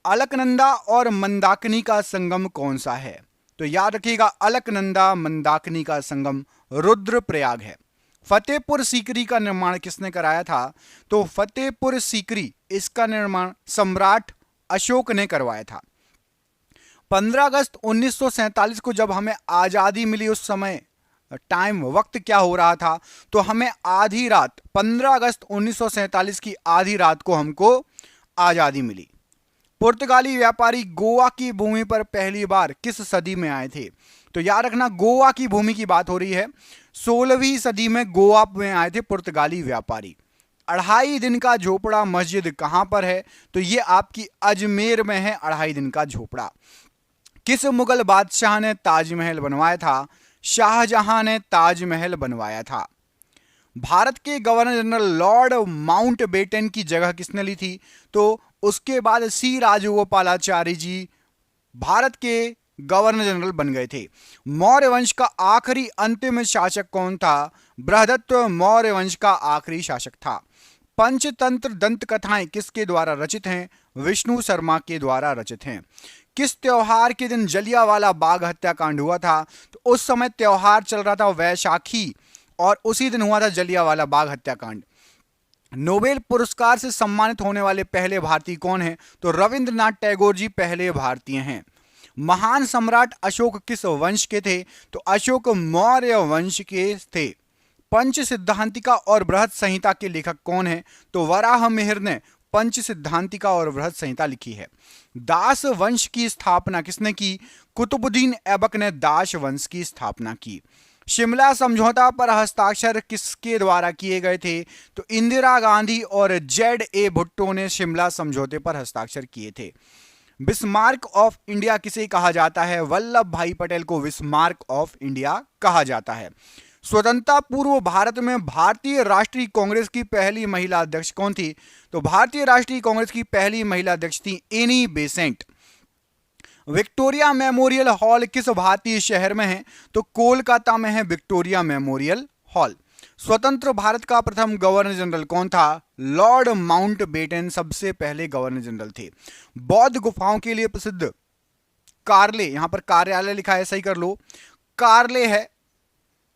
अलकनंदा और मंदाकिनी का संगम कौन सा है? तो याद रखिएगा, अलकनंदा मंदाकिनी का संगम रुद्रप्रयाग है। फतेहपुर सीकरी का निर्माण किसने कराया था? तो फतेहपुर सीकरी, इसका निर्माण सम्राट अशोक ने करवाया था। 15 अगस्त 1947 को जब हमें आजादी मिली, उस समय टाइम वक्त क्या हो रहा था? तो हमें आधी रात, 15 अगस्त 1947 की आधी रात को हमको आजादी मिली। पुर्तगाली व्यापारी गोवा की भूमि पर पहली बार किस सदी में आए थे? तो याद रखना, गोवा की भूमि की बात हो रही है। 16वीं सदी में गोवा में आए थे पुर्तगाली व्यापारी। 2.5 दिन का झोपड़ा मस्जिद कहां पर है? तो ये आपकी अजमेर में है 2.5 दिन का झोपड़ा। किस मुगल बादशाह ने ताजमहल बनवाया था? शाहजहां ने ताजमहल बनवाया था। भारत के गवर्नर जनरल लॉर्ड माउंटबेटन की जगह किसने ली थी? तो उसके बाद सी राजगोपालाचारी जी भारत के गवर्नर जनरल बन गए थे। मौर्य वंश का आखिरी अंतिम शासक कौन था? बृहदत्त मौर्य वंश का आखिरी शासक था। पंचतंत्र दंत कथाएं किसके द्वारा रचित हैं? विष्णु शर्मा के द्वारा रचित हैं। किस त्योहार के दिन जलियांवाला बाग हत्याकांड हुआ था? तो उस समय त्योहार चल रहा था वैशाखी, और उसी दिन हुआ था जलियांवाला बाग हत्याकांड। नोबेल पुरस्कार से सम्मानित होने वाले पहले भारतीय कौन हैं? तो रविंद्रनाथ टैगोर जी पहले भारतीय हैं। महान सम्राट अशोक किस वंश के थे? तो अशोक मौर्य वंश के थे। पंच सिद्धांतिका और बृहद संहिता के लेखक कौन हैं? तो वराह मिहिर ने पंच सिद्धांतिका और बृहद संहिता लिखी है। दास वंश की स्थापना किसने की? कुतुबुद्दीन ऐबक ने दास वंश की स्थापना की। शिमला समझौता पर हस्ताक्षर किसके द्वारा किए गए थे? तो इंदिरा गांधी और जेड.ए. भुट्टो ने शिमला समझौते पर हस्ताक्षर किए थे। बिस्मार्क ऑफ इंडिया किसे कहा जाता है? वल्लभ भाई पटेल को बिस्मार्क ऑफ इंडिया कहा जाता है। स्वतंत्रता पूर्व भारत में भारतीय राष्ट्रीय कांग्रेस की पहली महिला अध्यक्ष कौन थी? तो भारतीय राष्ट्रीय कांग्रेस की पहली महिला अध्यक्ष थी Annie Besant. Victoria memorial hall किस भारतीय शहर में है? तो कोलकाता में है विक्टोरिया मेमोरियल हॉल। स्वतंत्र भारत का प्रथम गवर्नर जनरल कौन था? लॉर्ड माउंटबेटन सबसे पहले गवर्नर जनरल थे। बौद्ध गुफाओं के लिए प्रसिद्ध कार्ले, यहां पर कार्यालय लिखा है, सही कर लो, कार्ले है,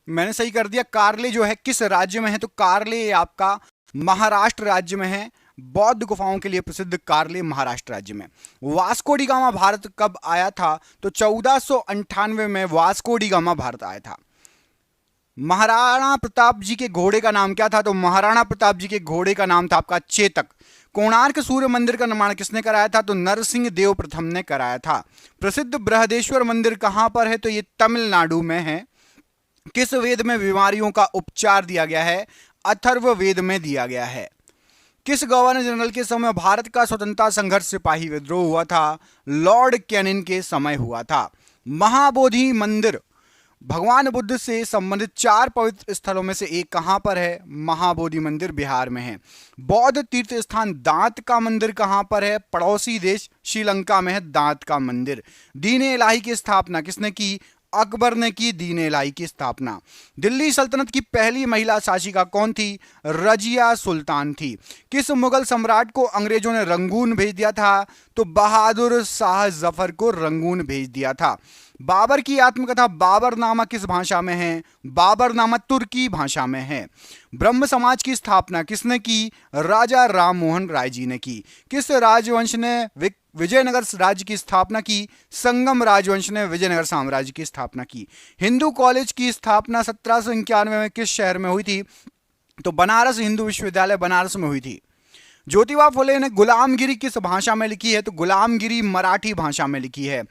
मैंने सही कर दिया। कार्ले जो है किस राज्य में है? तो कार्ले आपका महाराष्ट्र राज्य में है। बौद्ध गुफाओं के लिए प्रसिद्ध कार्ले महाराष्ट्र राज्य में। वास्को डी गामा भारत कब आया था? तो 1498 में वास्को डी गामा भारत आया था। महाराणा प्रताप जी के घोड़े का नाम क्या था? तो महाराणा प्रताप जी के घोड़े का नाम था आपका चेतक। कोणार्क सूर्य मंदिर का निर्माण किसने कराया था? तो नरसिंह देव प्रथम ने कराया था। प्रसिद्ध बृहदेश्वर मंदिर कहां पर है? तो ये तमिलनाडु में है। किस वेद में बीमारियों का उपचार दिया गया है? अथर्व वेद में दिया गया है। किस गवर्नर जनरल के समय भारत का स्वतंत्रता संघर्ष सिपाही विद्रोह हुआ था? लॉर्ड कैनिंग के समय हुआ था। महाबोधि मंदिर भगवान बुद्ध से संबंधित 4 पवित्र स्थलों में से एक कहां पर है? महाबोधि मंदिर बिहार में है। बौद्ध तीर्थ स्थान दांत का मंदिर कहां पर है? पड़ोसी देश श्रीलंका में है दांत का मंदिर। दीन इलाही की स्थापना किसने की? अकबर ने की दीन इलाही की स्थापना। दिल्ली सल्तनत की पहली महिला शासिका कौन थी? रजिया सुल्तान थी। किस मुगल सम्राट को अंग्रेजों ने रंगून भेज दिया था? तो बहादुर शाह जफर को रंगून भेज दिया था। बाबर की आत्मकथा बाबरनामा किस भाषा में है? बाबरनामा तुर्की भाषा में है। ब्रह्म समाज की स्थापना किसने की? राजा राम मोहन राय जी ने की। किस राजवंश ने विजयनगर राज्य की स्थापना की? संगम राजवंश ने विजयनगर साम्राज्य की स्थापना की। हिंदू कॉलेज की स्थापना 1791 में किस शहर में हुई थी? तो बनारस हिंदू विश्वविद्यालय बनारस में हुई थी। ज्योतिबा फुले ने गुलामगिरी किस भाषा में लिखी है? तो गुलामगिरी मराठी भाषा में लिखी है।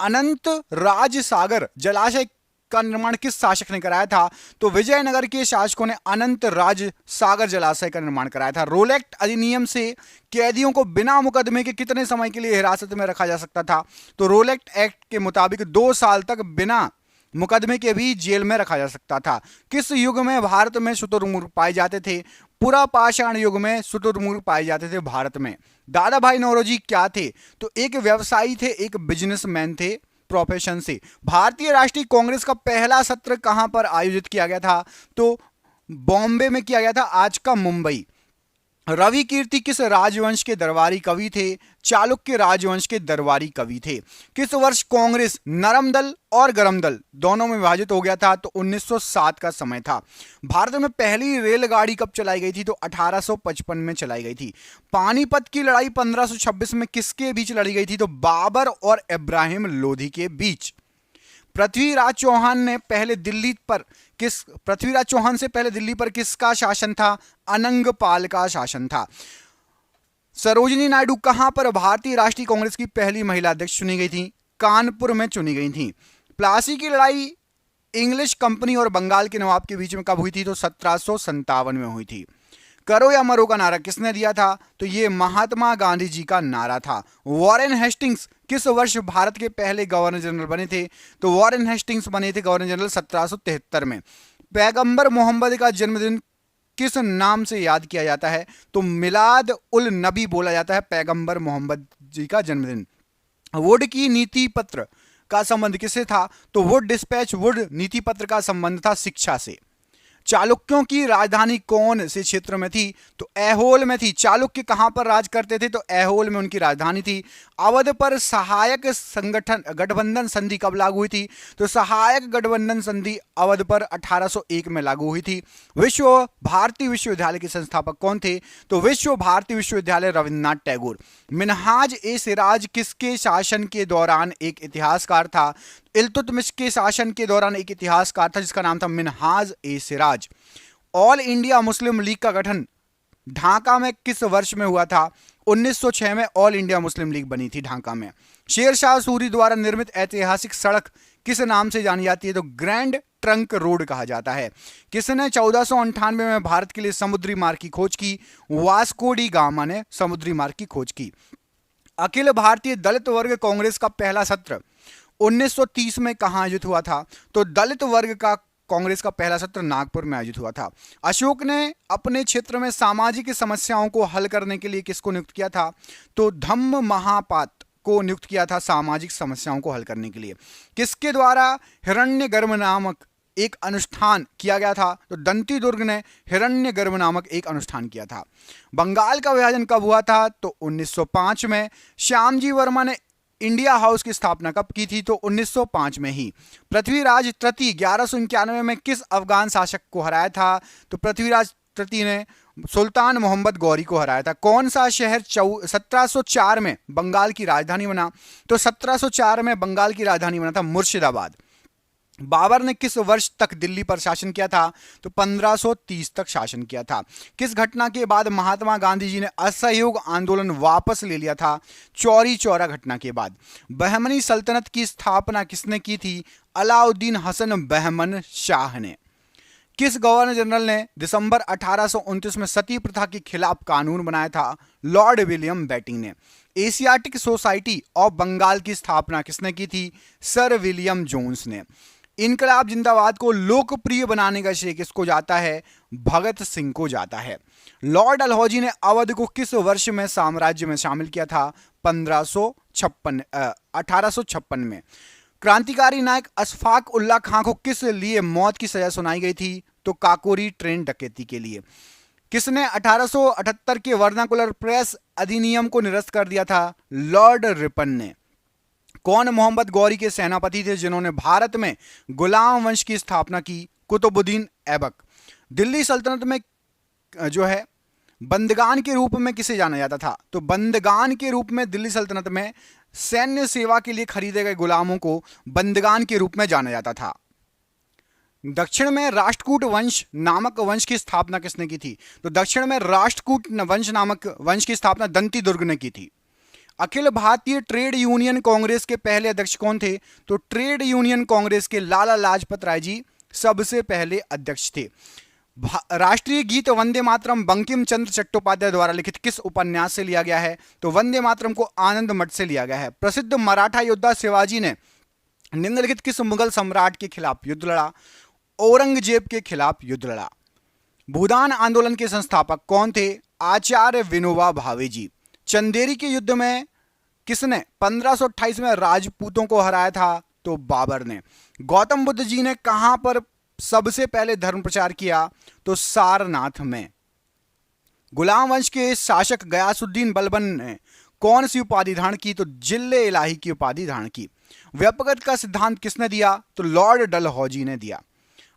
अनंत राज सागर जलाशय का निर्माण किस शासक ने कराया था? तो विजयनगर के शासकों ने अनंत राज सागर जलाशय का निर्माण कराया था। रोलेक्ट अधिनियम से कैदियों को बिना मुकदमे के कितने समय के लिए हिरासत में रखा जा सकता था? तो रोलेक्ट एक्ट के मुताबिक 2 साल तक बिना मुकदमे के भी जेल में रखा जा सकता था। किस युग में भारत में शुतुरमुर्ग पाए जाते थे? पुरापाषाण युग में शुतुरमुर्ग पाए जाते थे भारत में। दादा भाई नौरोजी क्या थे? तो एक व्यवसायी थे, एक बिजनेसमैन थे प्रोफेशन से। भारतीय राष्ट्रीय कांग्रेस का पहला सत्र कहां पर आयोजित किया गया था? तो बॉम्बे में किया गया था, आज का मुंबई। रवि कीर्ति किस राजवंश के दरबारी कवि थे? चालुक्य राजवंश के दरबारी कवि थे। किस वर्ष कांग्रेस नरम दल और गरम दल दोनों में विभाजित हो गया था? तो 1907 का समय था। भारत में पहली रेलगाड़ी कब चलाई गई थी? तो 1855 में चलाई गई थी। पानीपत की लड़ाई 1526 में किसके बीच लड़ी गई थी? तो बाबर और इब्राहिम लोधी के बीच। पृथ्वीराज चौहान ने पहले दिल्ली पर किस पृथ्वीराज चौहान से पहले दिल्ली पर किसका शासन था? अनंगपाल का शासन था। सरोजिनी नायडू कहां पर भारतीय राष्ट्रीय कांग्रेस की पहली महिला अध्यक्ष चुनी गई थी? कानपुर में चुनी गई थी। प्लासी की लड़ाई इंग्लिश कंपनी और बंगाल के नवाब के बीच में कब हुई थी? तो 1757 में हुई थी। करो या मरो का नारा किसने दिया था? तो ये महात्मा गांधी जी का नारा था। वॉरेन हेस्टिंग्स किस वर्ष भारत के पहले गवर्नर जनरल बने थे? तो वॉरेन हेस्टिंग्स बने थे गवर्नर जनरल 1773 में। पैगंबर मोहम्मद का जन्मदिन किस नाम से याद किया जाता है? तो मिलाद उल नबी बोला जाता है पैगंबर मोहम्मद जी का जन्मदिन। वुड की नीति पत्र का संबंध किससे था? तो वुड डिस्पैच वुड नीति पत्र का संबंध था शिक्षा से। चालुक्यों की राजधानी कौन से क्षेत्र में थी? तो ऐहोल में थी। चालुक्य कहां पर राज करते थे? तो ऐहोल में उनकी राजधानी थी। अवध पर सहायक संगठन गठबंधन संधि कब लागू हुई थी? तो सहायक गठबंधन संधि अवध पर 1801 में लागू हुई थी। विश्व भारती विश्वविद्यालय के संस्थापक कौन थे? तो विश्व भारती विश्वविद्यालय रविन्द्रनाथ टैगोर। मिनहाज ए सिराज किसके शासन के दौरान एक इतिहासकार था? इल्तुतमिश के शासन के दौरान एक इतिहासकार था जिसका नाम था Minhaj e Siraj. All India Muslim League का गठन ढाका में किस वर्ष में हुआ था? 1906 में ऑल इंडिया मुस्लिम लीग बनी थी ढाका में। शेरशाह सूरी द्वारा निर्मित ऐतिहासिक सड़क किस नाम से जानी जाती है? तो ग्रैंड ट्रंक रोड कहा जाता है। किसने 1498 में भारत के लिए समुद्री मार्ग की खोज की? वास्को डी गामा ने समुद्री मार्ग की खोज की। अखिल भारतीय दलित वर्ग कांग्रेस का पहला सत्र 1930 में कहां आयोजित हुआ था? तो दलित वर्ग का कांग्रेस का पहला सत्र नागपुर में आयोजित हुआ था। अशोक ने अपने क्षेत्र में सामाजिक समस्याओं को हल करने के लिए किसको नियुक्त किया था? तो धम्म महापात को नियुक्त किया था सामाजिक समस्याओं को हल करने के लिए। किसके द्वारा हिरण्यगर्भ नामक एक अनुष्ठान किया गया था? तो दंती दुर्ग ने हिरण्यगर्भ नामक एक अनुष्ठान किया था। बंगाल का विभाजन कब हुआ था? तो 1905 में। श्यामजी वर्मा ने इंडिया हाउस की स्थापना कब की थी? तो 1905 में ही। पृथ्वीराज तृतीय 1191 में किस अफगान शासक को हराया था? तो पृथ्वीराज तृतीय ने सुल्तान मोहम्मद गौरी को हराया था। कौन सा शहर 1704 में बंगाल की राजधानी बना? तो 1704 में बंगाल की राजधानी बना था मुर्शिदाबाद। बाबर ने किस वर्ष तक दिल्ली पर शासन किया था? तो 1530 तक शासन किया था। किस घटना के बाद महात्मा गांधी जी ने असहयोग आंदोलन वापस ले लिया था? चौरी चौरा घटना के बाद। बहमनी सल्तनत की स्थापना किसने की थी? अलाउद्दीन हसन बहमन शाह ने। किस गवर्नर जनरल ने दिसंबर 1829 में सती प्रथा के खिलाफ कानून बनाया था? लॉर्ड विलियम बेटिंग ने। एशियाटिक सोसाइटी ऑफ बंगाल की स्थापना किसने की थी? सर विलियम जोन्स ने। इनकलाब जिंदाबाद को लोकप्रिय बनाने का श्रेय किसको जाता है? भगत सिंह को जाता है। लॉर्ड डलहौजी ने अवध को किस वर्ष में साम्राज्य में शामिल किया था? 1856 में। क्रांतिकारी नायक अशफाक उल्लाह खां को किस लिए मौत की सजा सुनाई गई थी? तो काकोरी ट्रेन डकैती के लिए। किसने 1878 के वर्नाकुलर प्रेस अधिनियम को निरस्त कर दिया था? लॉर्ड रिपन ने। कौन मोहम्मद गौरी के सेनापति थे जिन्होंने भारत में गुलाम वंश की स्थापना की? कुतुबुद्दीन ऐबक। दिल्ली सल्तनत में जो है बंदगान के रूप में किसे जाना जाता था? तो बंदगान के रूप में दिल्ली सल्तनत में सैन्य सेवा के लिए खरीदे गए गुलामों को बंदगान के रूप में जाना जाता था। दक्षिण में राष्ट्रकूट वंश नामक वंश की स्थापना किसने की थी? तो दक्षिण में राष्ट्रकूट वंश नामक वंश की स्थापना दंती दुर्ग ने की थी। अखिल भारतीय ट्रेड यूनियन कांग्रेस के पहले अध्यक्ष कौन थे? तो ट्रेड यूनियन कांग्रेस के लाला लाजपत राय जी सबसे पहले अध्यक्ष थे। राष्ट्रीय गीत वंदे मातरम बंकिम चंद्र चट्टोपाध्याय द्वारा लिखित किस उपन्यास से लिया गया है? तो वंदे मातरम को आनंद मठ से लिया गया है। प्रसिद्ध मराठा योद्धा शिवाजी ने निम्नलिखित किस मुगल सम्राट के खिलाफ युद्ध लड़ा? औरंगजेब के खिलाफ युद्ध लड़ा। भूदान आंदोलन के संस्थापक कौन थे? आचार्य विनोबा भावे जी। चंदेरी के युद्ध में किसने 1528 में राजपूतों को हराया था? तो बाबर ने। गौतम बुद्ध जी ने कहां पर सबसे पहले धर्म प्रचार किया? तो सारनाथ में। गुलाम वंश के शासक गयासुद्दीन बलबन ने कौन सी उपाधि धारण की? तो जिले इलाही की उपाधि धारण की। व्यपगत का सिद्धांत किसने दिया? तो लॉर्ड डलहौजी ने दिया।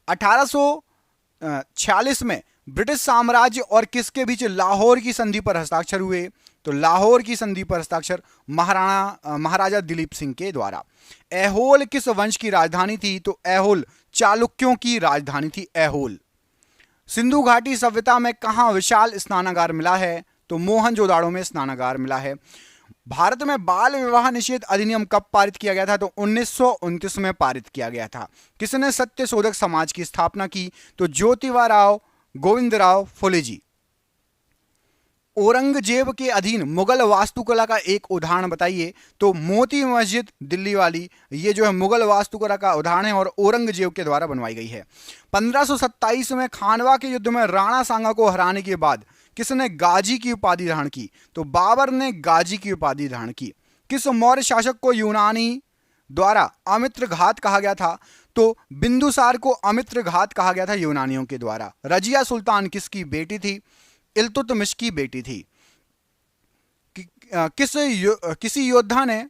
1846 में ब्रिटिश साम्राज्य और किसके बीच लाहौर की संधि पर हस्ताक्षर हुए? तो लाहौर की संधि पर हस्ताक्षर महाराजा दिलीप सिंह के द्वारा। ऐहोल किस वंश की राजधानी थी? तो ऐहोल चालुक्यों की राजधानी थी ऐहोल। सिंधु घाटी सभ्यता में कहां विशाल स्नानागार मिला है? तो मोहनजोदाड़ो में स्नानागार मिला है। भारत में बाल विवाह निषेध अधिनियम कब पारित किया गया था? तो 1929 में पारित किया गया था। किसने सत्य शोधक समाज की स्थापना की? तो ज्योतिबा राव गोविंदराव फुले जी। औरंगजेब के अधीन मुगल वास्तुकला का एक उदाहरण बताइए। तो मोती मस्जिद दिल्ली वाली, ये जो है मुगल वास्तुकला का उदाहरण है और औरंगजेब के द्वारा बनवाई गई है। 1527 में खानवा के युद्ध में राणा सांगा को हराने के बाद किसने गाजी की उपाधि धारण की? तो बाबर ने गाजी की उपाधि धारण की। किस मौर्य शासक को यूनानी द्वारा अमित्र घात कहा गया था? तो बिंदुसार को अमित्र घात कहा गया था यूनानियों के द्वारा। रजिया सुल्तान किसकी बेटी थी? इल्तुतमिश की बेटी थी। किस योद्धा ने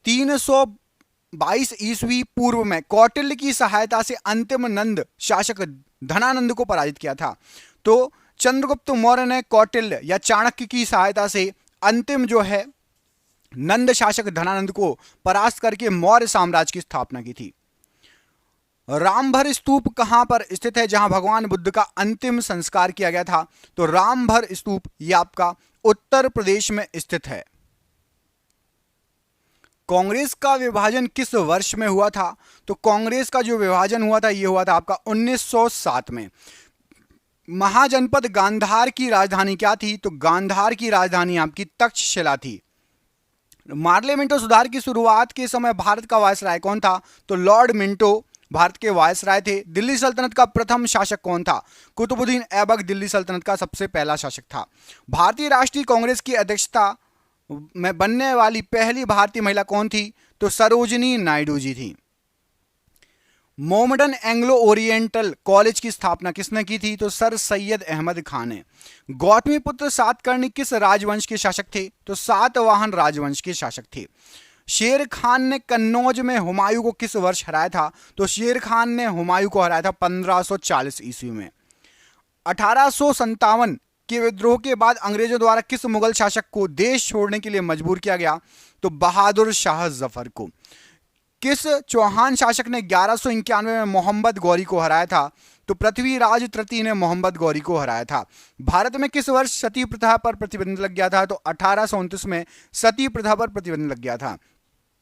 322 ईस्वी पूर्व में कौटिल्य की सहायता से अंतिम नंद शासक धनानंद को पराजित किया था? तो चंद्रगुप्त मौर्य ने कौटिल्य या चाणक्य की सहायता से अंतिम जो है नंद शासक धनानंद को परास्त करके मौर्य साम्राज्य की स्थापना की थी। रामभर स्तूप कहां पर स्थित है जहां भगवान बुद्ध का अंतिम संस्कार किया गया था? तो रामभर स्तूप यह आपका उत्तर प्रदेश में स्थित है। कांग्रेस का विभाजन किस वर्ष में हुआ था? तो कांग्रेस का जो विभाजन हुआ था यह हुआ था आपका 1907 में। महाजनपद गांधार की राजधानी क्या थी? तो गांधार की राजधानी आपकी तक्षशिला थी। मार्ले मिंटो सुधार की शुरुआत के समय भारत का वायसराय कौन था? तो लॉर्ड मिंटो भारत के वायसराय थे। दिल्ली सल्तनत का प्रथम शासक कौन था? कुतुबुद्दीन ऐबक दिल्ली सल्तनत का सबसे पहला शासक था। भारतीय राष्ट्रीय कांग्रेस की अध्यक्षता में बनने वाली पहली भारतीय महिला कौन थी? तो सरोजिनी नायडू जी थी। मोहम्मदन एंग्लो ओरिएंटल कॉलेज की स्थापना किसने की थी? तो सर सैयद अहमद खान ने। गौतमीपुत्र सातकर्णी किस राजवंश के शासक थे? तो सातवाहन राजवंश के शासक थे। शेर खान ने कन्नौज में हुमायूं को किस वर्ष हराया था? तो शेर खान ने हुमायूं को हराया था 1540 ईस्वी में। 1857 के विद्रोह के बाद अंग्रेजों द्वारा किस मुगल शासक को देश छोड़ने के लिए मजबूर किया गया? तो बहादुर शाह जफर को। किस चौहान शासक ने 1191 में मोहम्मद गौरी को हराया था? तो पृथ्वीराज तृतीय ने मोहम्मद गौरी को हराया था। भारत में किस वर्ष सती प्रथा पर प्रतिबंध लग गया था? तो 1829 में सती प्रथा पर प्रतिबंध लग गया था।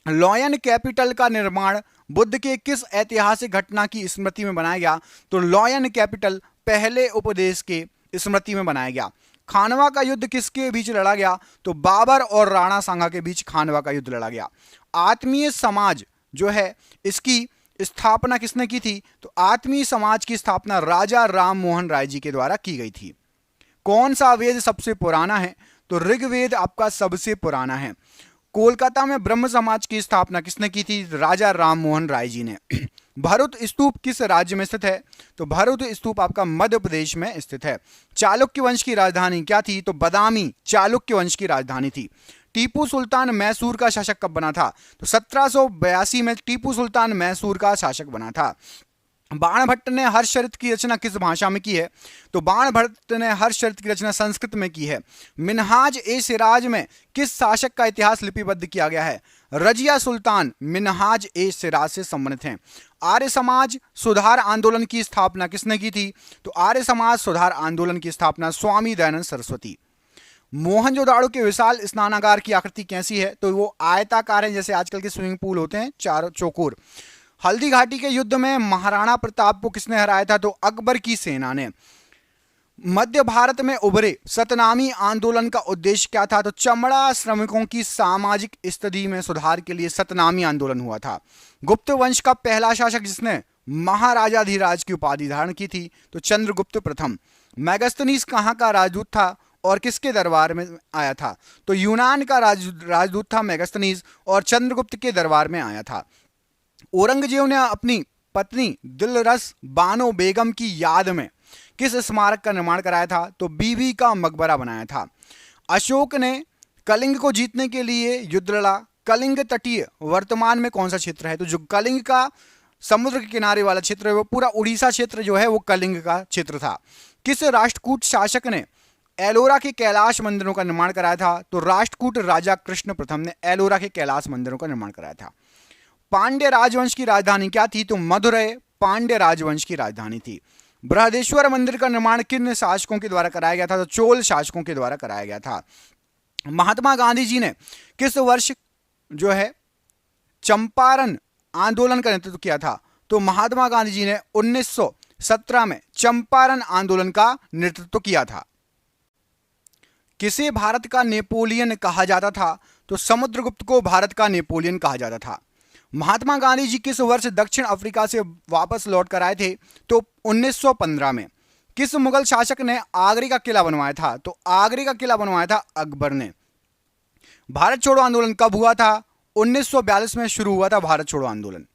लॉयन कैपिटल का निर्माण बुद्ध के किस ऐतिहासिक घटना की स्मृति में बनाया गया? तो लॉयन कैपिटल पहले उपदेश के स्मृति में बनाया गया। खानवा का युद्ध किसके बीच लड़ा गया? तो बाबर और राणा सांगा के बीच खानवा का युद्ध लड़ा गया। आत्मीय समाज जो है इसकी स्थापना किसने की थी? तो आत्मीय समाज की स्थापना राजा राम मोहन राय जी के द्वारा की गई थी। कौन सा वेद सबसे पुराना है? तो ऋग्वेद आपका सबसे पुराना है। कोलकाता में ब्रह्म समाज की स्थापना किसने की थी? राजा राम मोहन राय जी ने। भरुत स्तूप किस राज्य में स्थित है? तो भरुत स्तूप आपका मध्य प्रदेश में स्थित है। चालुक्य वंश की राजधानी क्या थी? तो बदामी चालुक्य वंश की राजधानी थी। टीपू सुल्तान मैसूर का शासक कब बना था? तो 1782 में टीपू सुल्तान मैसूर का शासक बना था। बाणभट्ट ने हर्षचरित की रचना किस भाषा में की है? तो बाणभट्ट ने हर्षचरित की रचना संस्कृत में की है। मिन्हाज ए सिराज में किस शासक का इतिहास लिपिबद्ध किया गया है? रजिया सुल्तान मिन्हाज ए सिराज से संबंधित हैं। आर्य समाज सुधार आंदोलन की स्थापना किसने की थी? तो आर्य समाज सुधार आंदोलन की स्थापना स्वामी दयानंद सरस्वती। मोहनजोदाड़ो के विशाल स्नानागार की आकृति कैसी है? तो वो आयताकार है, जैसे आजकल के स्विमिंग पूल होते हैं चार चौकोर। हल्दी घाटी के युद्ध में महाराणा प्रताप को किसने हराया था? तो अकबर की सेना ने। मध्य भारत में उभरे सतनामी आंदोलन का उद्देश्य क्या था? तो चमड़ा श्रमिकों की सामाजिक स्थिति में सुधार के लिए सतनामी आंदोलन हुआ था। गुप्त वंश का पहला शासक जिसने महाराजाधिराज की उपाधि धारण की थी? तो चंद्रगुप्त प्रथम। मैगस्थनीज कहाँ का राजदूत था और किसके दरबार में आया था? तो यूनान का राजदूत था मैगस्थनीज और चंद्रगुप्त के दरबार में आया था। औरंगजेब ने अपनी पत्नी दिलरस बानो बेगम की याद में किस स्मारक का निर्माण कराया था? तो बीबी का मकबरा बनाया था। अशोक ने कलिंग को जीतने के लिए युद्ध लड़ा। कलिंग तटीय वर्तमान में कौन सा क्षेत्र है? तो जो कलिंग का समुद्र के किनारे वाला क्षेत्र है वो पूरा उड़ीसा क्षेत्र जो है वो कलिंग का क्षेत्र था। किस राष्ट्रकूट शासक ने एलोरा के कैलाश मंदिरों का निर्माण कराया था? तो राष्ट्रकूट राजा कृष्ण प्रथम ने एलोरा के कैलाश मंदिरों का निर्माण कराया था। पांड्य राजवंश की राजधानी क्या थी? तो मदुरै पांड्य राजवंश की राजधानी थी। बृहदेश्वर मंदिर का निर्माण किन शासकों के द्वारा कराया गया था? तो चोल शासकों के द्वारा कराया गया था। महात्मा गांधी जी ने किस वर्ष जो है चंपारण आंदोलन का नेतृत्व किया था? तो महात्मा गांधी जी ने 1917 में चंपारण आंदोलन का नेतृत्व किया था। किसे भारत का नेपोलियन कहा जाता था? तो समुद्रगुप्त को भारत का नेपोलियन कहा जाता था। महात्मा गांधी जी किस वर्ष दक्षिण अफ्रीका से वापस लौट कर आए थे? तो 1915 में। किस मुगल शासक ने आगरे का किला बनवाया था? तो आगरे का किला बनवाया था अकबर ने। भारत छोड़ो आंदोलन कब हुआ था? 1942 में शुरू हुआ था भारत छोड़ो आंदोलन।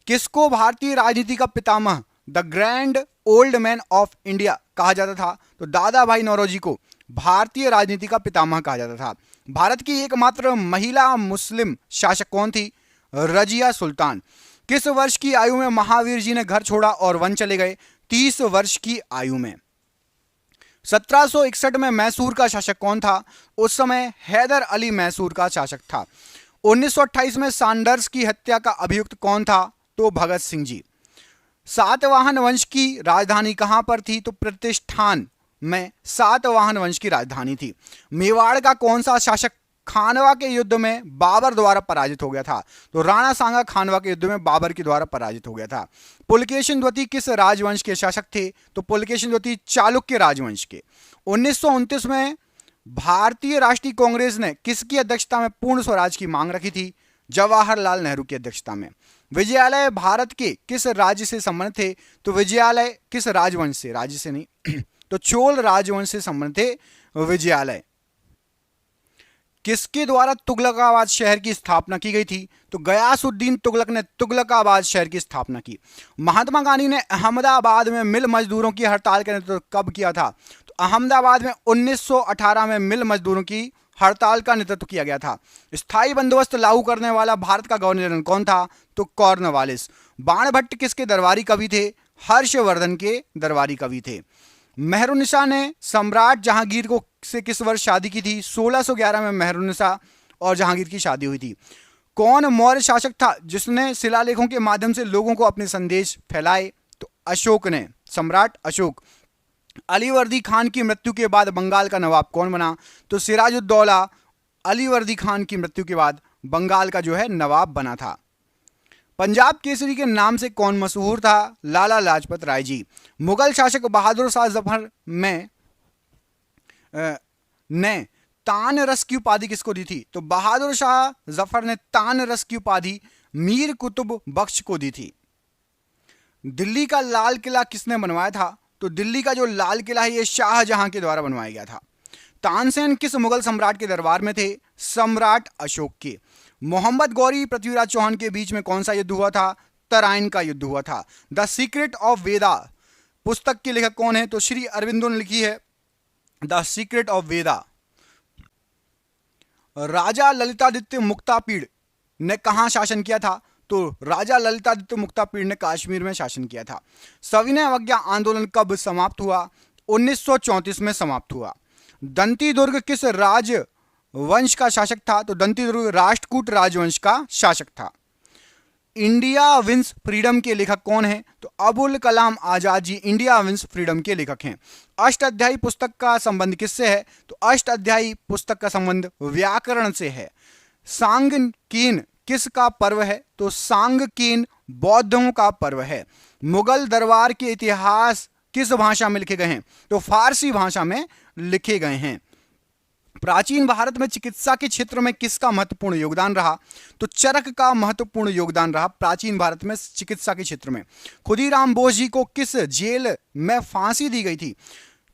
किसको भारतीय राजनीति का पितामह the grand old man of India कहा जाता था? तो दादा भाई नौरोजी को भारतीय राजनीति का पितामह कहा जाता था। भारत की एकमात्र महिला मुस्लिम शासक कौन थी? रजिया सुल्तान। किस वर्ष की आयु में महावीर जी ने घर छोड़ा और वन चले गए? 30 वर्ष की आयु में। 1761 में मैसूर का शासक कौन था? उस समय हैदर अली मैसूर का शासक था। 1928 में सैंडर्स की हत्या का अभियुक्त कौन था? तो भगत सिंह जी। सातवाहन वंश की राजधानी कहां पर थी? तो प्रतिष्ठान में सातवाहन वंश की राजधानी थी। मेवाड़ का कौन सा शासक खानवा के युद्ध में बाबर द्वारा पराजित हो गया था? तो राणा सांगा खानवा के युद्ध में बाबर के द्वारा पराजित हो गया था। पुलकेशिन द्वितीय किस राजवंश के शासक थे? तो पुलकेशिन द्वितीय चालुक्य राजवंश के। 1929 में भारतीय राष्ट्रीय कांग्रेस ने किसकी अध्यक्षता में पूर्ण स्वराज की मांग रखी थी? जवाहरलाल नेहरू की अध्यक्षता में। विजयालय भारत के किस राज्य से संबंधित थे? तो विजयालय किस राजवंश से? राज्य से नहीं तो चोल राजवंश से संबंधित थे विजयालय। किसके द्वारा तुगलकाबाद शहर की स्थापना की गई थी? तो गयासुद्दीन तुगलक ने तुगलकाबाद शहर की स्थापना की। महात्मा गांधी ने अहमदाबाद में मिल मजदूरों की हड़ताल का नेतृत्व कब किया था? तो अहमदाबाद में 1918 में मिल मजदूरों की हड़ताल का नेतृत्व किया गया था। स्थायी बंदोबस्त लागू करने वाला भारत का गवर्नर जनरल कौन था? तो कॉर्नवालिस। बाणभट्ट किसके दरबारी कवि थे? हर्षवर्धन के दरबारी कवि थे। मेहरुनिसा ने सम्राट जहांगीर को से किस वर्ष शादी की थी? 1611 में मेहरुनिसा और जहांगीर की शादी हुई थी। कौन मौर्य शासक था जिसने शिलालेखों के माध्यम से लोगों को अपने संदेश फैलाए? तो अशोक ने, सम्राट अशोक। अलीवर्दी खान की मृत्यु के बाद बंगाल का नवाब कौन बना? तो सिराजुद्दौला अलीवर्दी खान की मृत्यु के बाद बंगाल का जो है नवाब बना था। पंजाब केसरी के नाम से कौन मशहूर था? लाला लाजपत राय जी। मुगल शासक बहादुर शाह जफर ने तान रस की उपाधि किसको दी थी? तो बहादुर शाह जफर ने तान रस की उपाधि मीर कुतुब बख्श को दी थी। दिल्ली का लाल किला किसने बनवाया था? तो दिल्ली का जो लाल किला है ये शाहजहां के द्वारा बनवाया गया था। तानसेन किस मुगल सम्राट के दरबार में थे? सम्राट अशोक के। मोहम्मद गौरी पृथ्वीराज चौहान के बीच में कौन सा युद्ध हुआ था? तराइन का युद्ध हुआ था। द सीक्रेट ऑफ वेदा पुस्तक के लेखक कौन है? तो श्री अरविंदो ने लिखी है द सीक्रेट ऑफ वेदा। राजा ललितादित्य मुक्तापीड़ ने कहां शासन किया था? तो राजा ललितादित्य मुक्तापीड़ ने कश्मीर में शासन किया था। सविनय अवज्ञा आंदोलन कब समाप्त हुआ? 1934 में समाप्त हुआ। दंती दुर्ग किस राजवंश का शासक था? तो दंती दुर्ग राष्ट्रकूट राजवंश का शासक था। इंडिया विंस फ्रीडम के लेखक कौन है? तो Abul Kalam Azad ji India wins freedom के लेखक हैं। अष्टाध्यायी पुस्तक का संबंध किससे है? तो अष्टाध्यायी पुस्तक का संबंध व्याकरण से है। सांगकेन किसका पर्व है? तो सांगकेन बौद्धों का पर्व है। मुगल दरबार के इतिहास किस भाषा में लिखे गए हैं? तो फारसी भाषा में लिखे गए हैं। प्राचीन भारत में चिकित्सा के क्षेत्र में किसका महत्वपूर्ण योगदान रहा? तो चरक का महत्वपूर्ण योगदान रहा प्राचीन भारत में चिकित्सा के क्षेत्र में। खुदीराम बोस जी को किस जेल में फांसी दी गई थी?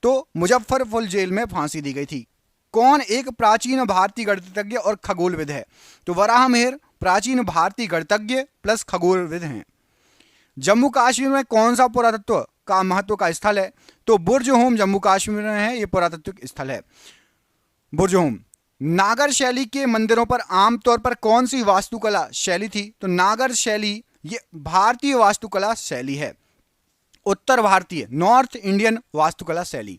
तो मुजफ्फरपुर जेल में फांसी दी गई थी। कौन एक प्राचीन भारतीय गणितज्ञ और खगोलविद है? तो वराहमिहिर प्राचीन भारतीय गणितज्ञ प्लस खगोलविद हैं। जम्मू कश्मीर में कौन सा पुरातत्व का महत्व का स्थल है? तो बुर्ज होम जम्मू कश्मीर में है, ये पुरातात्विक स्थल है बुर्ज होम। नागर शैली के मंदिरों पर आमतौर पर कौन सी वास्तुकला शैली थी? तो नागर शैली ये भारतीय वास्तुकला शैली है, उत्तर भारतीय नॉर्थ इंडियन वास्तुकला शैली।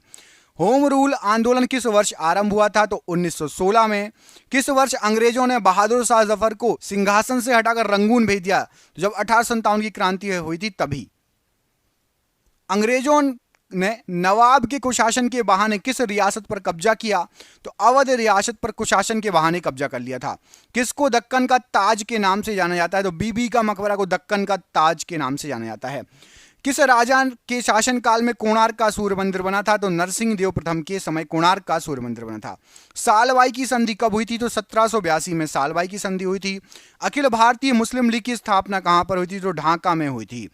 होम रूल आंदोलन किस वर्ष आरंभ हुआ था? तो 1916 में। किस वर्ष अंग्रेजों ने बहादुर शाह जफर को सिंहासन से हटाकर रंगून भेज दिया? तो जब 1857 की क्रांति हुई थी तभी। अंग्रेजों ने नवाब के कुशासन के बहाने किस रियासत पर कब्जा किया? तो अवध रियासत पर कुशासन के बहाने कब्जा कर लिया था। किसको दक्कन का ताज के नाम से जाना जाता है? तो बीबी का मकबरा को दक्कन का ताज के नाम से जाना जाता है। किस राजा के शासनकाल में कोणार्क का सूर्य मंदिर बना था? तो नरसिंह देव प्रथम के समय कोणार्क का सूर्य मंदिर बना था। सालबाई की संधि कब हुई थी? तो 1782 में सालबाई की संधि हुई थी। अखिल भारतीय मुस्लिम लीग की स्थापना कहां पर हुई थी? तो ढाका में हुई थी।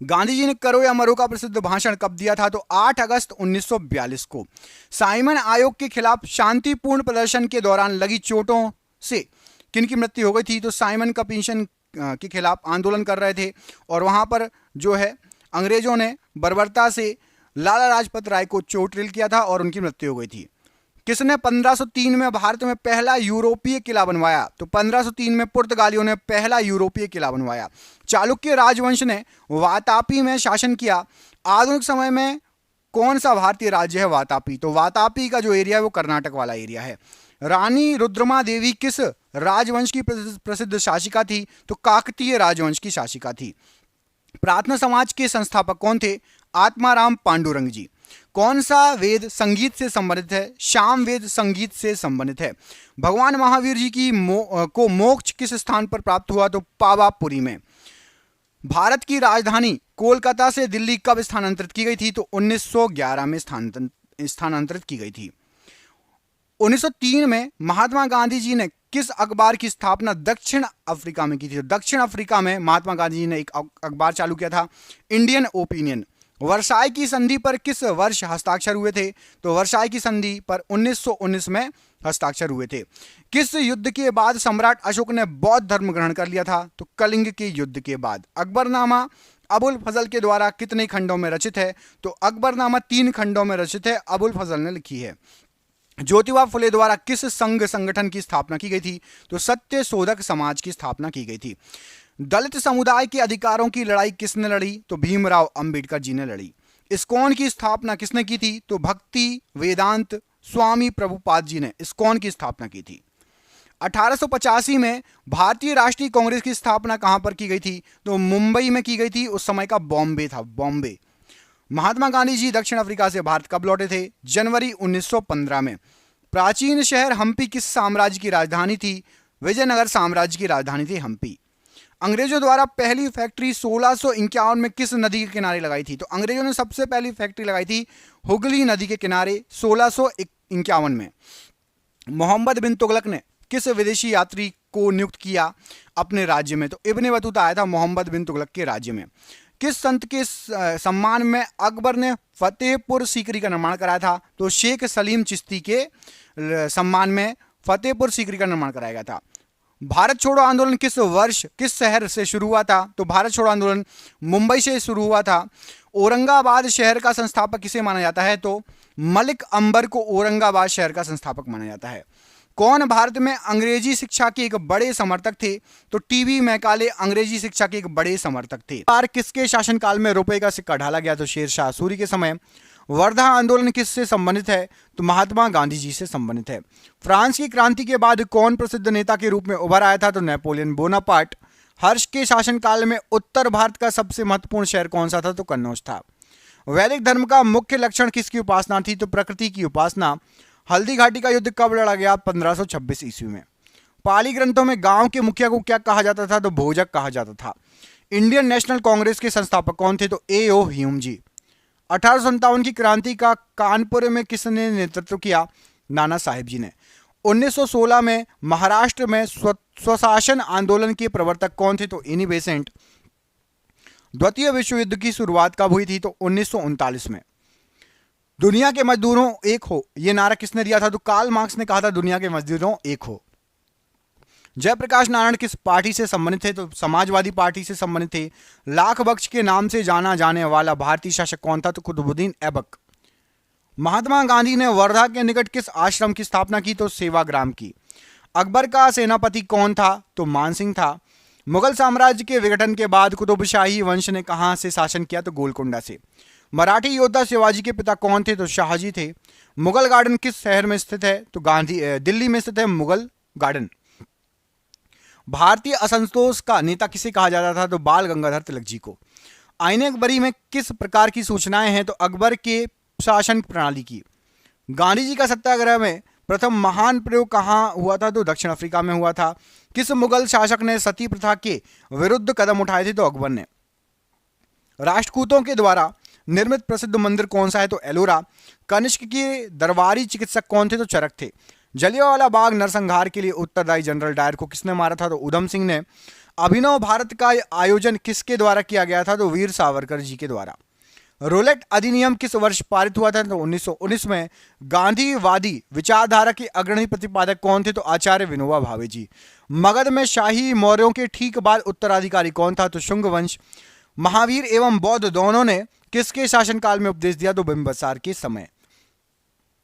गांधी जी ने करो या मरो का प्रसिद्ध भाषण कब दिया था? तो 8 अगस्त 1942 को। साइमन आयोग के खिलाफ शांतिपूर्ण प्रदर्शन के दौरान लगी चोटों से किनकी मृत्यु हो गई थी? तो साइमन कमीशन के खिलाफ आंदोलन कर रहे थे और वहां पर जो है अंग्रेजों ने बर्बरता से लाला लाजपत राय को चोट किया था और उनकी मृत्यु हो गई थी। किसने 1503 में भारत में पहला यूरोपीय किला बनवाया? तो 1503 में पुर्तगालियों ने पहला यूरोपीय किला बनवाया। चालुक्य राजवंश ने वातापी में शासन किया। आधुनिक समय में कौन सा भारतीय राज्य है वातापी? तो वातापी का जो एरिया है वो कर्नाटक वाला एरिया है। रानी रुद्रमा देवी किस राजवंश की प्रसिद्ध शासिका थी? तो काकतीय राजवंश की शासिका थी। प्रार्थना समाज के संस्थापक कौन थे? आत्माराम पांडुरंग जी। कौन सा वेद संगीत से संबंधित है? शाम वेद संगीत से संबंधित है। भगवान महावीर जी की को मोक्ष किस स्थान पर प्राप्त हुआ? तो पावापुरी में। भारत की राजधानी कोलकाता से दिल्ली कब स्थानांतरित की गई थी? तो 1911 में स्थानांतरित की गई थी। 1903 में महात्मा गांधी जी ने किस अखबार की स्थापना दक्षिण अफ्रीका में की थी? दक्षिण अफ्रीका में महात्मा गांधी जी ने एक अखबार चालू किया था, इंडियन ओपिनियन। वर्साई की संधि पर किस वर्ष हस्ताक्षर हुए थे? तो वर्साई की संधि पर 1919 में हस्ताक्षर हुए थे। किस युद्ध के बाद सम्राट अशोक ने बौद्ध धर्म ग्रहण कर लिया था? तो कलिंग के युद्ध के बाद। अकबरनामा अबुल फजल के द्वारा कितने खंडों में रचित है? तो अकबरनामा 3 खंडों में रचित है, अबुल फजल ने लिखी है। ज्योतिबा फुले द्वारा किस संघ संगठन की स्थापना की गई थी? तो सत्य शोधक समाज की स्थापना की गई थी। दलित समुदाय के अधिकारों की लड़ाई किसने लड़ी? तो भीमराव अंबेडकर जी ने लड़ी। इस्कॉन की स्थापना किसने की थी? तो भक्ति वेदांत स्वामी प्रभुपाद जी ने इस्कॉन की स्थापना की थी। 1885 में भारतीय राष्ट्रीय कांग्रेस की स्थापना कहां पर की गई थी? तो मुंबई में की गई थी। उस समय का बॉम्बे था, बॉम्बे। महात्मा गांधी जी दक्षिण अफ्रीका से भारत कब लौटे थे? जनवरी 1915 में। प्राचीन शहर हम्पी किस साम्राज्य की राजधानी थी? विजयनगर साम्राज्य की राजधानी थी हम्पी। अंग्रेजों द्वारा पहली फैक्ट्री 1651 में किस नदी के किनारे लगाई थी? तो अंग्रेजों ने सबसे पहली फैक्ट्री लगाई थी हुगली नदी के किनारे 1651 में। मोहम्मद बिन तुगलक ने किस विदेशी यात्री को नियुक्त किया अपने राज्य में? तो इब्ने बतूता आया था मोहम्मद बिन तुगलक के राज्य में। किस संत के सम्मान में अकबर ने फतेहपुर सीकरी का निर्माण कराया था? तो शेख सलीम चिश्ती के सम्मान में फतेहपुर सीकरी का निर्माण कराया गया था। भारत छोड़ो आंदोलन किस वर्ष किस शहर से शुरू हुआ था? तो भारत छोड़ो आंदोलन मुंबई से शुरू हुआ था। औरंगाबाद शहर का संस्थापक किसे माना जाता है? तो मलिक अंबर को औरंगाबाद शहर का संस्थापक माना जाता है। कौन भारत में अंग्रेजी शिक्षा के एक बड़े समर्थक थे? तो टीबी मैकाले अंग्रेजी शिक्षा के एक बड़े समर्थक थे। किसके शासनकाल में रुपए का सिक्का ढाला गया? तो शेरशाह सूरी के समय। वर्धा आंदोलन किससे संबंधित है? तो महात्मा गांधी जी से संबंधित है। फ्रांस की क्रांति के बाद कौन प्रसिद्ध नेता के रूप में उभर आया था? तो नेपोलियन बोनापार्ट। हर्ष के शासनकाल में उत्तर भारत का सबसे महत्वपूर्ण शहर कौन सा था? तो कन्नौज था। वैदिक धर्म का मुख्य लक्षण किसकी उपासना थी? तो प्रकृति की उपासना। हल्दी घाटी का युद्ध कब लड़ा गया? 1526 ईस्वी में। पाली ग्रंथों में गांव के मुखिया को क्या कहा जाता था? तो भोजक कहा जाता था। इंडियन नेशनल कांग्रेस के संस्थापक कौन थे? तो A.O. ह्यूम जी। 1857 की क्रांति का कानपुर में किसने नेतृत्व किया? नाना साहेब जी ने। 1916 में महाराष्ट्र में स्वशासन आंदोलन के प्रवर्तक कौन थे? तो एनी बेसेंट। द्वितीय विश्व युद्ध की शुरुआत कब हुई थी? तो 1939 में। दुनिया के मजदूरों एक हो, यह नारा किसने दिया था? तो कार्ल मार्क्स ने कहा था दुनिया के मजदूरों एक हो। जयप्रकाश नारायण किस पार्टी से संबंधित थे? तो समाजवादी पार्टी से संबंधित थे। लाख बख्श के नाम से जाना जाने वाला भारतीय शासक कौन था? तो कुतुबुद्दीन ऐबक। महात्मा गांधी ने वर्धा के निकट किस आश्रम की स्थापना की? तो सेवाग्राम की। अकबर का सेनापति कौन था? तो मानसिंह था। मुगल साम्राज्य के विघटन के बाद कुतुबशाही वंश ने कहां से शासन किया? तो गोलकुंडा से। मराठी योद्धा शिवाजी के पिता कौन थे? तो शाहजी थे। मुगल गार्डन किस शहर में स्थित है? तो दिल्ली में स्थित है मुगल गार्डन। भारतीय असंतोष का नेता किसे कहा जाता था? तो बाल गंगाधर तिलक जी को। आईने अकबरी में किस प्रकार की सूचनाएं हैं? तो अकबर के शासन प्रणाली की। गांधी जी का सत्याग्रह में प्रथम महान प्रयोग कहां हुआ था? तो दक्षिण अफ्रीका में हुआ था। किस मुगल शासक ने सती प्रथा के विरुद्ध कदम उठाए थे? तो अकबर ने। राष्ट्रकूटों के द्वारा निर्मित प्रसिद्ध मंदिर कौन सा है? तो एलोरा। कनिष्क के दरबारी चिकित्सक कौन थे? तो चरक थे। जलियांवाला बाग नरसंहार के लिए उत्तरदायी जनरल डायर को किसने मारा था? तो उधम सिंह ने। अभिनव भारत का आयोजन किसके द्वारा किया गया था? तो वीर सावरकर जी के द्वारा। रोलेट अधिनियम किस वर्ष पारित हुआ था? तो 1919 में। गांधीवादी विचारधारा के अग्रणी प्रतिपादक कौन थे? तो आचार्य विनोबा भावे जी। मगध में शाही मौर्यों के ठीक बाद उत्तराधिकारी कौन था? तो शुंग वंश। महावीर एवं बौद्ध दोनों ने किसके शासनकाल में उपदेश दिया? तो बिंबिसार के समय।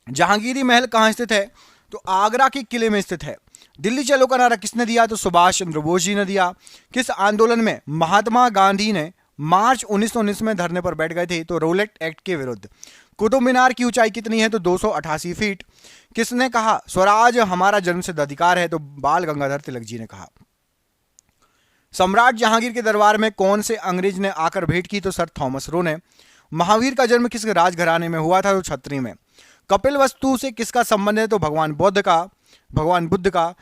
जहांगीरी महल कहां स्थित है? तो आगरा के किले में स्थित है। दिल्ली चलो का नारा किसने दिया? तो सुभाष चंद्र बोस जी ने दिया। किस आंदोलन में महात्मा गांधी ने मार्च 1919 में धरने पर बैठ गए थे? तो रोलेट एक्ट के विरुद्ध। कुतुब मीनार की ऊंचाई कितनी है? तो 288 फीट। किसने कहा स्वराज हमारा जन्मसिद्ध अधिकार है? तो बाल गंगाधर तिलक जी ने कहा। सम्राट जहांगीर के दरबार में कौन से अंग्रेज ने आकर भेंट की? तो सर थॉमस रो ने। महावीर का जन्म किस राजघराने में हुआ था? तो छतरी में। कपिल वस्तु से किसका संबंध है? तो भगवान बुद्ध का।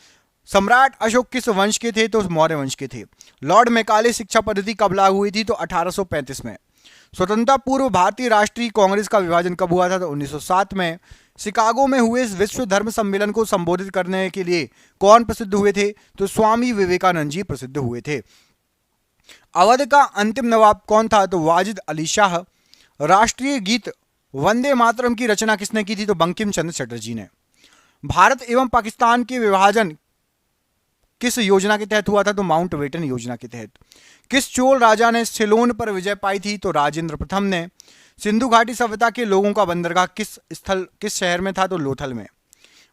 सम्राट अशोक किस वंश के थे? तो मौर्य वंश के थे। लॉर्ड मैकाले शिक्षा पद्धति कब लागू हुई थी? तो 1835 में। स्वतंत्रता पूर्व भारतीय राष्ट्रीय कांग्रेस का विभाजन कब हुआ था? तो 1907 में। शिकागो में हुए इस विश्व धर्म सम्मेलन को संबोधित करने के लिए कौन प्रसिद्ध हुए थे? तो स्वामी विवेकानंद जी प्रसिद्ध हुए थे। अवध का अंतिम नवाब कौन था? तो वाजिद अली शाह। राष्ट्रीय गीत वंदे मातरम की रचना किसने की थी? तो बंकिम चंद्र चटर्जी ने। भारत एवं पाकिस्तान के विभाजन किस योजना के तहत हुआ था? तो माउंटबेटन योजना के तहत। किस चोल राजा ने सिलोन पर विजय पाई थी? तो राजेंद्र प्रथम ने। सिंधु घाटी सभ्यता के लोगों का बंदरगाह किस शहर में था? तो लोथल में।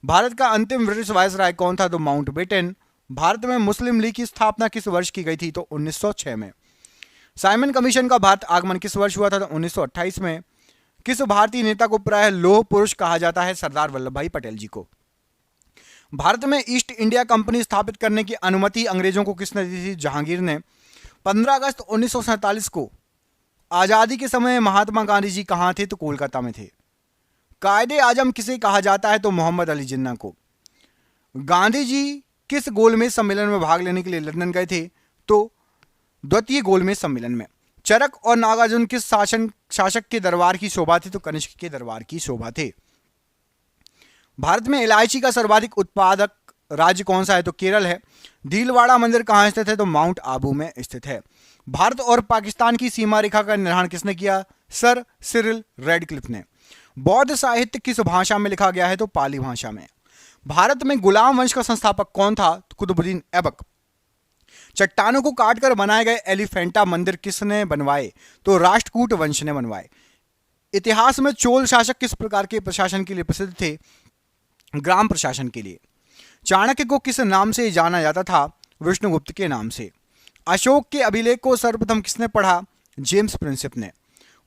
भारत का अंतिम ब्रिटिश वायसराय कौन था? तो माउंटबेटन। भारत में मुस्लिम लीग की स्थापना किस वर्ष की गई थी? तो 1906 में। साइमन कमीशन का भारत आगमन किस वर्ष हुआ था? तो 1928 में। किस भारतीय नेता को प्रायः लौह पुरुष कहा जाता है? सरदार वल्लभ भाई पटेल जी को। भारत में ईस्ट इंडिया कंपनी स्थापित करने की अनुमति अंग्रेजों को किसने दी थी? जहांगीर ने। 15 अगस्त 1947 को आजादी के समय महात्मा गांधी जी कहां थे? तो कोलकाता में थे। कायदे आजम किसे कहा जाता है? तो मोहम्मद अली जिन्ना को। गांधी जी किस गोलमेज सम्मेलन में भाग लेने के लिए लंदन गए थे? तो द्वितीय गोलमेज सम्मेलन में। चरक और नागार्जुन किस शासक के दरबार की शोभा थे? तो कनिष्क के दरबार की शोभा थे। भारत में इलायची का सर्वाधिक उत्पादक राज्य कौन सा है? तो केरल है। भीलवाड़ा मंदिर कहां स्थित है? तो माउंट आबू में स्थित है। भारत और पाकिस्तान की सीमा रेखा का निर्धारण किसने किया? सर सिरिल रेडक्लिफ ने। बौद्ध साहित्य किस भाषा में लिखा गया है? तो पाली भाषा में। भारत में गुलाम वंश का संस्थापक कौन था? तो कुतुबुद्दीन ऐबक। चट्टानों को काटकर बनाए गए एलिफेंटा मंदिर किसने बनवाए? तो राष्ट्रकूट वंश ने बनवाए। इतिहास में चोल शासक किस प्रकार के प्रशासन के लिए प्रसिद्ध थे? ग्राम प्रशासन के लिए। चाणक्य को किस नाम से जाना जाता था? विष्णुगुप्त के नाम से। अशोक के अभिलेख को सर्वप्रथम किसने पढ़ा? जेम्स प्रिंसिप ने।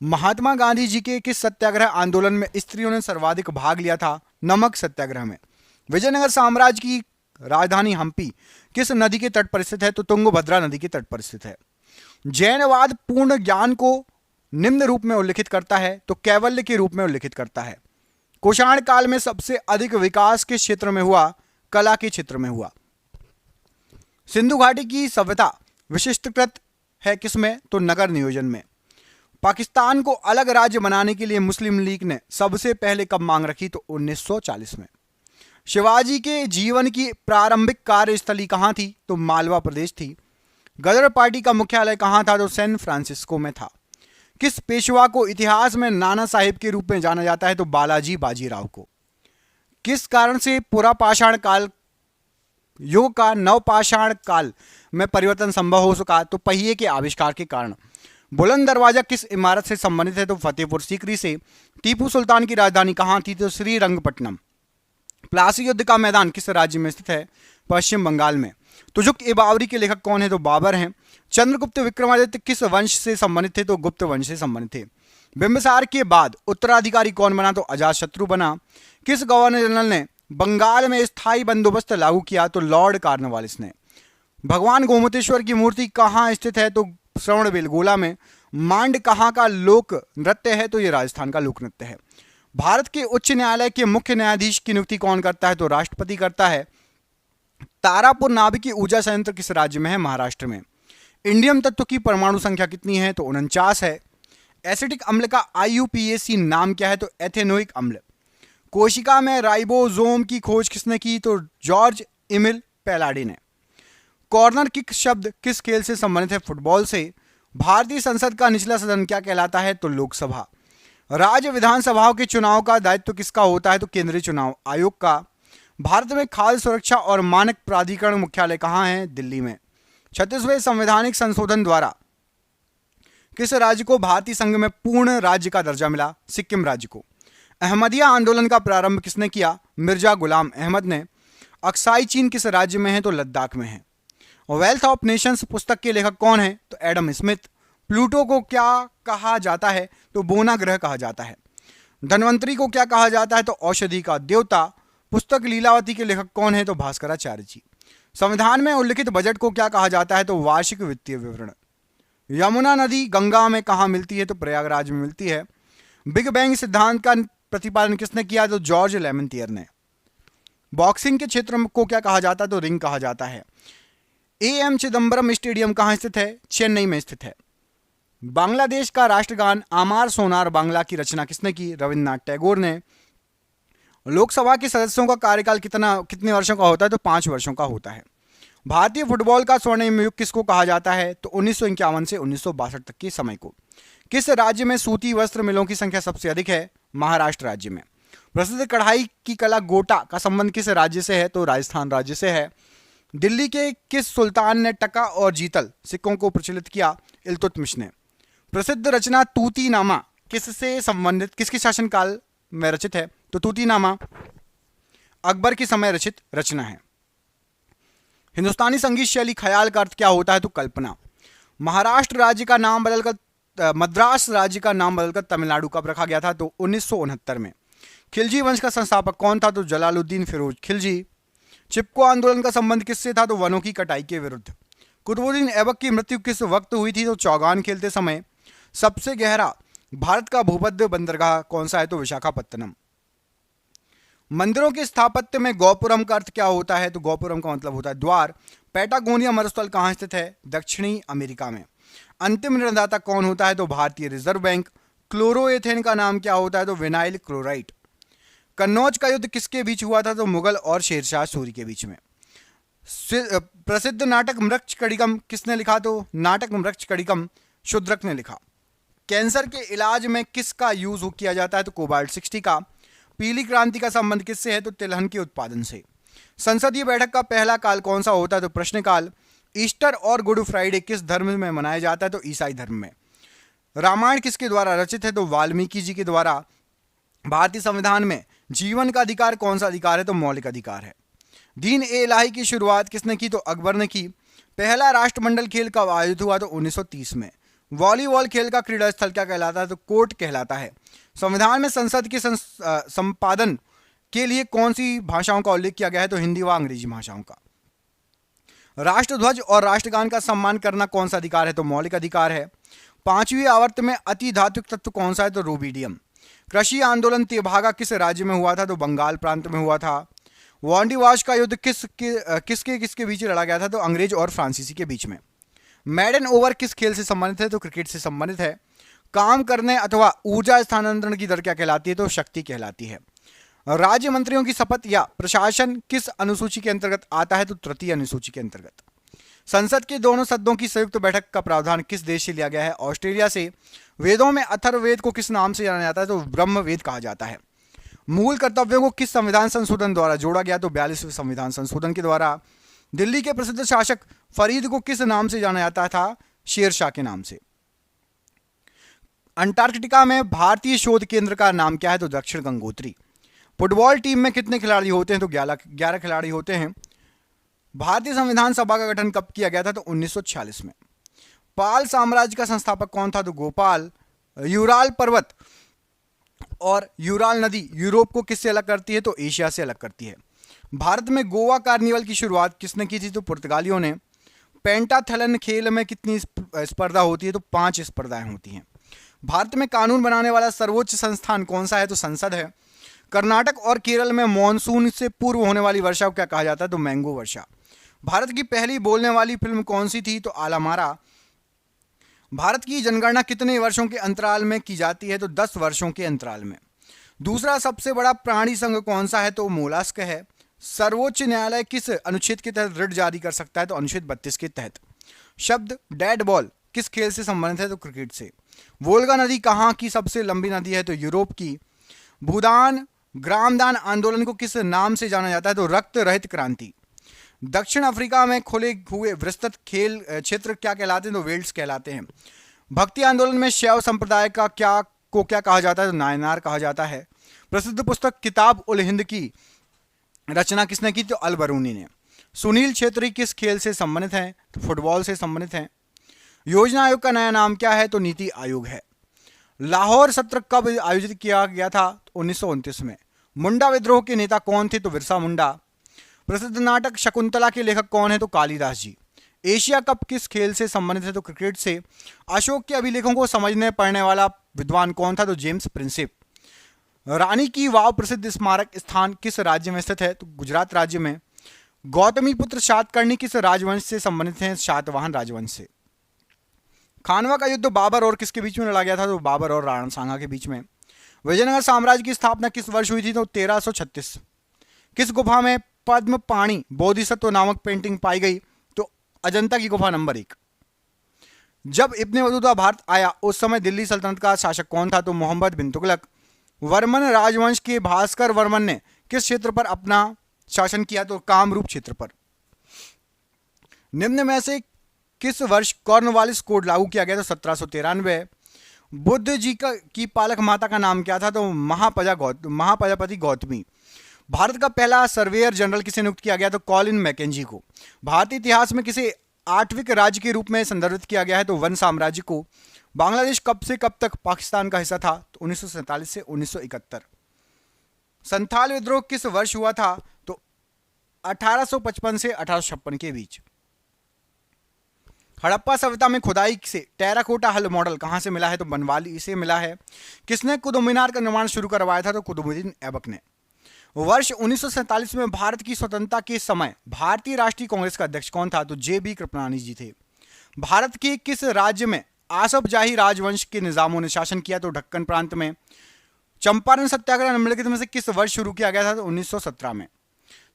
महात्मा गांधी जी के किस सत्याग्रह आंदोलन में स्त्रियों ने सर्वाधिक भाग लिया था? नमक सत्याग्रह में। विजयनगर साम्राज्य की राजधानी हम्पी किस नदी के तट पर स्थित है? तो तुंगभद्रा नदी के तट पर स्थित है। जैनवाद पूर्ण ज्ञान को निम्न रूप में उल्लिखित करता है? तो कैवल्य के रूप में उल्लिखित करता है। कुषाण काल में सबसे अधिक विकास किस क्षेत्र में हुआ? कला के क्षेत्र में हुआ। सिंधु घाटी की सभ्यता विशिष्टकृत है किसमें? तो नगर नियोजन में। पाकिस्तान को अलग राज्य बनाने के लिए मुस्लिम लीग ने सबसे पहले कब मांग रखी? तो 1940 में। शिवाजी के जीवन की प्रारंभिक कार्यस्थली कहां थी? तो मालवा प्रदेश थी। गदर पार्टी का मुख्यालय कहां था? तो सैन फ्रांसिस्को में था। किस पेशवा को इतिहास में नाना साहिब के रूप में जाना जाता है? तो बालाजी बाजीराव को। किस कारण से पुरा पाषाण काल युग का नवपाषाण काल में परिवर्तन संभव हो सका तो पहिए के आविष्कार के कारण। बुलंद दरवाजा किस इमारत से संबंधित है तो फतेहपुर सीकरी से। टीपू सुल्तान की राजधानी कहाँ थी तो श्रीरंगपट्टनम। प्लासी युद्ध का मैदान किस राज्य में स्थित है पश्चिम बंगाल में। तुजुक ए बावरी के लेखक कौन है तो बाबर हैं। चंद्रगुप्त विक्रमादित्य किस वंश से संबंधित थे तो गुप्त वंश से संबंधित थे। बिंबिसार के बाद उत्तराधिकारी कौन बना तो अजातशत्रु बना। किस गवर्नर जनरल ने बंगाल में स्थायी बंदोबस्त लागू किया तो लॉर्ड कॉर्नवालिस ने। भगवान गोमतेश्वर की मूर्ति कहाँ स्थित है तो श्रवणबेलगोला में। मांड कहाँ का लोक नृत्य है तो ये राजस्थान का लोक नृत्य है। भारत के उच्च न्यायालय के मुख्य न्यायाधीश की नियुक्ति कौन करता है तो राष्ट्रपति करता है। तारापुर नाभिकीय ऊर्जा संयंत्र किस राज्य में है महाराष्ट्र में। इंडियम तत्व की परमाणु संख्या कितनी है तो 49 है। एसिटिक अम्ल का IUPAC नाम क्या है तो एथेनोइक अम्ल। कोशिका में राइबोसोम की खोज किसने की तो जॉर्ज एमिल पैलाडी ने। कॉर्नर किक शब्द किस खेल से संबंधित है फुटबॉल से। भारतीय संसद का निचला सदन क्या कहलाता है तो लोकसभा। राज्य विधानसभाओं के चुनाव का दायित्व किसका होता है तो केंद्रीय चुनाव आयोग का। भारत में खाद्य सुरक्षा और मानक प्राधिकरण मुख्यालय कहाँ है दिल्ली में। 36वें संवैधानिक संशोधन द्वारा किस राज्य को भारतीय संघ में पूर्ण राज्य का दर्जा मिला सिक्किम राज्य को। अहमदिया आंदोलन का प्रारंभ किसने किया मिर्जा गुलाम अहमद ने। अक्साई चीन किस राज्य में है तो लद्दाख में है। वेल्थ ऑफ नेशंस पुस्तक के लेखक कौन है तो एडम स्मिथ। प्लूटो को क्या कहा जाता है तो बोना ग्रह कहा जाता है। धनवंतरी को क्या कहा जाता है तो औषधि का देवता। पुस्तक लीलावती के लेखक कौन है तो भास्कराचार्य जी। संविधान में उल्लिखित बजट को क्या कहा जाता है तो वार्षिक वित्तीय विवरण। यमुना नदी गंगा में कहाँ मिलती है तो प्रयागराज में मिलती है। बिग बैंग सिद्धांत का प्रतिपादन किसने किया तो जॉर्ज लेमेंटियर ने। बॉक्सिंग के क्षेत्र को क्या कहा जाता है तो रिंग कहा जाता है। AM चिदम्बरम स्टेडियम कहाँ स्थित है चेन्नई में स्थित है। बांग्लादेश का राष्ट्रगान आमार सोनार बांग्ला की रचना किसने की रविन्द्रनाथ टैगोर ने। लोकसभा के सदस्यों का कार्यकाल कितने वर्षों का होता है तो 5 वर्षों का होता है। भारतीय फुटबॉल का स्वर्णिम युग किसको कहा जाता है तो 1951 से 1962 तक के समय को। किस राज्य में सूती वस्त्र मिलों की संख्या सबसे अधिक है महाराष्ट्र राज्य में। प्रसिद्ध कढ़ाई की कला गोटा का संबंध किस राज्य से है तो राजस्थान राज्य से है। दिल्ली के किस सुल्तान ने टका और जीतल सिक्कों को प्रचलित किया इल्तुतमिश ने। प्रसिद्ध रचना तूतीनामा किससे संबंधित किसके शासनकाल में रचित है तो तूतीनामा अकबर के समय रचित रचना है। हिंदुस्तानी संगीत शैली ख्याल का अर्थ क्या होता है तो कल्पना। महाराष्ट्र राज्य का नाम बदलकर मद्रास राज्य का नाम बदलकर तमिलनाडु कब रखा गया था तो 1969 में। खिलजी वंश का संस्थापक कौन था तो जलालुद्दीन फिरोज खिलजी। चिपको आंदोलन का संबंध किससे था तो वनों की कटाई के विरुद्ध। कुतुबुद्दीन ऐबक की मृत्यु किस वक्त हुई थी तो चौगान खेलते समय। सबसे गहरा भारत का भूमध्य बंदरगाह कौन सा है तो विशाखापत्तनम। मंदिरों के स्थापत्य में गौपुरम का अर्थ क्या होता है तो गौपुरम का मतलब होता है द्वार। पैटागोनिया मरुस्थल कहाँ स्थित है दक्षिणी अमेरिका में। अंतिम ऋणदाता कौन होता है तो भारतीय रिजर्व बैंक। क्लोरोएथेन का नाम क्या होता है तो विनाइल क्लोराइड। कन्नौज का युद्ध किसके बीच हुआ था तो मुगल और शेरशाह सूरी के बीच में। प्रसिद्ध नाटक मृक्ष कड़िकम किसने लिखा तो नाटक मृक्ष कड़िकम शूद्रक ने लिखा। कैंसर के इलाज में किसका यूज किया जाता है तो कोबाल्ट 60 का। पीली क्रांति का संबंध किससे है तो तिलहन के उत्पादन से। संसदीय बैठक का पहला काल कौन सा होता है तो प्रश्नकाल। ईस्टर और गुड फ्राइडे किस धर्म में मनाया जाता है तो ईसाई धर्म में। रामायण किसके द्वारा रचित है तो वाल्मीकि जी के द्वारा। भारतीय संविधान में जीवन का अधिकार कौन सा अधिकार है तो मौलिक अधिकार है। दीन ए इलाही की शुरुआत किसने की तो अकबर ने की। पहला राष्ट्रमंडल खेल कब आयोजित हुआ तो 1930 में। वॉलीबॉल खेल का क्रीड़ा स्थल क्या कहलाता है तो कोर्ट कहलाता है। संविधान में संसद के संपादन के लिए कौन सी भाषाओं का उल्लेख किया गया है तो हिंदी व अंग्रेजी भाषाओं का। राष्ट्रध्वज और राष्ट्रगान का सम्मान करना कौन सा अधिकार है तो मौलिक अधिकार है। 5वीं आवर्त में अति धात्विक तत्व कौन सा है तो रूबिडियम। कृषि आंदोलन तेभागा किस राज्य में हुआ था तो बंगाल प्रांत में हुआ था। वांडीवाश का युद्ध किसके बीच लड़ा गया था तो अंग्रेज और फ्रांसीसी के बीच में। मैडन ओवर किस खेल से संबंधित है तो क्रिकेट से संबंधित है। काम करने अथवा ऊर्जा स्थानांतरण की दर क्या कहलाती है तो शक्ति कहलाती है। राज्य मंत्रियों की शपथ या प्रशासन किस अनुसूची के अंतर्गत आता है तो तृतीय अनुसूची के अंतर्गत। संसद के दोनों सदनों की संयुक्त बैठक का प्रावधान किस देश से लिया गया है ऑस्ट्रेलिया से। वेदों में अथर्ववेद को किस नाम से जाना जाता है तो ब्रह्मवेद कहा जाता है। मूल कर्तव्यों को किस संविधान संशोधन द्वारा जोड़ा गया तो 42वें संविधान संशोधन के द्वारा। दिल्ली के प्रसिद्ध शासक फरीद को किस नाम से जाना जाता था? शेर शाह के नाम से। अंटार्कटिका में भारतीय शोध केंद्र का नाम क्या है? तो दक्षिण गंगोत्री। फुटबॉल टीम में कितने खिलाड़ी होते हैं? तो 11 खिलाड़ी होते हैं। भारतीय संविधान सभा का गठन कब किया गया था? तो 1946 में। पाल साम्राज्य का संस्थापक कौन था? तो गोपाल। यूराल पर्वत और यूराल नदी यूरोप को किससे अलग करती है? तो एशिया से अलग करती है। भारत में गोवा कार्निवल की शुरुआत किसने की थी? तो पुर्तगालियों ने। पेंटाथलन खेल में कितनी स्पर्धा होती है? तो 5 स्पर्धाएं होती हैं। भारत में कानून बनाने वाला सर्वोच्च संस्थान कौन सा है? तो संसद है। कर्नाटक और केरल में मॉनसून से पूर्व होने वाली वर्षा को क्या कहा जाता है? तो मैंगो वर्षा। भारत की पहली बोलने वाली फिल्म कौन सी थी? तो आलामारा। भारत की जनगणना कितने वर्षों के अंतराल में की जाती है? तो 10 वर्षों के अंतराल में। दूसरा सबसे बड़ा प्राणी संघ कौन सा है? तो मोलास्क है। सर्वोच्च न्यायालय किस अनुच्छेद के तहत रिट जारी कर सकता है? तो अनुच्छेद 32 के तहत। शब्द डेड बॉल किस खेल से संबंधित है? तो क्रिकेट से। वोल्गा नदी कहाँ की सबसे लंबी नदी है? तो यूरोप की। भूदान ग्रामदान आंदोलन को किस नाम से जाना जाता है? तो रक्त रहित क्रांति। दक्षिण अफ्रीका में खुले हुए विस्तृत खेल क्षेत्र क्या कहलाते हैं? तो वेल्ड्स कहलाते हैं। भक्ति आंदोलन में शैव संप्रदाय का क्या कहा जाता है? तो नायनार कहा जाता है। प्रसिद्ध पुस्तक किताब उल हिंद की रचना किसने की? तो अल बरूनी ने। सुनील छेत्री किस खेल से संबंधित हैं? तो फुटबॉल से संबंधित हैं। योजना आयोग का नया नाम क्या है? तो नीति आयोग है। लाहौर सत्र कब आयोजित किया गया था? तो 1929 में। मुंडा विद्रोह के नेता कौन थे? तो बिरसा मुंडा। प्रसिद्ध नाटक शकुंतला के लेखक कौन है? तो कालिदास जी। एशिया कप किस खेल से संबंधित है? तो क्रिकेट से। अशोक के अभिलेखों को समझने पढ़ने वाला विद्वान कौन था? तो जेम्स प्रिंसेप। रानी की वाव प्रसिद्ध स्मारक स्थान किस राज्य में स्थित है? तो गुजरात राज्य में। गौतमी पुत्र सातकर्णी किस राजवंश से संबंधित हैं? सातवाहन राजवंश से। खानवा का युद्ध बाबर और किसके बीच में लड़ा गया था? तो बाबर और राणा सांगा के बीच में। विजयनगर साम्राज्य की स्थापना किस वर्ष हुई थी? तो 1336। किस गुफा में पद्म पाणी बोधिसत्व नामक पेंटिंग पाई गई? तो अजंता की गुफा नंबर 1। जब इब्ने बतूता भारत आया उस समय दिल्ली सल्तनत का शासक कौन था? तो मोहम्मद बिन तुगलक। वर्मन राजवंश के भास्कर वर्मन ने किस क्षेत्र पर अपना शासन किया? तो कामरूप क्षेत्र पर। निम्न में से किस वर्ष कॉर्नवालिस कोड लागू किया गया? तो 1793। बुद्ध जी की पालक माता का नाम क्या था? तो महाप्रजापति गौतमी। भारत का पहला सर्वेयर जनरल किसे नियुक्त किया गया? तो कॉलिन मैकेंजी को। भारतीय इतिहास में किसे 8वें राज्य के रूप में संदर्भित किया गया है? तो वन साम्राज्य को। बांग्लादेश कब से कब तक पाकिस्तान का हिस्सा था? तो 1947 से 1971। संथाल विद्रोह किस वर्ष हुआ था? तो 1855 से 1856 के बीच। हड़प्पा सभ्यता में खुदाई से टेराकोटा हल मॉडल कहां से मिला है? तो बनवाली से मिला है। किसने कुतुब मीनार का निर्माण शुरू करवाया था? तो कुतुबुद्दीन ऐबक ने। वर्ष 1947 में भारत की स्वतंत्रता के समय भारतीय राष्ट्रीय कांग्रेस का अध्यक्ष कौन था? तो जे.बी. कृपलानी जी थे। भारत के किस राज्य में आसफ जाही राजवंश के निजामों ने शासन किया? तो ढक्कन प्रांत में। चंपारण सत्याग्रह निम्नलिखित में से किस वर्ष शुरू किया गया था? तो 1917 में।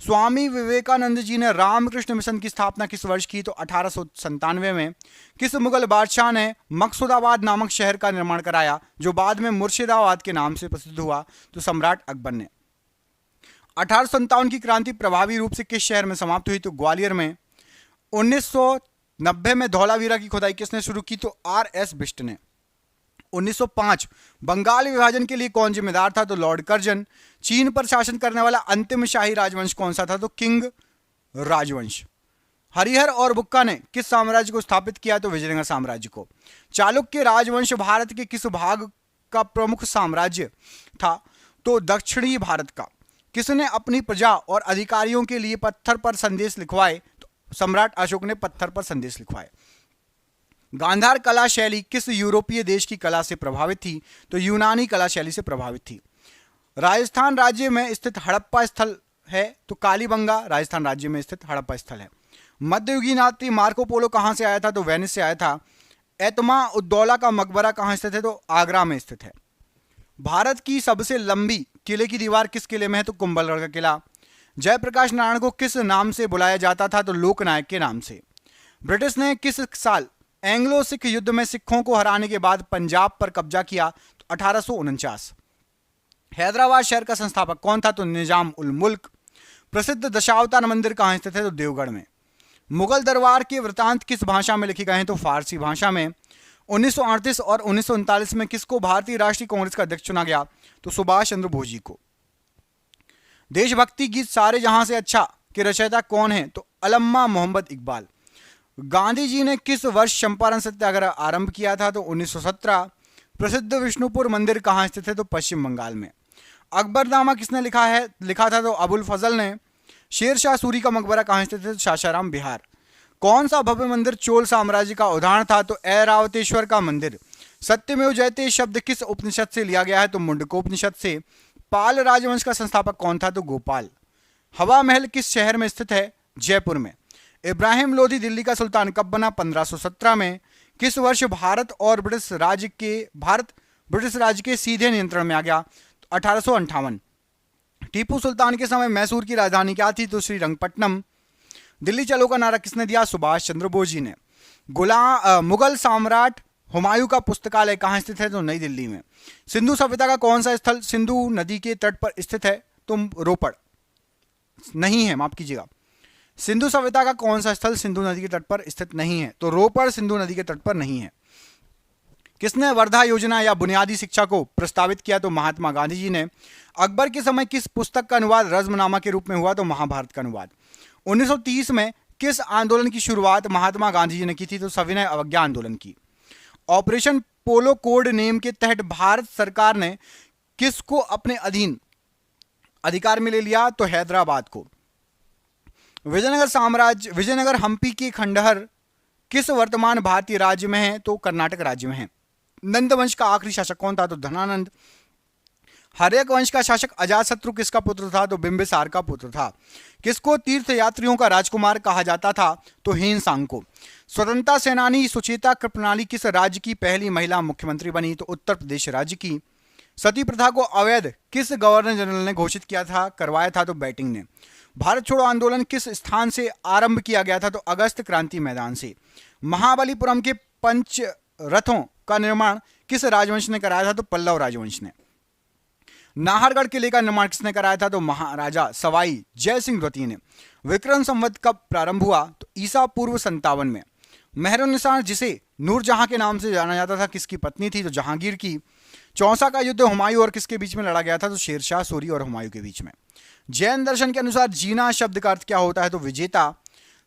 स्वामी विवेकानंद जी ने रामकृष्ण मिशन की स्थापना किस वर्ष की? तो 1897 में। किस मुगल बादशाह ने मकसूदाबाद नामक शहर का निर्माण कराया जो बाद में मुर्शिदाबाद के नाम से प्रसिद्ध हुआ? तो सम्राट अकबर ने। 1857 की क्रांति प्रभावी रूप से किस शहर में समाप्त हुई? तो ग्वालियर में। 1990 में धौलावीरा की खुदाई किसने शुरू की? तो R.S. बिष्ट ने। 1905 बंगाल विभाजन के लिए कौन जिम्मेदार था? तो लॉर्ड कर्जन। चीन पर शासन करने वाला अंतिम शाही राजवंश कौन सा था? तो किंग राजवंश। हरिहर और बुक्का ने किस साम्राज्य को स्थापित किया? तो विजयनगर साम्राज्य को। चालुक्य राजवंश भारत के किस भाग का प्रमुख साम्राज्य था? तो दक्षिणी भारत का। किसने अपनी प्रजा और अधिकारियों के लिए पत्थर पर संदेश लिखवाए? तो सम्राट अशोक ने पत्थर पर संदेश लिखवाए। गांधार कला शैली किस यूरोपीय देश की कला से प्रभावित थी? तो यूनानी कला शैली से प्रभावित थी। राजस्थान राज्य में स्थित हड़प्पा स्थल है? तो कालीबंगा राजस्थान राज्य में स्थित हड़प्पा स्थल है। मध्ययुगीन यात्री मार्को पोलो कहां से आया था? तो वेनिस से आया था। एतमा उद्दौला का मकबरा कहां स्थित है? तो आगरा में स्थित है। भारत की सबसे लंबी किले की दीवार किस किले में है? तो कुंभलगढ़ का किला। जयप्रकाश नारायण को किस नाम से बुलाया जाता था? तो लोकनायक के नाम से। ब्रिटिश ने किस साल एंग्लो सिख युद्ध में सिखों को हराने के बाद पंजाब पर कब्जा किया? तो 1849। हैदराबाद शहर का संस्थापक कौन था? तो निजाम उल मुल्क। प्रसिद्ध दशावतार मंदिर कहां स्थित है? तो देवगढ़ में। मुगल दरबार के वृतांत किस भाषा में लिखे गए हैं? तो फारसी भाषा में। 1938 और 1939 में किसको भारतीय राष्ट्रीय कांग्रेस का अध्यक्ष चुना गया? तो सुभाष चंद्र बोस जी को। देशभक्ति गीत सारे जहां से अच्छा के रचयिता कौन है? तो अल्लामा मोहम्मद इकबाल। गांधी जी ने किस वर्ष चंपारण सत्याग्रह आरंभ किया था? तो 1917। प्रसिद्ध विष्णुपुर मंदिर कहां स्थित है? तो पश्चिम बंगाल में। अकबरनामा किसने लिखा था? तो अबुल फजल ने। शेर शाह सूरी का मकबरा कहां स्थित है? तो सासाराम, बिहार। कौन सा भव्य मंदिर चोल साम्राज्य का उदाहरण था? तो ऐरावतेश्वर का मंदिर। सत्यमेव जयते शब्द किस उपनिषद से लिया गया है? तो मुंडकोपनिषद से। पाल राजवंश का संस्थापक कौन था? तो गोपाल। हवा महल किस शहर में स्थित है? जयपुर में। इब्राहिम लोधी दिल्ली का सुल्तान कब बना? 1517 में। किस वर्ष भारत ब्रिटिश राज्य के सीधे नियंत्रण में आ गया? 1858। टीपू सुल्तान के समय मैसूर की राजधानी क्या थी? तो श्रीरंगपट्टनम। दिल्ली चलो का नारा किसने दिया? सुभाष चंद्र बोस जी ने। मुगल सम्राट हुमायूं का पुस्तकालय कहां स्थित है? तो नई दिल्ली में। सिंधु सभ्यता का कौन सा स्थल सिंधु नदी के तट पर स्थित है? तो रोपड़ नहीं है, माफ कीजिएगा। सिंधु सभ्यता का कौन सा स्थल सिंधु नदी के तट पर स्थित नहीं है? तो रोपड़ सिंधु नदी के तट पर नहीं है। किसने वर्धा योजना या बुनियादी शिक्षा को प्रस्तावित किया? तो महात्मा गांधी जी ने। अकबर के समय किस पुस्तक का अनुवाद रज़्मनामा के रूप में हुआ? तो महाभारत का अनुवाद। 1930 में किस आंदोलन की शुरुआत महात्मा गांधी जी ने की थी? तो सविनय अवज्ञा आंदोलन की। ऑपरेशन पोलो कोड नेम के तहत भारत सरकार ने किसको अपने अधीन अधिकार में ले लिया? तो हैदराबाद को। विजयनगर हम्पी के खंडहर किस वर्तमान भारतीय राज्य में है? तो कर्नाटक राज्य में है। नंद वंश का आखिरी शासक कौन था? तो धनानंद। हर्यक वंश का शासक अजातशत्रु किसका पुत्र था? तो बिंबिसार का पुत्र था। किसको तीर्थ यात्रियों का राजकुमार कहा जाता था? तो हेनसांग को। स्वतंत्रता सेनानी सुचेता कृपलानी किस राज्य की पहली महिला मुख्यमंत्री बनी? तो उत्तर प्रदेश राज्य की। सती प्रथा को अवैध किस गवर्नर जनरल ने घोषित करवाया था? तो बैटिंग ने। भारत छोड़ो आंदोलन किस स्थान से आरंभ किया गया था? तो अगस्त क्रांति मैदान से। महाबलीपुरम के पंच रथों का निर्माण किस राजवंश ने कराया था? तो पल्लव राजवंश ने। नाहरगढ़ किले का निर्माण किसने कराया था? तो महाराजा सवाई जय सिंह द्वितीय ने। विक्रम संवत कब प्रारंभ हुआ? तो ईसा पूर्व 57 में। मेहरुन्निसा जिसे नूरजहां के नाम से जाना जाता था किसकी पत्नी थी? तो जहांगीर की। चौसा का युद्ध हुमायूं और किसके बीच में लड़ा गया था? तो शेरशाह सूरी और हुमायूं के बीच में। जैन दर्शन के अनुसार जीना शब्द का अर्थ क्या होता है? तो विजेता।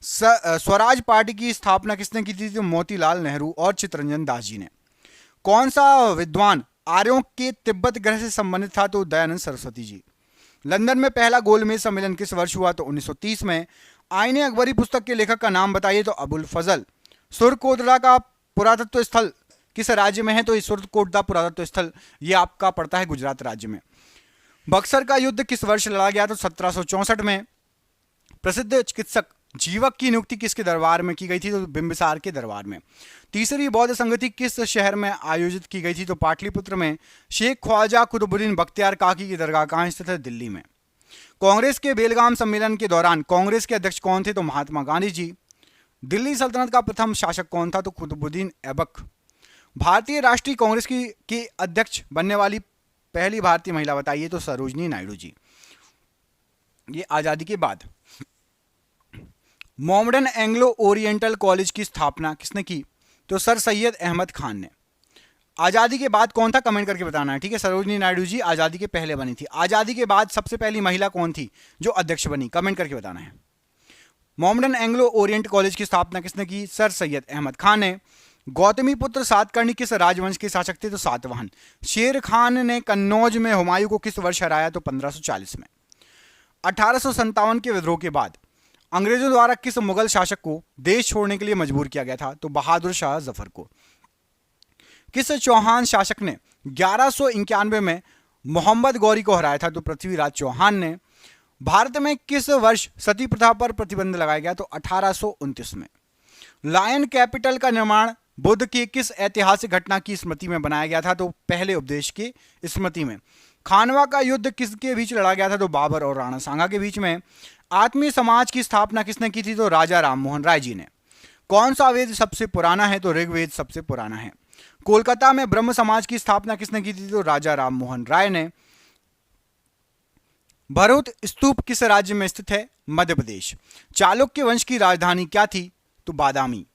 स्वराज पार्टी की स्थापना किसने की थी? तो मोतीलाल नेहरू और चित्तरंजन दास जी ने। कौन सा विद्वान आर्यों के तिब्बत ग्रह से संबंधित था? तो दयानंद सरस्वती जी। लंदन में पहला गोलमेज सम्मेलन किस वर्ष हुआ? तो 1930 में। आईने अकबरी पुस्तक के लेखक का नाम बताइए? तो अबुल फजल। सुरकोटला का पुरातत्व स्थल किस राज्य में है? तो सुरकोटला पुरातत्व स्थल ये आपका पड़ता है गुजरात राज्य में। बक्सर का युद्ध किस वर्ष लड़ा गया? तो 1764 में। प्रसिद्ध चिकित्सक जीवक की नियुक्ति किसके दरबार में की गई थी? तो बिंबिसार के दरबार में। तीसरी बौद्ध संगति किस शहर में आयोजित की गई थी? तो पाटलिपुत्र में। शेख ख्वाजा कुतुबुद्दीन बख्तियार काकी की दरगाह कहां स्थित है? दिल्ली में। कांग्रेस के बेलगाम सम्मेलन के दौरान कांग्रेस के अध्यक्ष कौन थे? तो महात्मा गांधी जी। दिल्ली सल्तनत का प्रथम शासक कौन था? तो कुतुबुद्दीन ऐबक। भारतीय राष्ट्रीय कांग्रेस के अध्यक्ष बनने वाली पहली भारतीय महिला बताइए? तो सरोजनी नायडू जी। ये आजादी के बाद। मोहम्मडन एंग्लो ओरिएंटल कॉलेज की स्थापना किसने की? तो सर सैयद अहमद खान ने। आजादी के बाद कौन था? कमेंट करके बताना है, ठीक है। सरोजनी नायडू जी आजादी के पहले बनी थी। आजादी के बाद सबसे पहली महिला कौन थी जो अध्यक्ष बनी? कमेंट करके बताना है। मोहम्मडन एंग्लो ओरिएंट कॉलेज की स्थापना किसने की? सर सैयद अहमद खान ने। गौतमी पुत्र सातकर्णी किस राजवंश के शासक थे? तो सातवाहन। शेर खान ने कन्नौज में हुमायूं को किस वर्ष हराया? तो 1540 में। 1857 के विद्रोह के बाद अंग्रेजों द्वारा किस मुगल शासक को देश छोड़ने के लिए मजबूर किया गया था? तो बहादुर शाह जफर को। किस चौहान शासक ने 1191 में मोहम्मद गौरी को हराया था? तो पृथ्वीराज चौहान ने। भारत में किस वर्ष सती प्रथा पर प्रतिबंध लगाया गया? तो 1829 में। लायन कैपिटल का निर्माण बुद्ध की किस ऐतिहासिक घटना की स्मृति में बनाया गया था? तो पहले उपदेश की स्मृति में। खानवा का युद्ध किसके बीच लड़ा गया था? तो बाबर और राणा सांगा के बीच में। आत्मीय समाज की स्थापना किसने की थी? तो राजा राममोहन राय जी ने। कौन सा वेद सबसे पुराना है? तो ऋग्वेद सबसे पुराना है। कोलकाता में ब्रह्म समाज की स्थापना किसने की थी? तो राजा राममोहन राय ने। भरूच स्तूप किस राज्य में स्थित है? मध्य प्रदेश। चालुक्य वंश की राजधानी क्या थी? तो बदामी।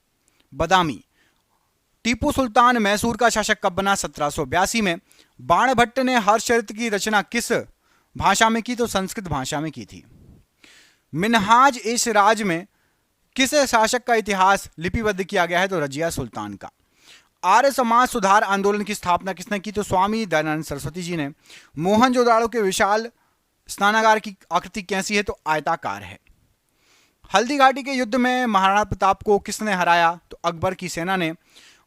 टीपू सुल्तान मैसूर का शासक कब बना? 1782 में। बाणभट्ट ने हर्षचरित्र की रचना किस भाषा में की? तो संस्कृत भाषा में की थी। मिन्हाज ए सिराज में किस शासक का इतिहास लिपिबद्ध किया गया है? तो रजिया सुल्तान का। आर्य समाज सुधार आंदोलन की स्थापना किसने की? तो स्वामी दयानंद सरस्वती जी ने। मोहनजोदाड़ो के विशाल स्नानागार की आकृति कैसी है? तो आयताकार है। हल्दी घाटी के युद्ध में महाराणा प्रताप को किसने हराया? तो अकबर की सेना ने।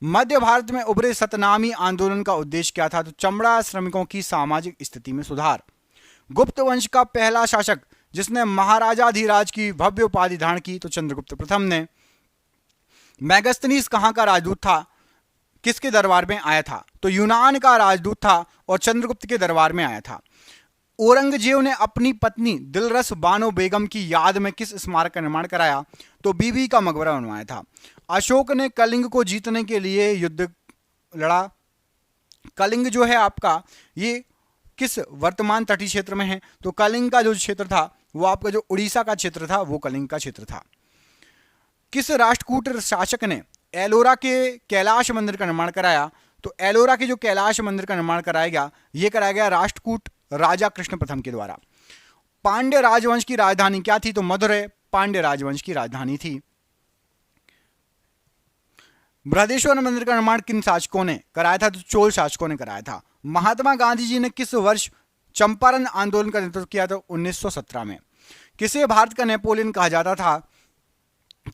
मध्य भारत में उभरे सतनामी आंदोलन का उद्देश्य क्या था? तो चमड़ा श्रमिकों की सामाजिक स्थिति में सुधार। गुप्त वंश का पहला शासक जिसने महाराजाधिराज की भव्य उपाधि धारण की? तो चंद्रगुप्त प्रथम ने। मैगस्थनीस कहां का राजदूत था? किसके दरबार में आया था? तो यूनान का राजदूत था और चंद्रगुप्त के दरबार में आया था। औरंगजेब ने अपनी पत्नी दिलरस बानो बेगम की याद में किस स्मारक का निर्माण कराया? तो बीबी का मकबरा बनवाया था। अशोक ने कलिंग को जीतने के लिए युद्ध लड़ा। कलिंग जो है आपका ये किस वर्तमान तटीय क्षेत्र में है? तो कलिंग का जो क्षेत्र था वो आपका जो उड़ीसा का क्षेत्र था वो कलिंग का क्षेत्र था। किस राष्ट्रकूट शासक ने एलोरा के कैलाश मंदिर का निर्माण कराया? तो एलोरा के जो कैलाश मंदिर का निर्माण कराया गया ये कराया गया राष्ट्रकूट राजा कृष्ण प्रथम के द्वारा। पांड्य राजवंश की राजधानी क्या थी? तो मदुरै पांड्य राजवंश की राजधानी थी। बृहदेश्वर मंदिर का निर्माण किन शासकों ने कराया था? तो चोल शासकों ने कराया था। महात्मा गांधी जी ने किस वर्ष चंपारण आंदोलन का नेतृत्व किया? तो 1917 में। किसे भारत का नेपोलियन कहा जाता था?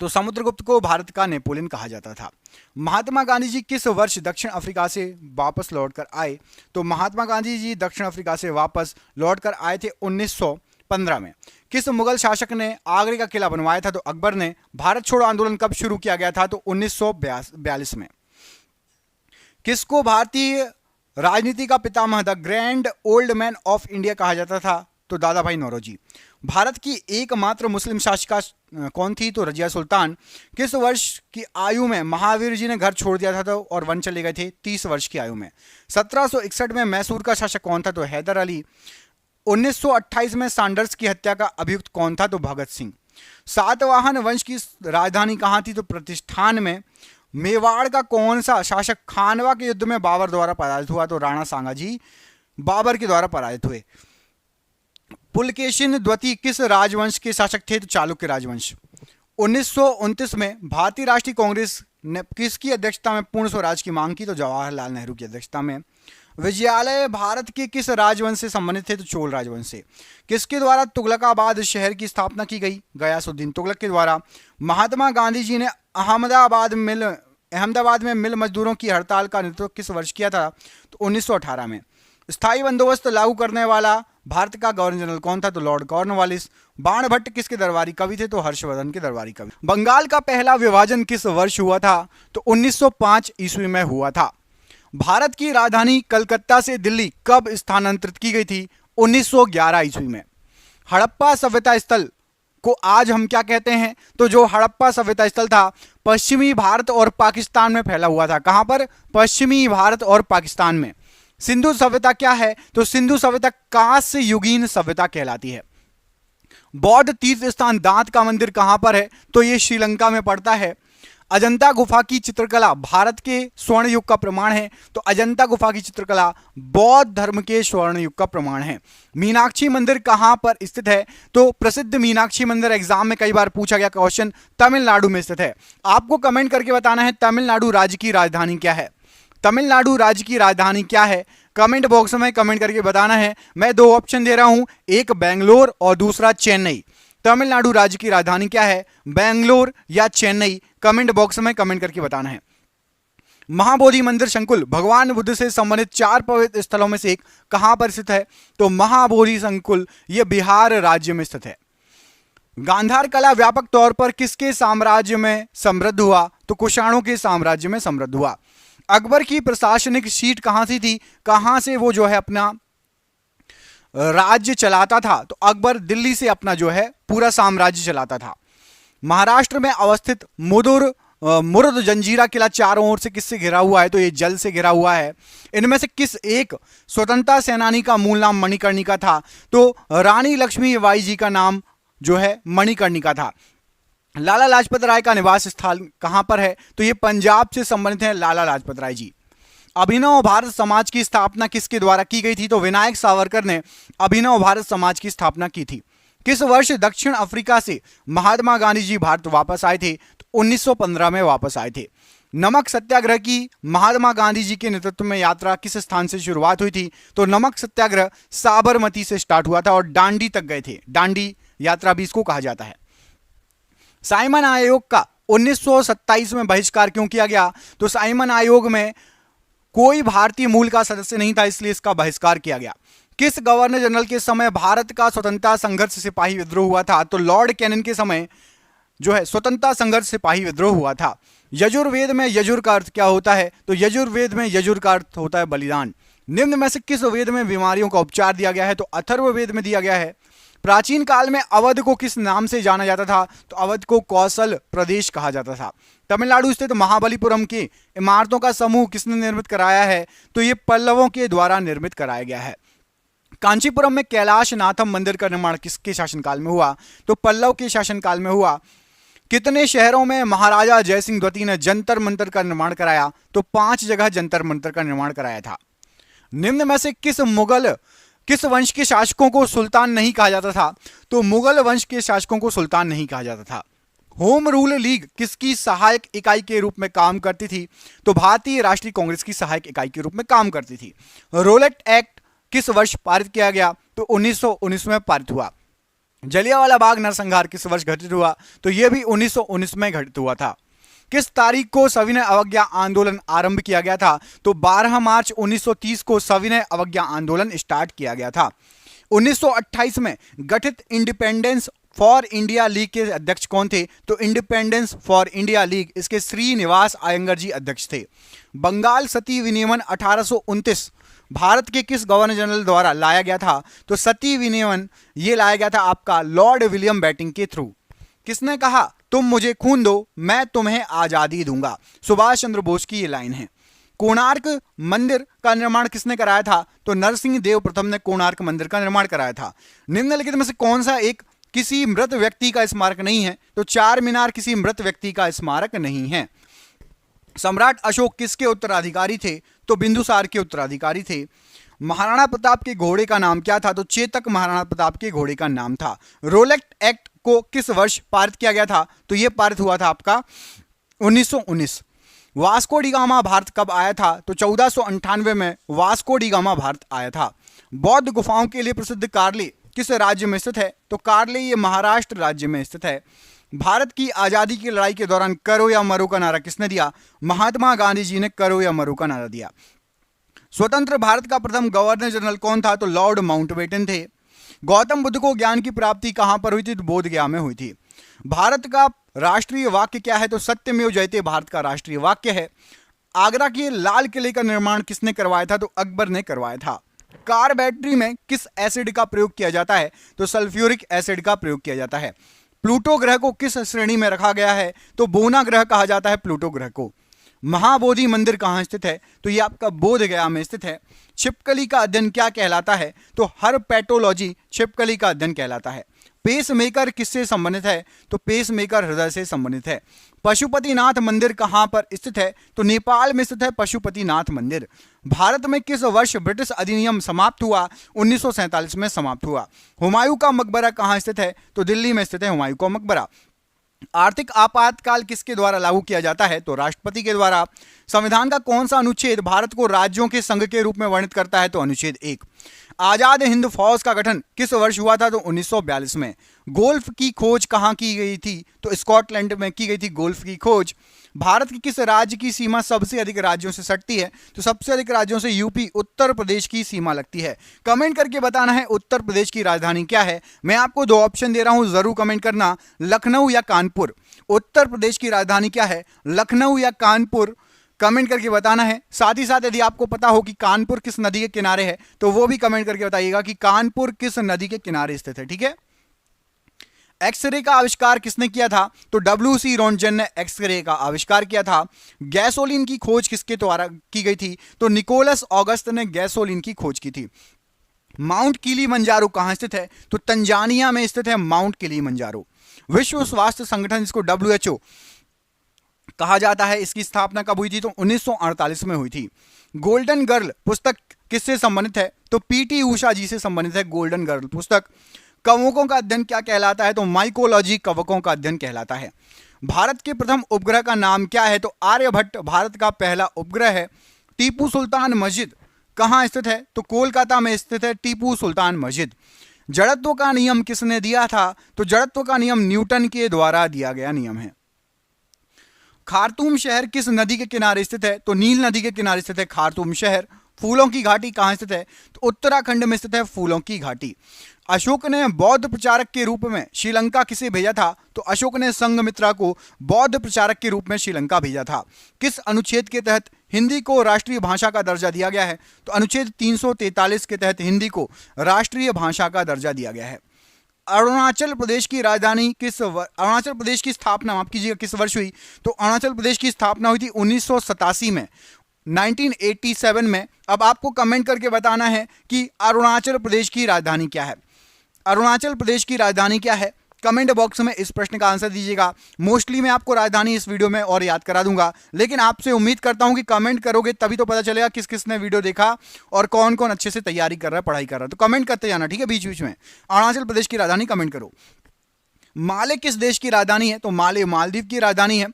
तो समुद्रगुप्त को भारत का नेपोलियन कहा जाता था। महात्मा गांधी जी किस वर्ष दक्षिण अफ्रीका से वापस लौटकर आए? तो महात्मा गांधी जी दक्षिण अफ्रीका से वापस लौटकर आए थे 1915 में। किस मुगल शासक ने आगरे का किला बनवाया था? तो अकबर ने। भारत छोड़ो आंदोलन कब शुरू किया गया था? तो 1942 में। किसको भारतीय राजनीति का पितामह the grand old man of India कहा जाता था? तो दादा भाई नौरोजी। भारत की एकमात्र मुस्लिम शासिका कौन थी? तो रजिया सुल्तान। किस वर्ष की आयु में महावीर जी ने घर छोड़ दिया था तो और वन चले गए थे? 30 वर्ष की आयु में। 1761 में मैसूर का शासक कौन था? तो हैदर अली। 1928 में सैंडर्स की हत्या का अभियुक्त कौन था? तो भगत सिंह। सातवाहन वंश की राजधानी कहां थी? तो प्रतिष्ठान में। मेवाड़ का कौन सा शासक खानवा के युद्ध में बाबर द्वारा पराजित हुआ? तो राणा सांगाजी बाबर के द्वारा पराजित हुए। पुलकेशिन द्वितीय किस राजवंश के शासक थे? तो चालुक्य राजवंश। 1929 में भारतीय राष्ट्रीय कांग्रेस ने किसकी अध्यक्षता में पूर्ण स्वराज की मांग की? तो जवाहरलाल नेहरू की अध्यक्षता में। विजयालय भारत के किस राजवंश से संबंधित थे? तो चोल राजवंश से। किसके द्वारा तुगलकाबाद शहर की स्थापना की गई? गयासुद्दीन तुगलक के द्वारा। महात्मा गांधी जी ने अहमदाबाद में मिल मजदूरों की हड़ताल का नेतृत्व किस वर्ष किया था? तो 1918 में। स्थायी बंदोबस्त लागू करने वाला भारत का गवर्नर जनरल कौन था? तो लॉर्ड कॉर्नवालिस। बाणभट्ट किसके दरबारी कवि थे? तो हर्षवर्धन के दरबारी कवि। बंगाल का पहला विभाजन किस वर्ष हुआ था? तो 1905 ईस्वी में हुआ था। भारत की राजधानी कलकत्ता से दिल्ली कब स्थानांतरित की गई थी? 1911 ईस्वी में। हड़प्पा सभ्यता स्थल को आज हम क्या कहते हैं? तो जो हड़प्पा सभ्यता स्थल था पश्चिमी भारत और पाकिस्तान में फैला हुआ था। कहां पर? पश्चिमी भारत और पाकिस्तान में। सिंधु सभ्यता क्या है? तो सिंधु सभ्यता कांस्य युगीन सभ्यता कहलाती है। बौद्ध तीर्थ स्थान दांत का मंदिर कहां पर है? तो यह श्रीलंका में पड़ता है। अजंता गुफा की चित्रकला भारत के स्वर्ण युग का प्रमाण है। तो अजंता गुफा की चित्रकला बौद्ध धर्म के स्वर्ण युग का प्रमाण है। मीनाक्षी मंदिर कहां पर स्थित है? तो प्रसिद्ध मीनाक्षी मंदिर एग्जाम में कई बार पूछा गया क्वेश्चन, तमिलनाडु में स्थित है। आपको कमेंट करके बताना है तमिलनाडु राज्य की राजधानी क्या है। तमिलनाडु राज्य की राजधानी क्या है? कमेंट बॉक्स में कमेंट करके बताना है। मैं दो ऑप्शन दे रहा हूं, एक बेंगलोर और दूसरा चेन्नई। तमिलनाडु राज्य की राजधानी क्या है? बेंगलोर या चेन्नई? कमेंट बॉक्स में कमेंट करके बताना है। महाबोधि मंदिर संकुल भगवान बुद्ध से संबंधित 4 पवित्र स्थलों में से एक कहां पर स्थित है? तो महाबोधि संकुल यह बिहार राज्य में स्थित है। गांधार कला व्यापक तौर पर किसके साम्राज्य में समृद्ध हुआ? तो कुषाणों के साम्राज्य में समृद्ध हुआ। अकबर की प्रशासनिक सीट कहां से थी? कहां से वो जो है अपना राज्य चलाता था? तो अकबर दिल्ली से अपना जो है पूरा साम्राज्य चलाता था। महाराष्ट्र में अवस्थित मुदुर मुर्द जंजीरा किला चारों ओर से किससे घिरा हुआ है? तो ये जल से घिरा हुआ है। इनमें से किस एक स्वतंत्रता सेनानी का मूल नाम मणिकर्णिका था? तो रानी लक्ष्मीबाई जी का नाम जो है मणिकर्णिका था। लाला लाजपत राय का निवास स्थल कहां पर है? तो ये पंजाब से संबंधित है लाला लाजपत राय जी। अभिनव भारत समाज की स्थापना किसके द्वारा की गई थी? तो विनायक सावरकर ने अभिनव भारत समाज की स्थापना की थी। किस वर्ष दक्षिण अफ्रीका से महात्मा गांधी जी भारत वापस आए थे? तो 1915 में वापस आए थे। नमक सत्याग्रह की महात्मा गांधी जी के नेतृत्व में यात्रा किस स्थान से शुरुआत हुई थी? तो नमक सत्याग्रह साबरमती से स्टार्ट हुआ था और दांडी तक गए थे। दांडी यात्रा भी इसको कहा जाता है। साइमन आयोग का 1927 में बहिष्कार क्यों किया गया? तो साइमन आयोग में कोई भारतीय मूल का सदस्य नहीं था, इसलिए इसका बहिष्कार किया गया। किस गवर्नर जनरल के समय भारत का स्वतंत्रता संघर्ष सिपाही विद्रोह हुआ था? तो लॉर्ड कैनन के समय जो है स्वतंत्रता संघर्ष सिपाही विद्रोह हुआ था। यजुर्वेद में यजुर का अर्थ क्या होता है? तो यजुर्वेद में यजुर का अर्थ होता है बलिदान। निम्न में से किस वेद में बीमारियों का उपचार दिया गया है? तो अथर्ववेद में दिया गया है। प्राचीन काल में अवध को किस नाम से जाना जाता था? तो अवध को कौशल प्रदेश कहा जाता था। तमिलनाडु स्थित महाबलीपुरम की इमारतों का समूह किसने निर्मित कराया है? तो ये पल्लवों के द्वारा निर्मित कराया गया है। कांचीपुरम में कैलाशनाथम मंदिर का निर्माण किसके शासनकाल में हुआ? तो पल्लव के शासनकाल में हुआ। कितने शहरों में महाराजा जयसिंह द्वितीय ने जंतर मंतर का निर्माण कराया? तो 5 जगह जंतर मंतर का निर्माण कराया था। निम्न में से किस वंश के शासकों को सुल्तान नहीं कहा जाता था? तो मुगल वंश के शासकों को सुल्तान नहीं कहा जाता था। होम रूल लीग किसकी सहायक इकाई के रूप में काम करती थी? तो भारतीय राष्ट्रीय कांग्रेस की सहायक इकाई के रूप में काम करती थी। रोलेट एक्ट किस वर्ष पारित किया गया? तो 1919 में पारित हुआ। जलियांवाला बाग नरसंहार किस वर्ष घटित हुआ? तो यह भी 1919 में घटित हुआ था। किस तारीख को सविनय अवज्ञा आंदोलन आरंभ किया गया था? तो 12 मार्च 1930 को सविनय अवज्ञा आंदोलन स्टार्ट किया गया था। 1928 में गठित इंडिपेंडेंस फॉर इंडिया लीग के अध्यक्ष कौन थे? तो इंडिपेंडेंस फॉर इंडिया लीग इसके श्रीनिवास अयंगर जी अध्यक्ष थे। बंगाल सती विनियमन 1829 भारत के किस गवर्नर जनरल द्वारा लाया गया था? तो सती विनियमन ये लाया गया था आपका लॉर्ड विलियम बेंटिंक के थ्रू। किसने कहा तुम मुझे खून दो मैं तुम्हें आजादी दूंगा? सुभाष चंद्र बोस की ये लाइन है। कोणार्क मंदिर का निर्माण किसने कराया था? तो नरसिंह देव प्रथम ने कोणार्क मंदिर का निर्माण कराया था। निम्नलिखित में से कौन सा एक किसी मृत व्यक्ति का स्मारक नहीं है? तो चार मीनार किसी मृत व्यक्ति का स्मारक नहीं है। सम्राट अशोक किसके उत्तराधिकारी थे? तो बिंदुसार के उत्तराधिकारी थे। महाराणा प्रताप के घोड़े का नाम क्या था? तो चेतक महाराणा प्रताप के घोड़े का नाम था। रोलेट एक्ट को किस वर्ष पारित किया गया था? तो यह पारित हुआ था आपका 1919। वास्को डी गामा भारत कब आया था? तो 1498 में वास्को डी गामा भारत आया था। बौद्ध गुफाओं के लिए प्रसिद्ध कार्ले किस राज्य में स्थित है? तो कार्ले ये महाराष्ट्र राज्य में स्थित है। भारत की आजादी की लड़ाई के दौरान करो या मरो का नारा किसने दिया? महात्मा गांधी जी ने करो या मरो का नारा दिया। स्वतंत्र भारत का प्रथम गवर्नर जनरल कौन था? तो लॉर्ड माउंटबेटन थे। गौतम बुद्ध को ज्ञान की प्राप्ति कहां पर हुई थी? तो बोधगया में हुई थी। भारत का राष्ट्रीय वाक्य क्या है? तो सत्यमेव जयते भारत का राष्ट्रीय वाक्य है। आगरा के लाल किले का निर्माण किसने करवाया था? तो अकबर ने करवाया था। कार बैटरी में किस एसिड का प्रयोग किया जाता है? तो सल्फ्यूरिक एसिड का प्रयोग किया जाता है। प्लूटो ग्रह को किस श्रेणी में रखा गया है? तो बोना ग्रह कहा जाता है प्लूटो ग्रह को। महाबोधि मंदिर कहां स्थित है? तो यह आपका बोधगया में स्थित है। छिपकली का अध्ययन क्या कहलाता है? तो हर्पेटोलॉजी छिपकली का अध्ययन कहलाता है। पेसमेकर किससे संबंधित है? तो पेसमेकर हृदय से संबंधित है। पशुपतिनाथ मंदिर कहां पर स्थित है? तो नेपाल में स्थित है पशुपतिनाथ मंदिर। भारत में किस वर्ष ब्रिटिश अधिनियम समाप्त हुआ? 1947 में समाप्त हुआ। हुमायूं का मकबरा कहां स्थित है? तो दिल्ली में स्थित है हुमायूं का मकबरा। आर्थिक आपातकाल किसके द्वारा लागू किया जाता है? तो राष्ट्रपति के द्वारा। संविधान का कौन सा अनुच्छेद भारत को राज्यों के संघ के रूप में वर्णित करता है? तो अनुच्छेद 1। आजाद हिंद फौज का गठन किस वर्ष हुआ था? तो 1942 में। गोल्फ की खोज कहां की गई थी? तो स्कॉटलैंड में की गई थी गोल्फ की खोज। भारत की किस राज्य की सीमा सबसे अधिक राज्यों से सटती है? तो सबसे अधिक राज्यों से यूपी उत्तर प्रदेश की सीमा लगती है। कमेंट करके बताना है उत्तर प्रदेश की राजधानी क्या है। मैं आपको 2 ऑप्शन दे रहा हूं, जरूर कमेंट करना, लखनऊ या कानपुर। उत्तर प्रदेश की राजधानी क्या है? लखनऊ या कानपुर? कमेंट करके बताना है। साथ ही साथ यदि आपको पता हो कि कानपुर किस नदी के किनारे है तो वो भी कमेंट करके बताइएगा कि कानपुर किस नदी के किनारे स्थित है। ठीक है। एक्सरे का आविष्कार किसने किया था? तो डब्ल्यू.सी. रोन्टगन ने एक्सरे का आविष्कार किया था। गैसोलीन की खोज किसके द्वारा की गई थी? तो निकोलस ऑगस्ट ने गैसोलीन की खोज की थी। माउंट किलीमंजारो कहां स्थित है? तो तंजानिया में स्थित है माउंट किलीमंजारो। विश्व स्वास्थ्य संगठन, जिसको WHO कहा जाता है, इसकी स्थापना कब हुई थी? तो 1948 में हुई थी। गोल्डन गर्ल पुस्तक किससे संबंधित है? तो पीटी उषा जी से संबंधित है गोल्डन गर्ल पुस्तक। कवकों का अध्ययन क्या कहलाता है? तो माइकोलॉजी कवकों का अध्ययन कहलाता है। भारत के प्रथम उपग्रह का नाम क्या है? तो आर्यभट्ट भारत का पहला उपग्रह है। टीपू सुल्तान मस्जिद कहां स्थित है? तो कोलकाता में स्थित है टीपू सुल्तान मस्जिद। जड़त्व का नियम किसने दिया था? तो जड़त्व का नियम न्यूटन के द्वारा दिया गया नियम है। खार्तूम शहर किस नदी के किनारे स्थित है? तो नील नदी के किनारे स्थित है खार्तूम शहर। फूलों की घाटी कहां स्थित है? तो उत्तराखंड में स्थित है फूलों की घाटी। अशोक ने बौद्ध प्रचारक के रूप में श्रीलंका किसे भेजा था? तो अशोक ने संघमित्रा को बौद्ध प्रचारक के रूप में श्रीलंका भेजा था। किस अनुच्छेद के तहत हिंदी को राष्ट्रीय भाषा का दर्जा दिया गया है? तो अनुच्छेद 343 के तहत हिंदी को राष्ट्रीय भाषा का दर्जा दिया गया है। अरुणाचल प्रदेश की राजधानी अरुणाचल प्रदेश की स्थापना माफ कीजिएगा किस वर्ष हुई? तो अरुणाचल प्रदेश की स्थापना हुई थी 1987 में, 1987 में। अब आपको कमेंट करके बताना है कि अरुणाचल प्रदेश की राजधानी क्या है। अरुणाचल प्रदेश की राजधानी क्या है? कमेंट बॉक्स में इस प्रश्न का आंसर दीजिएगा। मोस्टली मैं आपको राजधानी इस वीडियो में और याद करा दूंगा, लेकिन आपसे उम्मीद करता हूं कि कमेंट करोगे तभी तो पता चलेगा किस किस ने वीडियो देखा और कौन कौन अच्छे से तैयारी कर रहा है, पढ़ाई कर रहा है। तो कमेंट करते जाना, ठीक है? बीच बीच में अरुणाचल प्रदेश की राजधानी कमेंट करो। माले किस देश की राजधानी है? तो माले मालदीव की राजधानी है।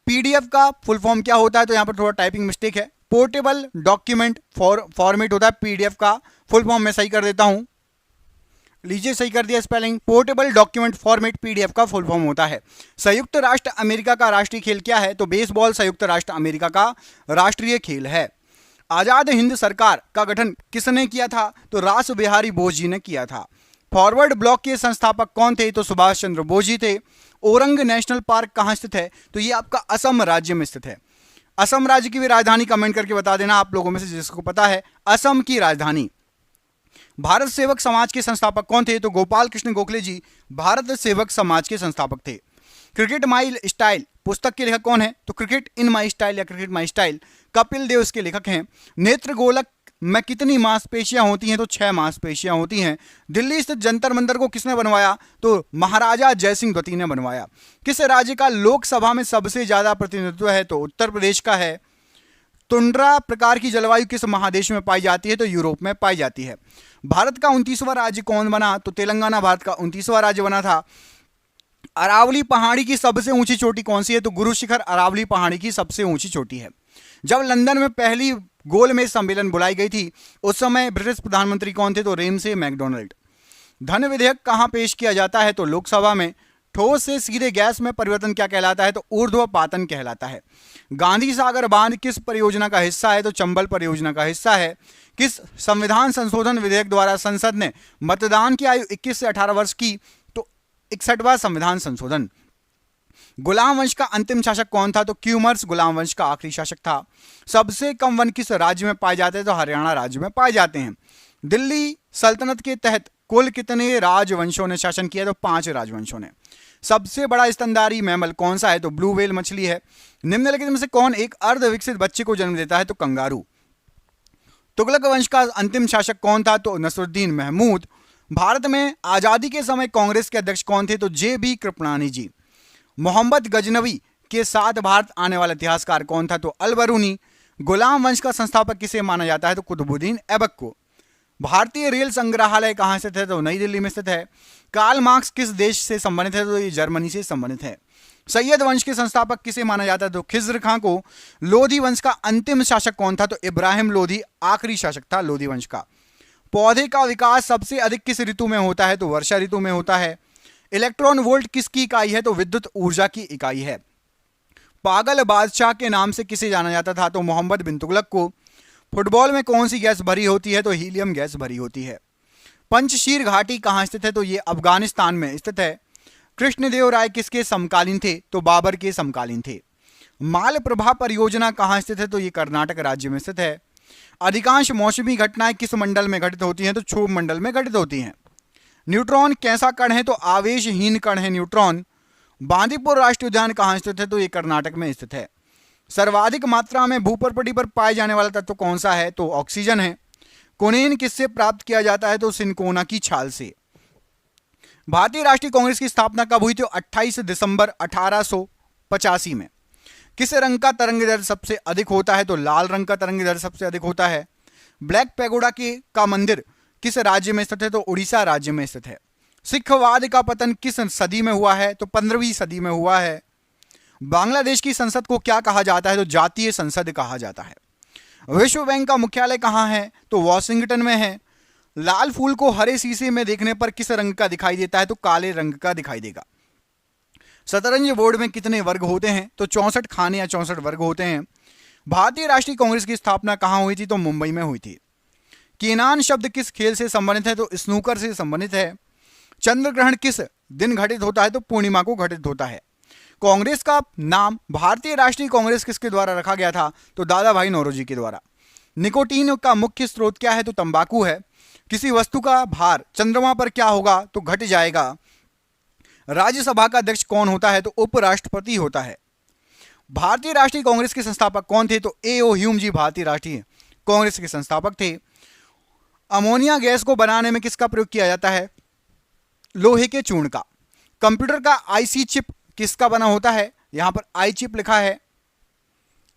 पीडीएफ का फुल फॉर्म क्या होता है? तो यहां पर थोड़ा टाइपिंग मिस्टेक है। पोर्टेबल डॉक्यूमेंट फॉर्मेट होता है पीडीएफ का फुल फॉर्म। मैं सही कर देता हूं, लीजिए सही कर दिया spelling. Portable document format PDF का फुल फॉर्म होता है। संयुक्त राष्ट्र अमेरिका का राष्ट्रीय खेल क्या है? तो बेसबॉल संयुक्त राष्ट्र अमेरिका का राष्ट्रीय खेल है। आजाद हिंद सरकार का गठन किसने किया था? तो रास बिहारी बोस जी ने किया था। फॉरवर्ड ब्लॉक के संस्थापक कौन थे? तो सुभाष चंद्र बोस जी थे। ओरंग नेशनल पार्क कहां स्थित है? तो ये आपका असम राज्य में स्थित है। असम राज्य की भी राजधानी कमेंट करके बता देना आप लोगों में से जिसको पता है असम की राजधानी। भारत सेवक समाज के संस्थापक कौन थे? तो गोपाल कृष्ण गोखले जी भारत सेवक समाज के संस्थापक थे। क्रिकेट माई स्टाइल पुस्तक के लेखक कौन है? तो क्रिकेट इन माई स्टाइल या cricket my style Kapil Dev इसके लेखक हैं। नेत्र गोलक में कितनी मांसपेशियां होती हैं? तो 6 मांसपेशियां होती हैं। दिल्ली स्थित जंतर मंतर को किसने बनवाया? तो महाराजा जयसिंह द्वितीय ने बनवाया। किस राज्य का लोकसभा में सबसे ज्यादा प्रतिनिधित्व है? तो उत्तर प्रदेश का है। तुंड्रा प्रकार की जलवायु किस महादेश में पाई जाती है? तो यूरोप में पाई जाती है। भारत का 29वां राज्य कौन बना? तो तेलंगाना भारत का 29वां राज्य बना था। अरावली पहाड़ी की सबसे ऊंची चोटी कौन सी है? तो गुरु शिखर अरावली पहाड़ी की सबसे ऊंची चोटी है। जब लंदन में पहली गोलमेज सम्मेलन बुलाई गई थी उस समय ब्रिटिश प्रधानमंत्री कौन थे? तो रेमसे मैकडोनल्ड। धन विधेयक कहां पेश किया जाता है? तो लोकसभा में। ठोस से सीधे गैस में परिवर्तन क्या कहलाता है? तो ऊर्ध्वपातन कहलाता है। गांधी सागर बांध किस परियोजना का हिस्सा है? तो चंबल परियोजना का हिस्सा है। किस संविधान संशोधन विधेयक द्वारा संसद ने मतदान की आयु 21 से 18 वर्ष की? तो 61वां संविधान संशोधन। गुलाम वंश का अंतिम शासक कौन था? तो क्यूमर्स गुलाम वंश का आखिरी शासक था। सबसे कम वन किस राज्य में पाए जाते हैं? तो हरियाणा राज्य में पाए जाते हैं। दिल्ली सल्तनत के तहत कुल कितने राजवंशों ने शासन किया? तो 5 राजवंशों ने। सबसे बड़ा स्तनधारी मैमल कौन सा है? तो ब्लू व्हेल मछली है। निम्नलिखित में से कौन एक अर्ध विकसित बच्चे को जन्म देता है? तो कंगारू। तुगलक वंश का अंतिम शासक कौन था? तो नसरुद्दीन महमूद। भारत में आजादी के समय कांग्रेस के अध्यक्ष कौन थे? तो जे.बी. कृपलानी जी। मोहम्मद गजनवी के साथ भारत आने वाला इतिहासकार कौन था? तो अल-बरूनी। गुलाम वंश का संस्थापक किसे माना जाता है? तो कुतुबुद्दीन ऐबक को। भारतीय रेल संग्रहालय कहां स्थित है? तो नई दिल्ली में स्थित है। कार्ल मार्क्स किस देश से संबंधित है? तो ये जर्मनी से संबंधित है। सैयद वंश के संस्थापक किसे माना जाता है? तो खिज्र खां को। लोधी वंश का अंतिम शासक कौन था? तो इब्राहिम लोधी आखिरी शासक था लोधी वंश का। पौधे का विकास सबसे अधिक किस ऋतु में होता है? तो वर्षा ऋतु में होता है। इलेक्ट्रॉन वोल्ट किसकी इकाई है? तो विद्युत ऊर्जा की इकाई है। पागल बादशाह के नाम से किसे जाना जाता था? तो मोहम्मद बिन तुगलक को। फुटबॉल में कौन सी गैस भरी होती है? तो हीलियम गैस भरी होती है। पंचशीर घाटी कहां स्थित है? तो ये अफगानिस्तान में स्थित है। कृष्णदेव राय किसके समकालीन थे? तो बाबर के समकालीन थे। मालप्रभा परियोजना कहां स्थित है? तो ये कर्नाटक राज्य में स्थित है। अधिकांश मौसमी घटनाएं किस मंडल में घटित होती हैं? तो क्षोभ मंडल में घटित होती हैं। न्यूट्रॉन कैसा कण है? तो आवेशहीन कण है न्यूट्रॉन। बांदीपुर राष्ट्रीय उद्यान कहां स्थित है? तो ये कर्नाटक में स्थित है। सर्वाधिक मात्रा में भूपर्पटी पर पाए जाने वाला तत्व कौन सा है? तो ऑक्सीजन है। कोनीन किससे प्राप्त किया जाता है? तो सिनकोना की छाल से। भारतीय राष्ट्रीय कांग्रेस की स्थापना कब हुई? तो 28 दिसंबर 1885 में। किस रंग का तरंग दैर्ध्य सबसे अधिक होता है? तो लाल रंग का तरंग दैर्ध्य सबसे अधिक होता है। ब्लैक पैगोडा का मंदिर किस राज्य में स्थित है? तो उड़ीसा राज्य में स्थित है। सिखवाद का पतन किस सदी में हुआ है? तो 15वीं सदी में हुआ है। बांग्लादेश की संसद को क्या कहा जाता है? तो जातीय संसद कहा जाता है। विश्व बैंक का मुख्यालय कहां है? तो वॉशिंगटन में है। लाल फूल को हरे शीशे में देखने पर किस रंग का दिखाई देता है? तो काले रंग का दिखाई देगा। शतरंज बोर्ड में कितने वर्ग होते हैं? तो 64 खाने या 64 वर्ग होते हैं। भारतीय राष्ट्रीय कांग्रेस की स्थापना कहां हुई थी? तो मुंबई में हुई थी। केनान शब्द किस खेल से संबंधित है? तो स्नूकर से संबंधित है। चंद्र ग्रहण किस दिन घटित होता है? तो पूर्णिमा को घटित होता है। कांग्रेस का नाम भारतीय राष्ट्रीय कांग्रेस किसके द्वारा रखा गया था? तो दादा भाई नौरोजी के द्वारा। निकोटीन का मुख्य स्रोत क्या है? तो तंबाकू है। किसी वस्तु का भार चंद्रमा पर क्या होगा? तो घट जाएगा। राज्यसभा का अध्यक्ष कौन होता है? तो उपराष्ट्रपति होता है। भारतीय राष्ट्रीय कांग्रेस के संस्थापक कौन थे? तो ए ओ ह्यूम जी भारतीय राष्ट्रीय कांग्रेस के संस्थापक थे। अमोनिया गैस को बनाने में किसका प्रयोग किया जाता है? लोहे के चूर्ण का। कंप्यूटर का आईसी चिप किसका बना होता है? यहां पर आई चिप लिखा है,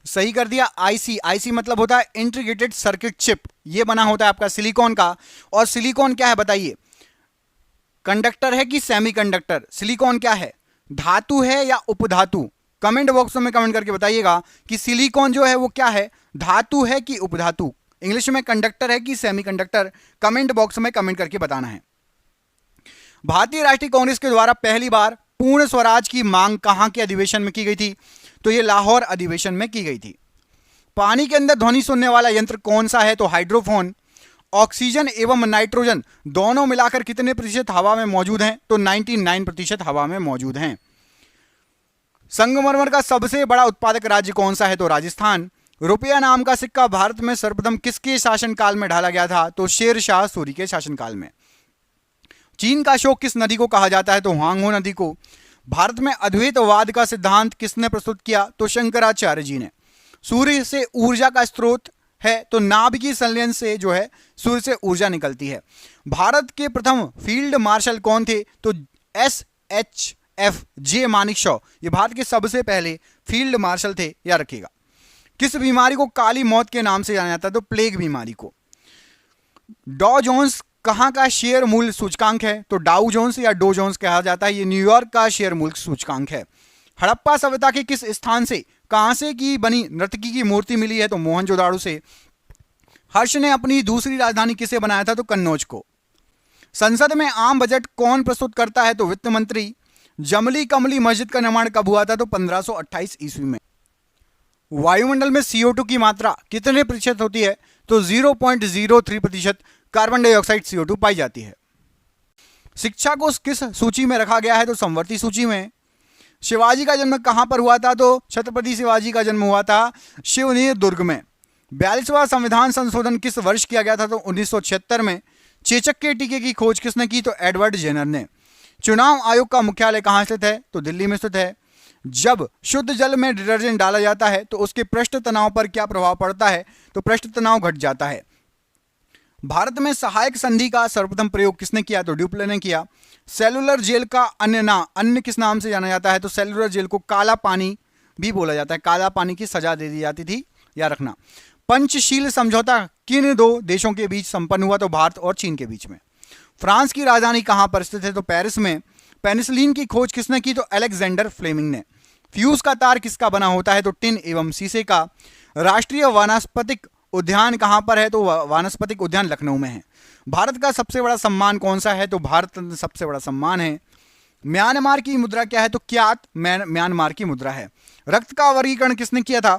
सही कर दिया। आईसी, आईसी मतलब होता है इंटीग्रेटेड सर्किट चिप। यह बना होता है आपका सिलिकॉन का। और सिलिकॉन क्या है बताइए? कंडक्टर है कि सेमीकंडक्टर? सिलिकॉन क्या है? धातु है या उपधातु? कमेंट बॉक्स में कमेंट करके बताइएगा कि सिलिकॉन जो है वो क्या है, धातु है कि उपधातु। इंग्लिश में कंडक्टर है कि सेमीकंडक्टर? कमेंट बॉक्स में कमेंट करके बताना है। भारतीय राष्ट्रीय कांग्रेस के द्वारा पहली बार पूर्ण स्वराज की मांग कहां के अधिवेशन में की गई थी? तो यह लाहौर अधिवेशन में की गई थी। पानी के अंदर ध्वनि सुनने वाला यंत्र कौन सा है? तो हाइड्रोफोन। ऑक्सीजन एवं नाइट्रोजन दोनों मिलाकर कितने प्रतिशत हवा में मौजूद हैं? तो 99% हवा में मौजूद हैं। संगमरमर का सबसे बड़ा उत्पादक राज्य कौन सा है? तो राजस्थान। रुपया नाम का सिक्का भारत में सर्वप्रथम किसके शासनकाल में ढाला गया था? तो शेर शाह सूरी के शासनकाल में। चीन का अशोक किस नदी को कहा जाता है? तो हांगहो नदी को। भारत में अद्वैतवाद का सिद्धांत किसने प्रस्तुत किया? तो शंकराचार्य जी ने। सूर्य से ऊर्जा का स्रोत है तो नाभिकीय संलयन से जो है सूर्य से ऊर्जा निकलती है। भारत के प्रथम फील्ड मार्शल कौन थे? तो SHF जे मानेकशॉ, ये भारत के सबसे पहले फील्ड मार्शल थे, याद रखिएगा। किस बीमारी को काली मौत के नाम से जाना जाता है? तो प्लेग बीमारी को। डॉ जोन्स कहां का शेयर मूल्य सूचकांक है? तो डाउ जोन्स या डो जोन्स कहा जाता है, ये न्यूयॉर्क का शेयर मूल्य सूचकांक है। हड़प्पा सभ्यता के किस स्थान से कांसे की बनी नर्तकी की मूर्ति मिली है? तो मोहनजोदाड़ो से। हर्ष ने अपनी दूसरी राजधानी किसे बनाया था? तो कन्नौज को। संसद में आम बजट कौन प्रस्तुत करता है? तो वित्त मंत्री। जमली कमली मस्जिद का निर्माण कब हुआ था? तो 1528 ईस्वी में। वायुमंडल में CO2 की मात्रा कितने प्रतिशत होती है? तो 0.03% कार्बन डाइऑक्साइड CO2 पाई जाती है। शिक्षा को किस सूची में रखा गया है? तो समवर्ती सूची में। शिवाजी का जन्म कहां पर हुआ था? तो छत्रपति शिवाजी का जन्म हुआ था शिवनेर दुर्ग में। 42वां संविधान संशोधन किस वर्ष किया गया था? तो 1976 में। चेचक के टीके की खोज किसने की? तो एडवर्ड जेनर ने। चुनाव आयोग का मुख्यालय कहां स्थित है? तो दिल्ली में स्थित है। जब शुद्ध जल में डिटर्जेंट डाला जाता है तो उसके पृष्ठ तनाव पर क्या प्रभाव पड़ता है? तो पृष्ठ तनाव घट जाता है। भारत में सहायक संधि का सर्वप्रथम प्रयोग किसने किया? तो ड्यूप्ले ने किया। सेलुलर जेल का अन्य किस नाम से जाना जाता है? तो सेलुलर जेल को काला पानी भी बोला जाता है। काला पानी की सजा दे दी जाती थी, याद रखना। पंचशील समझौता किन दो देशों के बीच संपन्न हुआ? तो भारत और चीन के बीच में। फ्रांस की राजधानी कहां पर स्थित है? तो पेरिस में। पेनिसिलिन की खोज किसने की? तो अलेक्जेंडर फ्लेमिंग ने। फ्यूज का तार किसका बना होता है? तो टिन एवं शीशे का। राष्ट्रीय वानस्पतिक उद्यान कहां पर है? तो वानस्पतिक उद्यान लखनऊ में है। भारत का सबसे बड़ा सम्मान कौन सा है? तो भारत रत्न सबसे बड़ा सम्मान है। म्यांमार की मुद्रा क्या है? तो क्यात म्यांमार की मुद्रा है। रक्त का वर्गीकरण किसने किया था?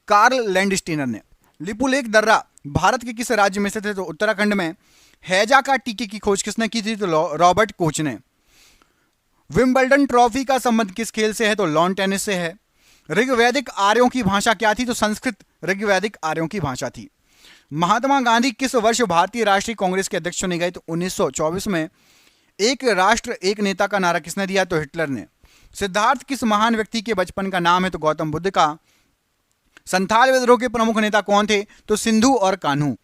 कार्ल लैंडस्टीनर ने। लिपुलेख दर्रा भारत के किस राज्य में स्थित है? तो उत्तराखंड में। हैजा का टीके की खोज किसने की थी? तो रॉबर्ट कोच ने। विंबलडन ट्रॉफी का संबंध किस खेल से है? तो लॉन टेनिस से है। ऋग्वैदिक आर्यों की भाषा क्या थी? तो संस्कृत ऋग्वैदिक आर्यों की भाषा थी। महात्मा गांधी किस वर्ष भारतीय राष्ट्रीय कांग्रेस के अध्यक्ष चुने गए? तो 1924 में। एक राष्ट्र एक नेता का नारा किसने दिया? तो हिटलर ने। सिद्धार्थ किस महान व्यक्ति के बचपन का नाम है? तो गौतम बुद्ध का। संथाल विद्रोह के प्रमुख नेता कौन थे? तो सिंधु और कान्हू।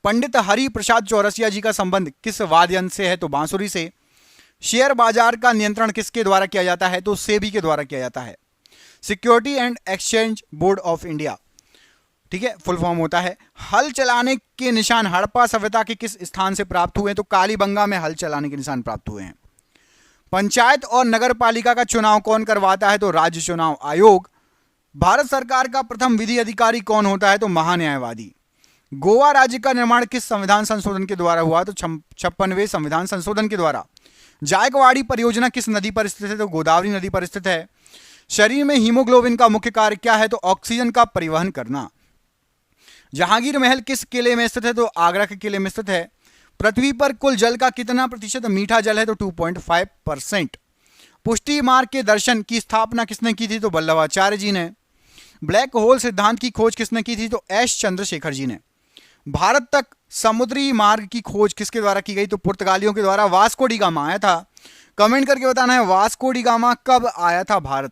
पंडित हरि प्रसाद चौरसिया जी का संबंध किस वाद्य यंत्र से है? तो बांसुरी से। शेयर बाजार का नियंत्रण किसके द्वारा किया जाता है? तो सेबी के द्वारा किया जाता है। Security and exchange board of India, ठीक है, फुल फॉर्म होता है। हल चलाने के निशान हड़प्पा सभ्यता के किस स्थान से प्राप्त हुए? तो कालीबंगा में हल चलाने के निशान प्राप्त हुए हैं। पंचायत और नगर पालिका का चुनाव कौन करवाता है? तो राज्य चुनाव आयोग। भारत सरकार का प्रथम विधि अधिकारी कौन होता है? तो महान्यायवादी। गोवा राज्य का निर्माण किस संविधान संशोधन के द्वारा हुआ? तो 56वें संविधान संशोधन के द्वारा। जायकवाड़ी परियोजना किस नदी पर स्थित है? तो गोदावरी नदी पर स्थित है। शरीर में हीमोग्लोबिन का मुख्य कार्य क्या है? तो ऑक्सीजन का परिवहन करना। जहांगीर महल किस किले में स्थित है? तो आगरा के किले में स्थित है। पृथ्वी पर कुल जल का कितना प्रतिशत मीठा जल है? तो 2.5%। पुष्टि मार्ग के दर्शन की स्थापना किसने की थी? तो वल्लभाचार्य जी ने। ब्लैक होल सिद्धांत की खोज किसने की थी? तो एस चंद्रशेखर जी ने। भारत तक समुद्री मार्ग की खोज किसके द्वारा की गई? तो पुर्तगालियों के द्वारा। वास्को डी गामा आया था। कमेंट करके बताना है वास्को डी गामा कब आया था भारत?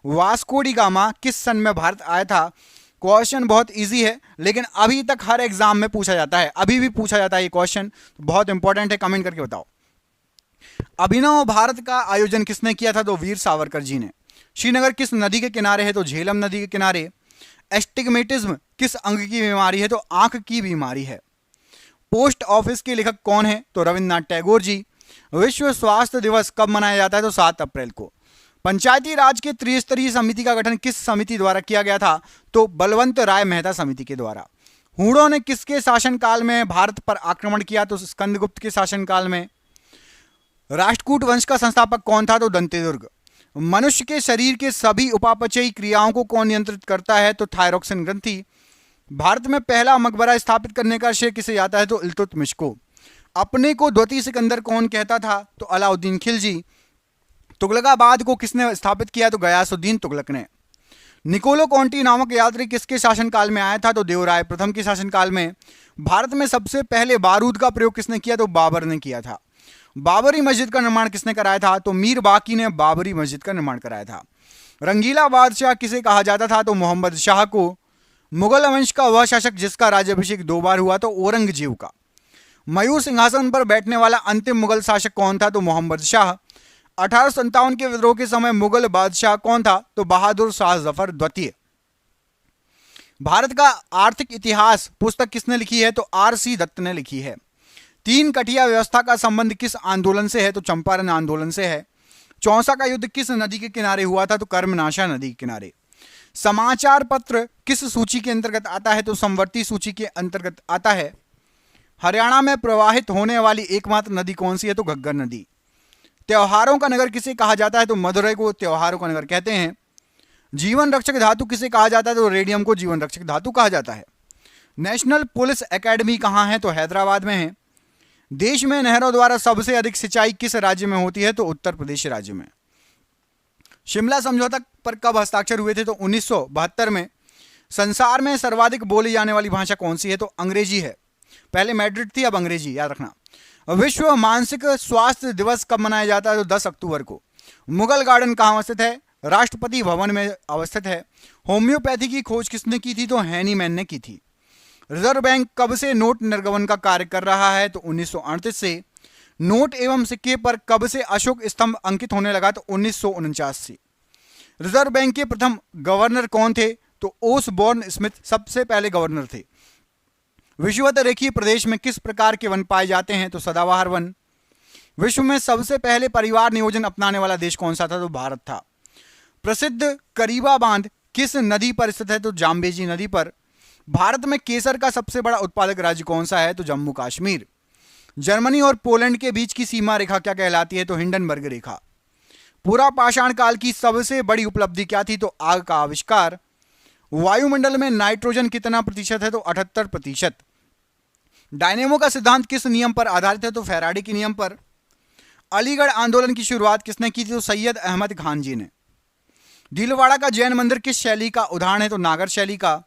वास्को डी गामा किस सन में भारत आया था? क्वेश्चन बहुत इजी है, लेकिन अभी तक हर एग्जाम में पूछा जाता है, अभी भी पूछा जाता है ये क्वेश्चन, बहुत इंपॉर्टेंट है। कमेंट करके बताओ। अभिनव भारत का आयोजन किसने किया था? तो वीर सावरकर जी ने। श्रीनगर किस नदी के किनारे है? तो झेलम नदी के किनारे। एस्टिग्मेटिज्म किस अंग की बीमारी है? तो आंख की बीमारी है। पोस्ट ऑफिस के लेखक कौन है? तो रविन्द्रनाथ टैगोर जी। विश्व स्वास्थ्य दिवस कब मनाया जाता है? तो 7 अप्रैल को। पंचायती राज के त्रिस्तरीय समिति का गठन किस समिति द्वारा किया गया था? तो बलवंत राय मेहता समिति के द्वारा। हूणों ने किसके शासनकाल में भारत पर आक्रमण किया? तो स्कंदगुप्त के शासनकाल में। राष्ट्रकूट वंश का संस्थापक कौन था? तो दंतेदुर्ग। मनुष्य के शरीर के सभी उपापचयी क्रियाओं को कौन नियंत्रित करता है? तो थायरोक्सिन ग्रंथि। भारत में पहला मकबरा स्थापित करने का श्रेय किसे जाता है? तो इल्तुतमिश को। अपने को द्वितीय सिकंदर कौन कहता था? तो अलाउद्दीन खिलजी। तुगलकाबाद को किसने स्थापित किया? तो गयासुद्दीन तुगलक ने। निकोलो कॉन्टी नामक यात्री किसके शासनकाल में आया था? तो देवराय प्रथम के शासनकाल में। भारत में सबसे पहले बारूद का प्रयोग किसने किया? तो बाबर ने किया था। बाबरी मस्जिद का निर्माण किसने कराया था? तो मीर बाकी ने बाबरी मस्जिद का निर्माण कराया था। रंगीला बादशाह किसे कहा जाता था? तो मोहम्मद शाह को। मुगल वंश का वह शासक जिसका राज्याभिषेक 2 बार हुआ? तो औरंगजेब का। मयूर सिंहासन पर बैठने वाला अंतिम मुगल शासक कौन था? तो मोहम्मद शाह। 1857 के विद्रोह के समय मुगल बादशाह कौन था? तो बहादुर शाह जफर द्वितीय। भारत का आर्थिक इतिहास पुस्तक किसने लिखी है? तो RC दत्त ने लिखी है। 3 कटिया व्यवस्था का संबंध किस आंदोलन से है? तो चंपारण आंदोलन से है। चौसा का युद्ध किस नदी के किनारे हुआ था? तो कर्मनाशा नदी के किनारे। समाचार पत्र किस सूची के अंतर्गत आता है? तो समवर्ती सूची के अंतर्गत आता है। हरियाणा में प्रवाहित होने वाली एकमात्र नदी कौन सी है? तो घग्गर नदी। त्योहारों का नगर किसे कहा जाता है? तो मदुरई को त्योहारों का नगर कहते हैं। जीवन रक्षक धातु किसे कहा जाता है? तो रेडियम को जीवन रक्षक धातु कहा जाता है। नेशनल पुलिस एकेडमी कहाँ है? तो हैदराबाद में है। देश में नहरों द्वारा सबसे अधिक सिंचाई किस राज्य में होती है? तो उत्तर प्रदेश राज्य में। शिमला समझौता पर कब हस्ताक्षर हुए थे? तो 1972 में। संसार में सर्वाधिक बोली जाने वाली भाषा कौन सी है? तो अंग्रेजी है। पहले मैड्रिड थी, अब अंग्रेजी, याद रखना। विश्व मानसिक स्वास्थ्य दिवस कब मनाया जाता है? तो 10 अक्टूबर को। मुगल गार्डन कहाँ अवस्थित है? राष्ट्रपति भवन में अवस्थित है। होम्योपैथी की खोज किसने की थी? तो हैनीमैन ने की थी। रिजर्व बैंक कब से नोट निर्गमन का कार्य कर रहा है? तो 1938 से। नोट एवं सिक्के पर कब से अशोक स्तंभ अंकित होने लगा? तो 1949 से। रिजर्व बैंक के प्रथम गवर्नर कौन थे? तो ओसबोर्न स्मिथ सबसे पहले गवर्नर थे। विषुवत रेखीय प्रदेश में किस प्रकार के वन पाए जाते हैं? तो सदाबहार वन। विश्व में सबसे पहले परिवार नियोजन अपनाने वाला देश कौन सा था? तो भारत था। प्रसिद्ध करीबा बांध किस नदी पर स्थित है? तो जाम्बेजी नदी पर। भारत में केसर का सबसे बड़ा उत्पादक राज्य कौन सा है? तो जम्मू कश्मीर। जर्मनी और पोलैंड के बीच की सीमा रेखा क्या कहलाती है? तो हिंडनबर्ग रेखा। पूरा पाषाण काल की सबसे बड़ी उपलब्धि क्या थी? तो आग का आविष्कार। वायुमंडल में नाइट्रोजन कितना प्रतिशत है? तो 78%। डायनेमो का सिद्धांत किस नियम पर आधारित है? तो फैराडे के नियम पर। अलीगढ़ आंदोलन की शुरुआत किसने की थी? तो सैयद अहमद खान जी ने। भीलवाड़ा का जैन मंदिर किस शैली का उदाहरण है? तो नागर शैली का।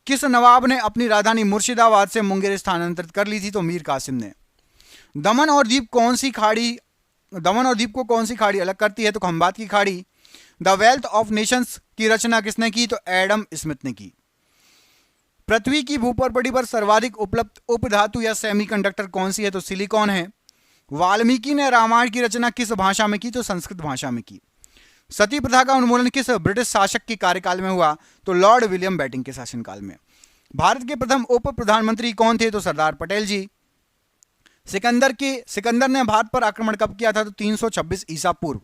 किस नवाब ने अपनी राजधानी मुर्शिदाबाद से मुंगेर स्थानांतरित कर ली थी? तो मीर कासिम ने। दमन और दीव को कौन सी खाड़ी अलग करती है? तो खंबात की खाड़ी। द वेल्थ ऑफ नेशंस की रचना किसने की? तो एडम स्मिथ ने की। पृथ्वी की भूपरपटी पर सर्वाधिक उपलब्ध उपधातु या सेमीकंडक्टर कौन सी है? तो सिलिकॉन है। वाल्मीकि ने रामायण की रचना किस भाषा में की? तो संस्कृत भाषा में की। सती प्रथा का उन्मूलन किस ब्रिटिश शासक के कार्यकाल में हुआ? तो लॉर्ड विलियम बेंटिंग के शासनकाल में। भारत के प्रथम उप प्रधानमंत्री कौन थे? तो सरदार पटेल जी। सिकंदर ने भारत पर आक्रमण कब किया था? तो 326 ईसा पूर्व।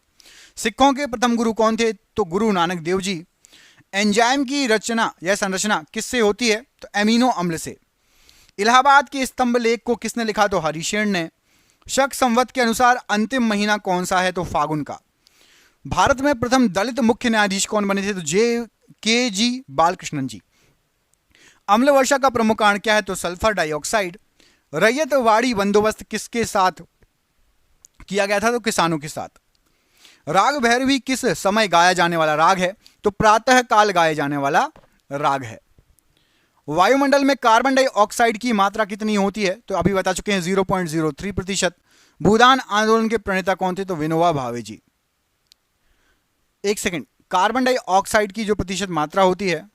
सिखों के प्रथम गुरु कौन थे? तो गुरु नानक देव जी। एंजाइम की रचना या संरचना किससे होती है? तो एमिनो अम्ल से। इलाहाबाद के स्तंभ लेख को किसने लिखा? तो हरिशेन ने। शक संवत के अनुसार अंतिम महीना कौन सा है? तो फागुन का। भारत में प्रथम दलित मुख्य न्यायाधीश कौन बने थे? तो के.जी. बालकृष्णन जी। अम्ल वर्षा का प्रमुख कारण क्या है? तो सल्फर डाइऑक्साइड। रैयतवाड़ी बंदोबस्त किसके साथ किया गया था? तो किसानों के साथ। राग भैरवी किस समय गाया जाने वाला राग है? तो प्रातः काल गाया जाने वाला राग है। वायुमंडल में कार्बन डाइऑक्साइड की मात्रा कितनी होती है? तो अभी बता चुके हैं 0.03%। भूदान आंदोलन के प्रणेता कौन थे? तो विनोबा भावे जी। एक सेकंड, कार्बन डाइऑक्साइड की जो प्रतिशत मात्रा होती है,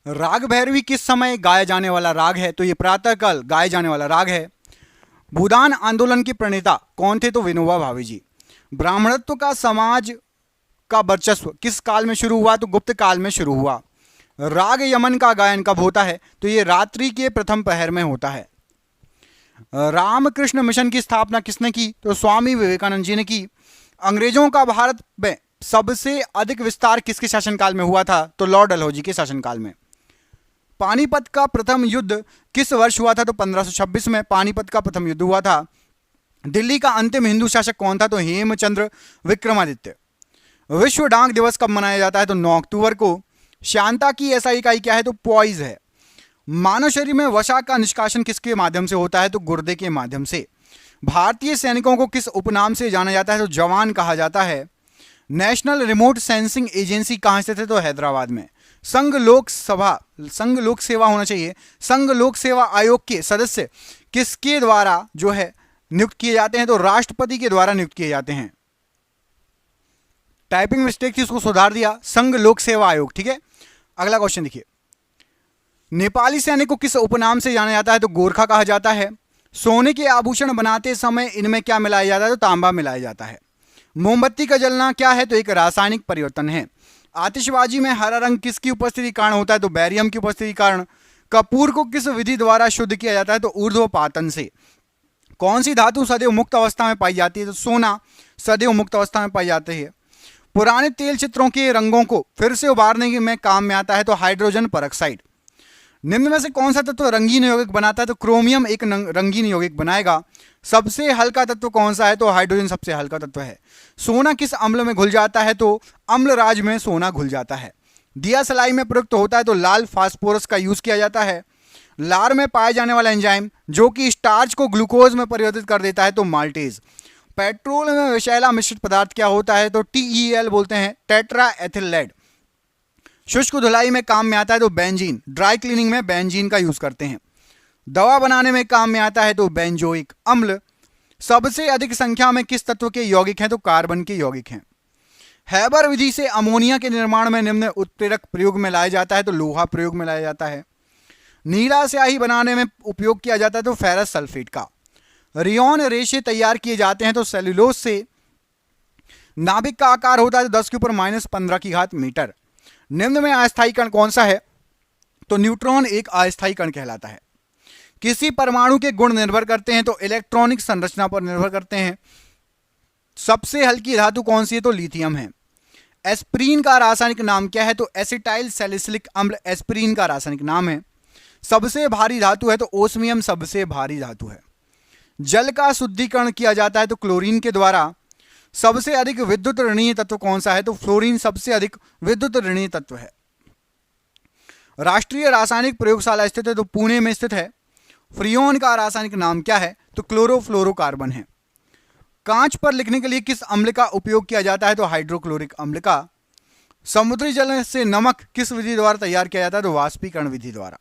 राग भैरवी किस समय गाया जाने वाला राग है? तो ये प्रातःकाल गाया जाने वाला राग है। भूदान आंदोलन के प्रणेता कौन थे? तो विनोबा भावे जी। ब्राह्मणत्व का समाज का वर्चस्व किस काल में शुरू हुआ? तो गुप्त काल में शुरू हुआ। राग यमन का गायन कब होता है? तो ये रात्रि के प्रथम पहर में होता है। रामकृष्ण मिशन की स्थापना किसने की? तो स्वामी विवेकानंद जी ने की। अंग्रेजों का भारत में सबसे अधिक विस्तार किसके शासनकाल में हुआ था? तो लॉर्ड डलहौजी के शासनकाल में। पानीपत का प्रथम युद्ध किस वर्ष हुआ था? तो 1526 में पानीपत का प्रथम युद्ध हुआ था। दिल्ली का अंतिम हिंदू शासक कौन था? तो हेमचंद्र विक्रमादित्य। विश्व डाक दिवस कब मनाया जाता है? तो 9 अक्टूबर को। श्यानता की ऐसा इकाई क्या है? तो पॉइज है। मानव शरीर में वसा का निष्कासन किसके माध्यम से होता है? तो गुर्दे के माध्यम से। भारतीय सैनिकों को किस उपनाम से जाना जाता है? तो जवान कहा जाता है। नेशनल रिमोट सेंसिंग एजेंसी कहां स्थित है? तो हैदराबाद में। संघ लोक सेवा होना चाहिए। संघ लोक सेवा आयोग के सदस्य किसके द्वारा जो है नियुक्त किए जाते हैं? तो राष्ट्रपति के द्वारा नियुक्त किए जाते हैं। टाइपिंग मिस्टेक थी, उसको सुधार दिया। संघ लोक सेवा आयोग, ठीक है। अगला क्वेश्चन देखिए, नेपाली सैनिक को किस उपनाम से जाना जाता है? तो गोरखा कहा जाता है। सोने के आभूषण बनाते समय इनमें क्या मिलाया जाता है? तो तांबा मिलाया जाता है। मोमबत्ती का जलना क्या है? तो एक रासायनिक परिवर्तन है। आतिशबाजी में हरा रंग किसकी उपस्थिति कारण होता है? तो बैरियम की उपस्थिति कारण। कपूर को किस विधि द्वारा शुद्ध किया जाता है? तो ऊर्ध्वपातन से। कौन सी धातु सदैव मुक्त अवस्था में पाई जाती है? तो सोना सदैव मुक्त अवस्था में पाई जाती है। पुराने तेल चित्रों के रंगों को फिर से उभारने में काम में आता है? तो हाइड्रोजन परऑक्साइड। निम्न में से कौन सा तत्व रंगीन यौगिक बनाता है? तो क्रोमियम एक रंगीन यौगिक बनाएगा। सबसे हल्का तत्व कौन सा है? तो हाइड्रोजन सबसे हल्का तत्व है। सोना किस अम्ल में घुल जाता है? तो अम्लराज में सोना घुल जाता है। दिया सलाई में प्रयुक्त होता है? तो लाल फास्फोरस का यूज किया जाता है। लार में पाए जाने वाला एंजाइम जो कि स्टार्च को ग्लूकोज में परिवर्तित कर देता है? तो माल्टेज। पेट्रोल में विषैला मिश्रित पदार्थ क्या होता है? तो TeL बोलते हैं, टेट्रा एथिल लेड। शुष्क धुलाई में काम में आता है? तो बेंजीन। ड्राई क्लीनिंग में बेंजीन का यूज करते हैं। दवा बनाने में काम में आता है? तो बेंजोइक अम्ल। सबसे अधिक संख्या में किस तत्व के यौगिक हैं? तो कार्बन के यौगिक हैं। हैबर विधि से अमोनिया के निर्माण में निम्न उत्प्रेरक प्रयोग में लाया जाता है? तो लोहा प्रयोग में लाया जाता है। नीला स्याही बनाने में उपयोग किया जाता है? तो फेरस सल्फेट का। रियोन रेशे तैयार किए जाते हैं? तो सेल्यूलोज से। नाभिक का आकार होता है? तो 10⁻⁻15 मीटर। निम्न में अस्थायी कण कौन सा है? तो न्यूट्रॉन एक अस्थायी कण कहलाता है। किसी परमाणु के गुण निर्भर करते हैं? तो इलेक्ट्रॉनिक संरचना पर निर्भर करते हैं। सबसे हल्की धातु कौन सी है? तो लिथियम है। एस्प्रीन का रासायनिक नाम क्या है? तो एसिटाइल सैलिसिलिक अम्ल एस्प्रीन का रासायनिक नाम है। सबसे भारी धातु है? तो ओस्मियम सबसे भारी धातु है। जल का शुद्धिकरण किया जाता है? तो क्लोरीन के द्वारा। सबसे अधिक विद्युत ऋणीय तत्व कौन सा है? तो फ्लोरीन सबसे अधिक विद्युत ऋणीय तत्व है। राष्ट्रीय रासायनिक प्रयोगशाला स्थित है? तो पुणे में स्थित है। फ्रियोन का रासायनिक नाम क्या है? तो क्लोरोफ्लोरोकार्बन है। कांच पर लिखने के लिए किस अम्ल का उपयोग किया जाता है? तो हाइड्रोक्लोरिक अम्ल का। समुद्री जल से नमक किस विधि द्वारा तैयार किया जाता है? तो वाष्पीकरण विधि द्वारा।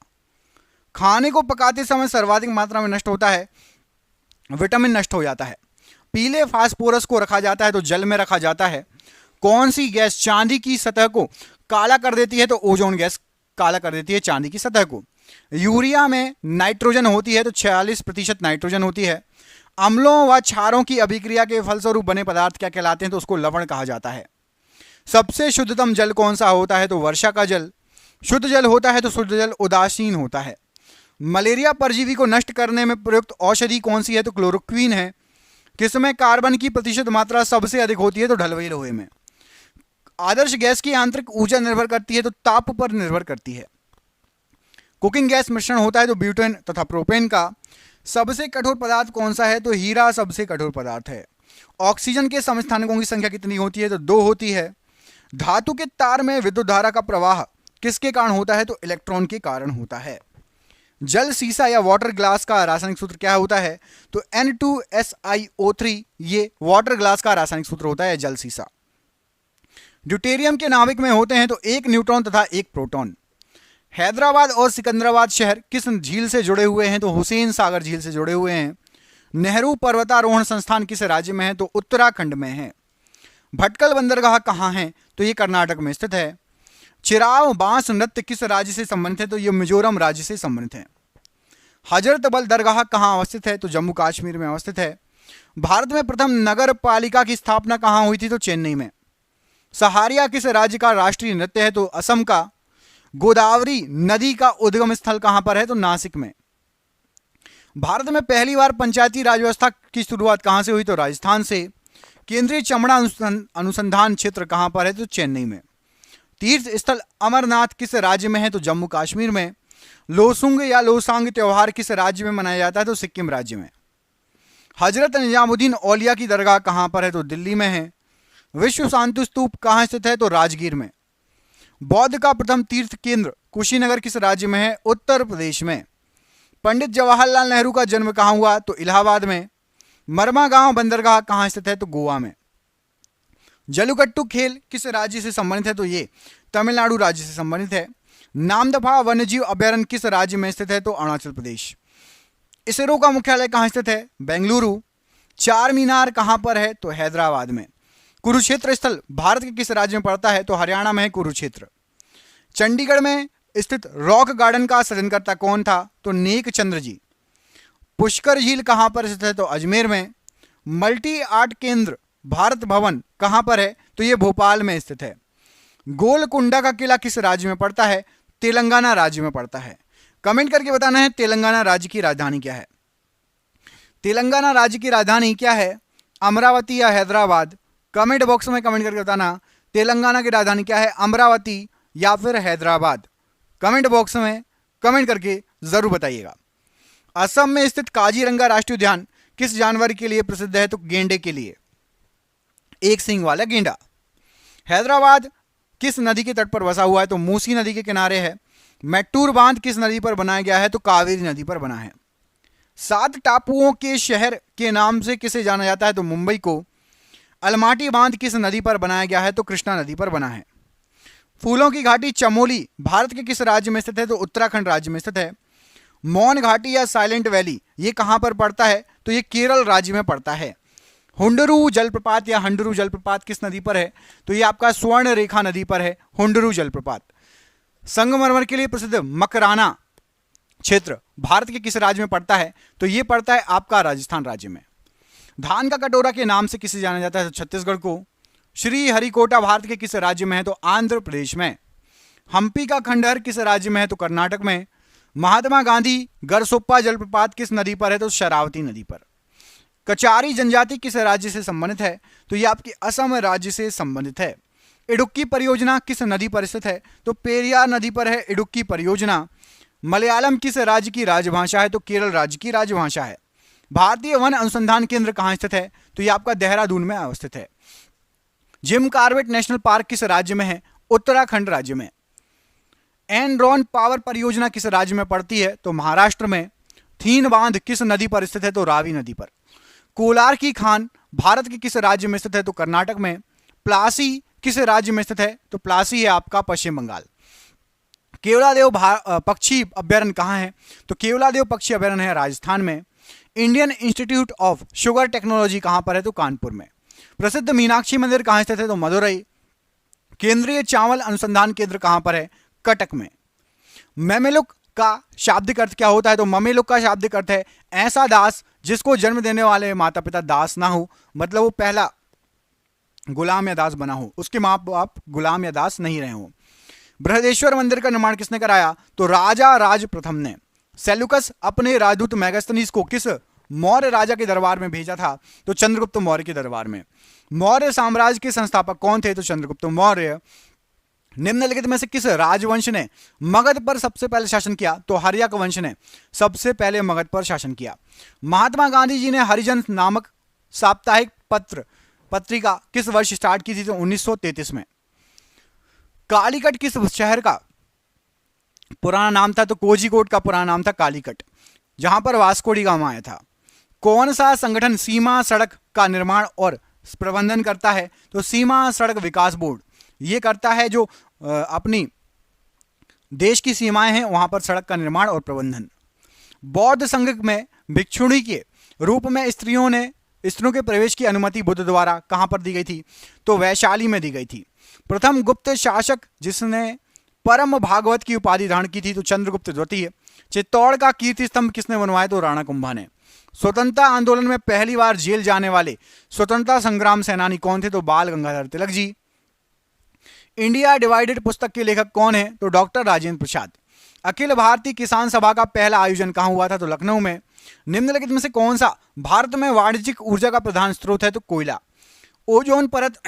खाने को पकाते समय सर्वाधिक मात्रा में नष्ट होता है, विटामिन नष्ट हो जाता है। पीले फास्फोरस को रखा जाता है तो जल में रखा जाता है। कौन सी गैस चांदी की सतह को काला कर देती है? तो ओजोन गैस काला कर देती है चांदी की सतह को। यूरिया में नाइट्रोजन होती है तो 46% नाइट्रोजन होती है। अम्लों व क्षारों की अभिक्रिया के फलस्वरूप बने पदार्थ क्या कहलाते हैं? तो उसको लवण कहा जाता है। सबसे शुद्धतम जल कौन सा होता है? तो वर्षा का जल शुद्ध जल होता है। तो शुद्ध जल उदासीन होता है। मलेरिया परजीवी को नष्ट करने में प्रयुक्त औषधि कौन सी है? तो क्लोरोक्वीन है। किसमें कार्बन की प्रतिशत मात्रा सबसे अधिक होती है? तो ढलवई लोहे में। आदर्श गैस की आंतरिक ऊर्जा निर्भर करती है? तो ताप पर निर्भर करती है। कुकिंग गैस मिश्रण होता है तो ब्यूटेन तथा प्रोपेन का। सबसे कठोर पदार्थ कौन सा है? तो हीरा सबसे कठोर पदार्थ है। ऑक्सीजन के समस्थानिकों की संख्या कितनी होती है? तो 2 होती है। धातु के तार में विद्युत धारा का प्रवाह किसके कारण होता है? तो इलेक्ट्रॉन के कारण होता है। जल सीसा या वाटर ग्लास का रासायनिक सूत्र क्या होता है? तो N2SiO3 ये वाटर ग्लास का रासायनिक सूत्र होता है जल सीसा। ड्यूटेरियम के नाभिक में होते हैं तो 1 न्यूट्रॉन तथा 1 प्रोटॉन। हैदराबाद और सिकंदराबाद शहर किस झील से जुड़े हुए हैं? तो हुसैन सागर झील से जुड़े हुए हैं। नेहरू पर्वतारोहण संस्थान किस राज्य में है? तो उत्तराखंड में है। भटकल बंदरगाह कहाँ है? तो ये कर्नाटक में स्थित है। चिराव बांस नृत्य किस राज्य से संबंधित है? तो ये मिजोरम राज्य से संबंधित है। हजरत बल दरगाह कहाँ अवस्थित है? तो जम्मू कश्मीर में अवस्थित है। भारत में प्रथम नगर पालिका की स्थापना कहाँ हुई थी? तो चेन्नई में। सहारिया किस राज्य का राष्ट्रीय नृत्य है? तो असम का। गोदावरी नदी का उद्गम स्थल कहां पर है? तो नासिक में। भारत में पहली बार पंचायती राज व्यवस्था की शुरुआत कहां से हुई? तो राजस्थान से। केंद्रीय चमड़ा अनुसंधान क्षेत्र कहां पर है? तो चेन्नई में। तीर्थ स्थल अमरनाथ किस राज्य में है? तो जम्मू कश्मीर में। लोसुंग या लोसांग त्योहार किस राज्य में मनाया जाता है? तो सिक्किम राज्य में। हजरत निजामुद्दीन औलिया की दरगाह कहां पर है? तो दिल्ली में है। विश्व शांति स्तूप कहां स्थित है? तो राजगीर में। बौद्ध का प्रथम तीर्थ केंद्र कुशीनगर किस राज्य में है? उत्तर प्रदेश में। पंडित जवाहरलाल नेहरू का जन्म कहां हुआ? तो इलाहाबाद में। मरमा गांव बंदरगाह कहां स्थित है? तो गोवा में। जल्लीकट्टू खेल किस राज्य से संबंधित है? तो ये तमिलनाडु राज्य से संबंधित है। नामदफा वन्यजीव अभयारण्य किस राज्य में स्थित है? तो अरुणाचल प्रदेश। इसरो का मुख्यालय कहां स्थित है? बेंगलुरु। चार मीनार कहां पर है? तो हैदराबाद में। कुरुक्षेत्र स्थल भारत के किस राज्य में पड़ता है? तो हरियाणा में है कुरुक्षेत्र। चंडीगढ़ में स्थित रॉक गार्डन का सृजनकर्ता कौन था? तो नेक चंद्र जी। पुष्कर झील कहां पर स्थित है? तो अजमेर में। मल्टी आर्ट केंद्र भारत भवन कहां पर है? तो यह भोपाल में स्थित है। गोलकुंडा का किला किस राज्य में पड़ता है? तेलंगाना राज्य में पड़ता है। कमेंट करके बताना है तेलंगाना राज्य की राजधानी क्या है। तेलंगाना राज्य की राजधानी क्या है? अमरावती या हैदराबाद? कमेंट बॉक्स में कमेंट करके बताना तेलंगाना की राजधानी क्या है, अमरावती या फिर हैदराबाद। कमेंट बॉक्स में कमेंट करके जरूर बताइएगा। असम में स्थित काजीरंगा राष्ट्रीय उद्यान किस जानवर के लिए प्रसिद्ध है? तो गेंडे के लिए, एक सींग वाला गेंडा। हैदराबाद किस नदी के तट पर बसा हुआ है? तो मूसी नदी के किनारे है। मैट्टूर बांध किस नदी पर बनाया गया है? तो कावेरी नदी पर बना है। 7 टापुओं के शहर के नाम से किसे जाना जाता है? तो मुंबई को। अलमाटी बांध किस नदी पर बनाया गया है? तो कृष्णा नदी पर बना है। फूलों की घाटी चमोली भारत के किस राज्य में स्थित है? तो उत्तराखंड राज्य में स्थित है। मौन घाटी या साइलेंट वैली ये कहां पर पड़ता है? तो ये केरल राज्य में पड़ता है। हुंडरू जलप्रपात या हंडरू जलप्रपात किस नदी पर है? तो ये आपका स्वर्ण रेखा नदी पर है हुंडरू जलप्रपात। संगमरमर के लिए प्रसिद्ध मकराना क्षेत्र भारत के किस राज्य में पड़ता है? तो ये पड़ता है आपका राजस्थान राज्य में। धान का कटोरा के नाम से किसे जाना जाता है? तो छत्तीसगढ़ को। श्री हरिकोटा भारत के किस राज्य में है? तो आंध्र प्रदेश में। हम्पी का खंडहर किस राज्य में है? तो कर्नाटक में। महात्मा गांधी गरसोप्पा जलप्रपात किस नदी पर है? तो शरावती नदी पर। कचारी जनजाति किस राज्य से संबंधित है? तो यह आपकी असम राज्य से संबंधित है। इडुक्की परियोजना किस नदी पर स्थित है? तो पेरियार नदी पर है इडुक्की परियोजना। मलयालम किस राज्य की राजभाषा है? तो केरल राज्य की राजभाषा है। भारतीय वन अनुसंधान केंद्र कहां स्थित है? तो यह आपका देहरादून में अवस्थित है। जिम कार्बेट नेशनल पार्क किस राज्य में है? उत्तराखंड राज्य में। एनरॉन पावर परियोजना किस राज्य में पड़ती है? तो महाराष्ट्र में। थीन बांध किस नदी पर स्थित है? तो रावी नदी पर। कोलार की खान भारत के किस राज्य में स्थित है? तो कर्नाटक में। प्लासी किस राज्य में स्थित है? तो प्लासी है आपका पश्चिम बंगाल। केवलादेव पक्षी अभ्यारण्य कहाँ है? तो केवलादेव पक्षी अभ्यारण्य है राजस्थान में। Indian institute of sugar technology कहाँ पर है? तो कानपुर में। प्रसिद्ध मीनाक्षी मंदिर कहाँ स्थित है? तो मदुरई। केंद्रीय चावल अनुसंधान केंद्र कहाँ पर है? कटक में। मेमेलुक का शाब्दिक अर्थ क्या होता है? तो ममेलुक का शाब्दिक अर्थ है ऐसा दास जिसको जन्म देने वाले माता पिता दास ना हो, मतलब वो पहला गुलाम या दास बना हो, उसके माँ बाप गुलाम या दास नहीं रहे हो। बृहदेश्वर मंदिर का निर्माण किसने कराया? तो राजा राज प्रथम ने। सेल्यूकस अपने राजदूत मैगस्थनीज को किस मौर्य राजा के दरबार में भेजा था? तो चंद्रगुप्त मौर्य के दरबार में। मौर्य साम्राज्य के संस्थापक कौन थे? तो चंद्रगुप्त मौर्य। निम्नलिखित में से किस राजवंश ने मगध पर सबसे पहले शासन किया? तो हर्यक वंश ने सबसे पहले मगध पर शासन किया। महात्मा गांधी जी ने हरिजन नामक साप्ताहिक पत्रिका किस वर्ष स्टार्ट की थी? तो 1933 में। कालीकट किस शहर का पुराना नाम था? तो कोझिकोड का पुराना नाम था कालीकट, जहां पर वास्को डी गामा आया था। कौन सा संगठन सीमा सड़क का निर्माण और प्रबंधन करता है? तो सीमा सड़क विकास बोर्ड ये करता है, जो अपनी देश की सीमाएं हैं वहां पर सड़क का निर्माण और प्रबंधन। बौद्ध संघ में भिक्षुणी के रूप में स्त्रियों के प्रवेश की अनुमति बुद्ध द्वारा कहां पर दी गई थी? तो वैशाली में दी गई थी। प्रथम गुप्त शासक जिसने परम भागवत की उपाधि धारण की थी? तो चंद्रगुप्त द्वितीय। चित्तौड़ का कीर्ति स्तंभ किसने बनवाया? तो राणा कुंभा ने। स्वतंत्रता आंदोलन में पहली बार जेल जाने वाले स्वतंत्रता संग्राम सेनानी कौन थे? तो बाल गंगाधर तिलक जी। इंडिया डिवाइडेड पुस्तक के लेखक कौन है? तो डॉक्टर राजेंद्र प्रसाद। अखिल भारतीय किसान सभा का पहला आयोजन कहां हुआ था? तो लखनऊ में। निम्नलिखित में से कौन सा भारत में वाणिज्यिक ऊर्जा का प्रधान स्रोत है? तो कोयला। ओजोन परत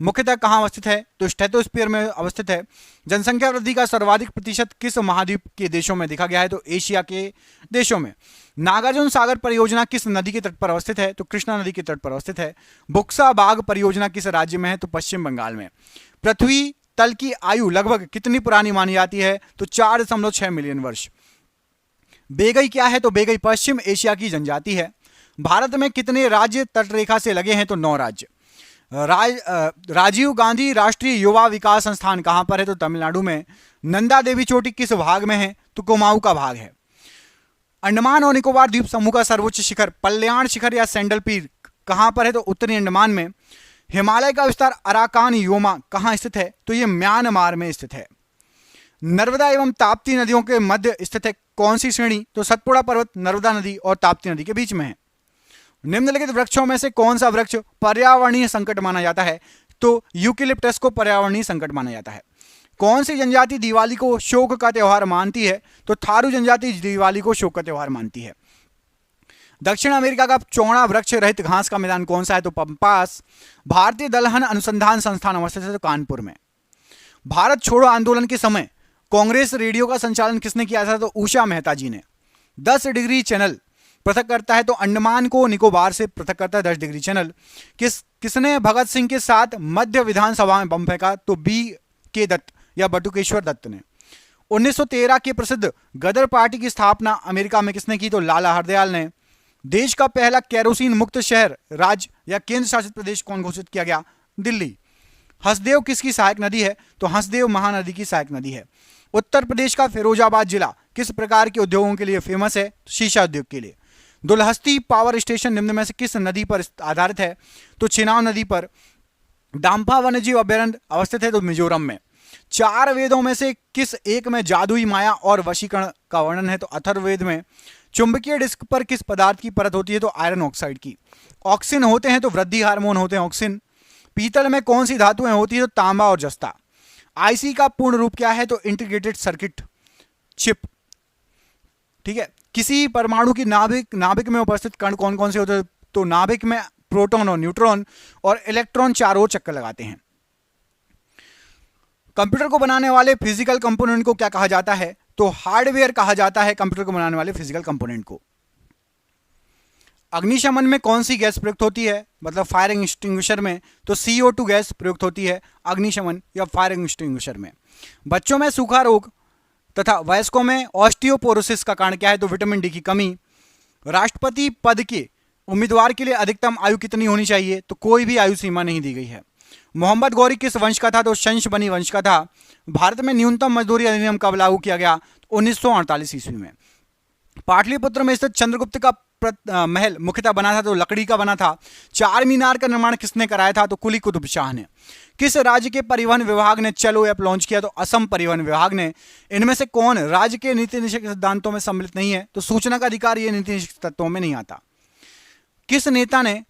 मुख्यतः कहां अवस्थित है? तो स्ट्रेटोस्फीयर में अवस्थित है। जनसंख्या वृद्धि का सर्वाधिक प्रतिशत किस महाद्वीप के देशों में देखा गया है? तो एशिया के देशों में। नागार्जुन सागर परियोजना किस नदी के तट पर अवस्थित है? तो कृष्णा नदी के तट पर अवस्थित है। बुक्सा बाग परियोजना किस राज्य में है? तो पश्चिम बंगाल में। पृथ्वी तल की आयु लगभग कितनी पुरानी मानी जाती है? तो 4.6 मिलियन वर्ष। बेगई क्या है? तो बेगई पश्चिम एशिया की जनजाति है। भारत में कितने राज्य तटरेखा से लगे हैं? तो 9 राज्य। राजीव गांधी राष्ट्रीय युवा विकास संस्थान कहां पर है? तो तमिलनाडु में। नंदा देवी चोटी किस भाग में है? तो कुमाऊं का भाग है। अंडमान और निकोबार द्वीप समूह का सर्वोच्च शिखर पल्याण शिखर या सैंडल पीक कहां पर है? तो उत्तरी अंडमान में। हिमालय का विस्तार अराकान योमा कहां स्थित है? तो यह म्यांमार में स्थित है। नर्मदा एवं ताप्ती नदियों के मध्य स्थित है कौन सी श्रेणी? तो सतपुड़ा पर्वत नर्मदा नदी और ताप्ती नदी के बीच में है। निम्नलिखित वृक्षों में से कौन सा वृक्ष पर्यावरणीय संकट माना जाता है? तो यूकेलिप्टस को पर्यावरणीय संकट माना जाता है। कौन सी जनजाति दिवाली को शोक का त्यौहार मानती है? तो थारू जनजाति दिवाली को शोक का त्यौहार मानती है। दक्षिण अमेरिका का चौड़ा वृक्ष रहित घास का मैदान कौन सा है? तो पंपास। भारतीय दलहन अनुसंधान संस्थान अवस्थित है? तो कानपुर में। भारत छोड़ो आंदोलन के समय कांग्रेस रेडियो का संचालन किसने किया था? तो उषा मेहता जी ने। 10 डिग्री चैनल पृथक करता है? तो अंडमान को निकोबार से पृथक करता है 10 डिग्री चैनल। किसने भगत सिंह के साथ मध्य विधानसभा में बम फेंका? तो B.K. दत्त या बटुकेश्वर दत्त ने। 1913 की प्रसिद्ध गदर पार्टी की स्थापना अमेरिका में किसने की? तो लाला हरदयाल ने। देश का पहला केरोसिन मुक्त शहर, राज्य या केंद्र शासित प्रदेश कौन घोषित किया गया? दिल्ली। हसदेव किसकी सहायक नदी है? तो हसदेव महानदी की सहायक नदी है। उत्तर प्रदेश का फिरोजाबाद जिला किस प्रकार के उद्योगों के लिए फेमस है? शीशा उद्योग के लिए। दुलहस्ती पावर स्टेशन निम्न में से किस नदी पर आधारित है? तो चिनाब नदी पर। डांफा वन्यजीव अभ्यारण्य अवस्थित है? तो मिजोरम में। 4 वेदों में से किस एक में जादुई माया और वशीकरण का वर्णन है? तो अथर्ववेद में। चुंबकीय डिस्क पर किस पदार्थ की परत होती है? तो आयरन ऑक्साइड की। ऑक्सिन होते हैं? तो वृद्धि हार्मोन होते हैं ऑक्सिन। पीतल में कौन सी धातुएं होती है? तो तांबा और जस्ता। आईसी का पूर्ण रूप क्या है? तो इंटीग्रेटेड सर्किट चिप। ठीक है। किसी परमाणु की नाभिक में उपस्थित कण कौन कौन से होते हैं? तो नाभिक में प्रोटॉन और न्यूट्रॉन और इलेक्ट्रॉन चारों ओर चक्कर लगाते हैं। कंप्यूटर को बनाने वाले फिजिकल कंपोनेंट को क्या कहा जाता है? तो हार्डवेयर कहा जाता है कंप्यूटर को बनाने वाले फिजिकल कंपोनेंट को। अग्निशमन में कौन सी गैस प्रयुक्त होती है? मतलब फायर एक्सटिंग्विशर में। तो CO2 गैस प्रयुक्त होती है अग्निशमन या फायर एक्सटिंग्विशर में। बच्चों में सूखा रोग तथा वयस्कों में ऑस्टियोपोरोसिस का कारण क्या है? तो विटामिन डी की कमी। राष्ट्रपति पद के उम्मीदवार के लिए अधिकतम आयु कितनी होनी चाहिए? तो कोई भी आयु सीमा नहीं दी गई है। मोहम्मद गौरी किस वंश का था? तो शंशबनी वंश का था। भारत में न्यूनतम मजदूरी अधिनियम कब लागू किया गया? 1948 ईस्वी में। पाटलिपुत्र में स्थित चंद्रगुप्त का महल मुख्यतः बना था तो लकड़ी का बना था। चार मीनार का निर्माण किसने कराया था? तो कुली कुतुब शाह ने। किस राज्य के परिवहन विभाग ने चलो ऐप लॉन्च किया? तो असम परिवहन विभाग ने। इनमें से कौन राज्य के नीति निषेध सिद्धांतों में सम्मिलित नहीं है? तो सूचना का अधिकार ये नीति निषेध तत्वों में नहीं आता। किस नेता ने